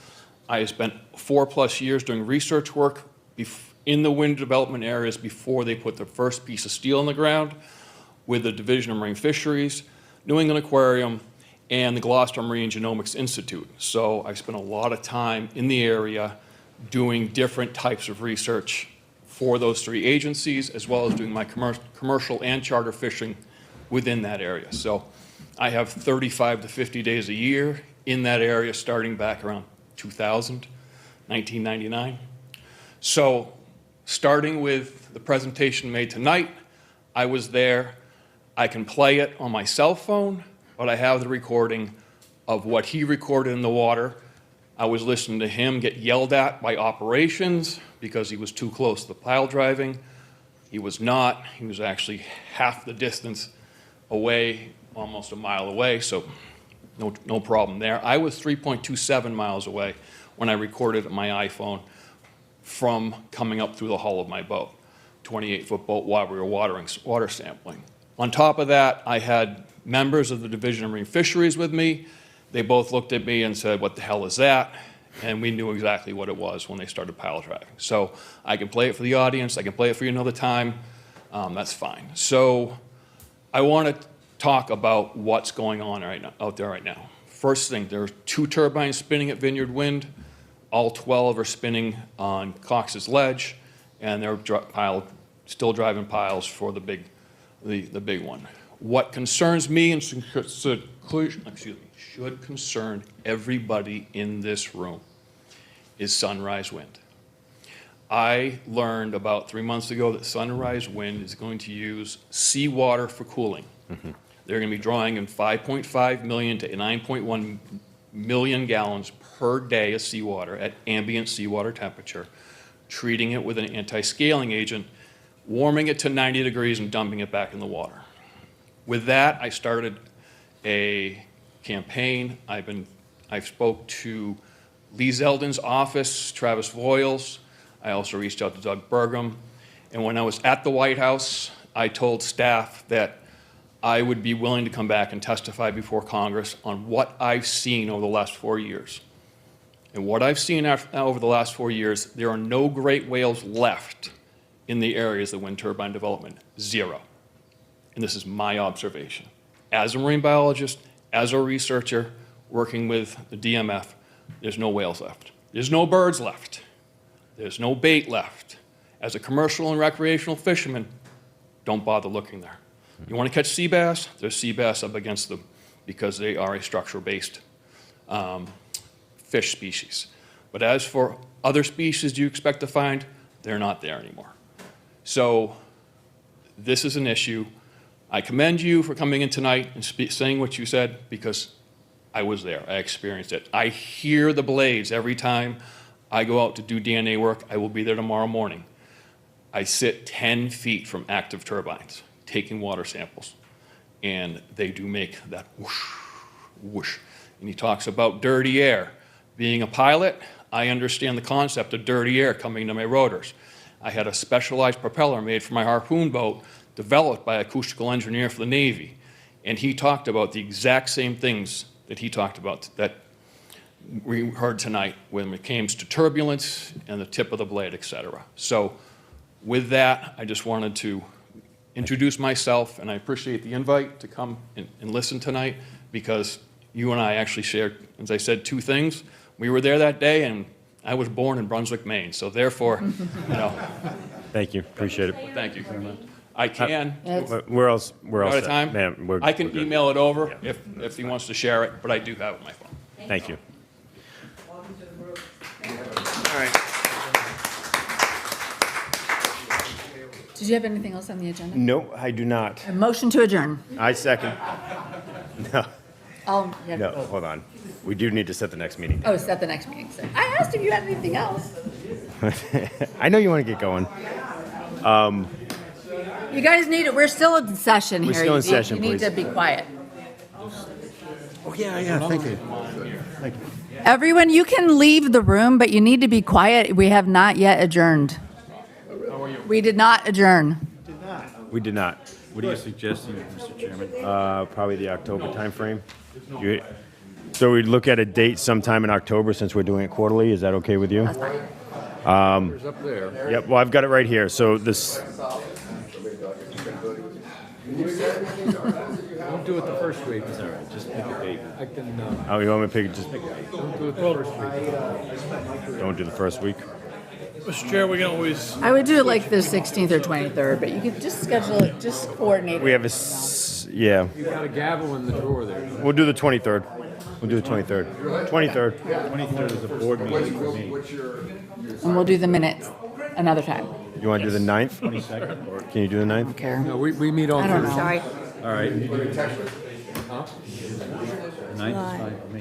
I spent 4+ years doing research work in the wind development areas before they put the first piece of steel in the ground with the Division of Marine Fisheries, New England Aquarium, and the Gloucester Marine Genomics Institute. So I spent a lot of time in the area doing different types of research for those 3 agencies, as well as doing my commercial and charter fishing within that area. So I have 35 to 50 days a year in that area starting back around 2000, 1999. So starting with the presentation made tonight, I was there. I can play it on my cell phone, but I have the recording of what he recorded in the water. I was listening to him get yelled at by operations because he was too close to the pile driving. He was not. He was actually half the distance away, almost a mile away, so no problem there. I was 3.27 miles away when I recorded my iPhone from coming up through the hull of my boat, 28-foot boat while we were water sampling. On top of that, I had members of the Division of Marine Fisheries with me. They both looked at me and said, "What the hell is that?" And we knew exactly what it was when they started pile driving. So I can play it for the audience. I can play it for you another time. That's fine. So I want to talk about what's going on out there right now. First thing, there are 2 turbines spinning at Vineyard Wind. All 12 are spinning on Cox's Ledge, and they're still driving piles for the big one. What concerns me and should concern everybody in this room is Sunrise Wind. I learned about 3 months ago that Sunrise Wind is going to use seawater for cooling. Mm-hmm. They're going to be drawing in 5.5 million to 9.1 million gallons per day of seawater at ambient seawater temperature, treating it with an anti-scaling agent, warming it to 90 degrees and dumping it back in the water. With that, I started a campaign. I've spoke to Lee Zeldin's office, Travis Voiles. I also reached out to Doug Burgum. And when I was at the White House, I told staff that I would be willing to come back and testify before Congress on what I've seen over the last 4 years. And what I've seen over the last 4 years, there are no great whales left in the areas of wind turbine development. 0. And this is my observation. As a marine biologist, as a researcher, working with the DMF, there's no whales left. There's no birds left. There's no bait left. As a commercial and recreational fisherman, don't bother looking there. You want to catch sea bass? There's sea bass up against them because they are a structure-based fish species. But as for other species you expect to find, they're not there anymore. So this is an issue. I commend you for coming in tonight and saying what you said because I was there. I experienced it. I hear the blades every time I go out to do DNA work. I will be there tomorrow morning. I sit 10 feet from active turbines taking water samples, and they do make that whoosh, whoosh. And he talks about dirty air. Being a pilot, I understand the concept of dirty air coming to my rotors. I had a specialized propeller made for my harpoon boat developed by an acoustical engineer for the Navy, and he talked about the exact same things that he talked about that we heard tonight when it came to turbulence and the tip of the blade, et cetera. So with that, I just wanted to introduce myself, and I appreciate the invite to come and listen tonight because you and I actually shared, as I said, two things. We were there that day, and I was born in Brunswick, Maine, so therefore, you know. Thank you, appreciate it. Thank you. I can. Where else? We're all Out of set. time? Ma'am, I can we're good. email it over if he wants to share it, but I do have it on my phone. Thank you. Did you have anything else on the agenda? No, I do not. A motion to adjourn. I second. No, Yeah. no, hold on. We do need to set the next meeting. Oh, set the next meeting. So I asked if you had anything else. I know you want to get going. You guys need it. We're still in session here. We're still in session, You need please. to be quiet. Oh, yeah, thank you. Thank you. Everyone, you can leave the room, but you need to be quiet. We have not yet adjourned. We did not adjourn. We did not. What are you suggesting, Mr. Chairman? Probably the October timeframe. So we'd look at a date sometime in October since we're doing it quarterly. Is that okay with you? There's up there. Yep, well, I've got it right here. So this, Don't do it the first week. It's all right, just pick a date. I can, oh, you want me to pick, just don't do it the first week. don't do the first week? Mr. Chair, we can always, I would do it like the 16th or 23rd, but you could just schedule it, just coordinate We it. have yeah. You got a gavel in the drawer there. We'll do the 23rd. We'll do the 23rd. 23rd. 23rd is a board meeting for me. And we'll do the minutes another time. You want to do the 9th? 22nd? Or, Can you do the 9th? Care. no, we meet on I don't know. Thursday. Sorry. All right. Ninth is fine for me.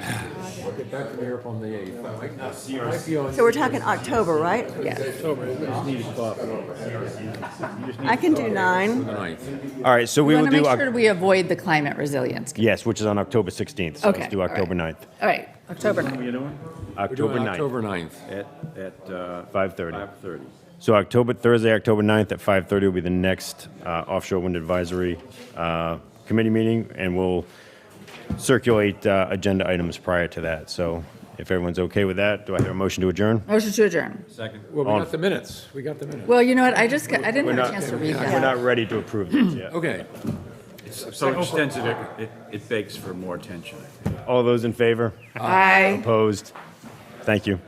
I'll get back from Europe on the 8th. So we're talking October, right? Yeah. Just need to stop. I can do 9. The 9th. All right, so we We will want to do, make sure we avoid the climate resilience. yes, which is on October 16th. So Okay, let's do all October right. 9th. All right, October 9th. You're doing? We're October doing 9th. October 9th. At 5:30. 5:30. So Thursday, October 9th at 5:30 will be the next Offshore Wind Advisory Committee meeting, and we'll circulate agenda items prior to that. So if everyone's okay with that, do I hear a motion to adjourn? Motion to adjourn. Second. Well, we On. got the minutes. We got the minutes. Well, you know what, I didn't We're have a not, chance to read we're that. not ready to approve these yet. Okay. It's so extensive, it begs for more attention. All those in favor? Aye. Opposed? Thank you.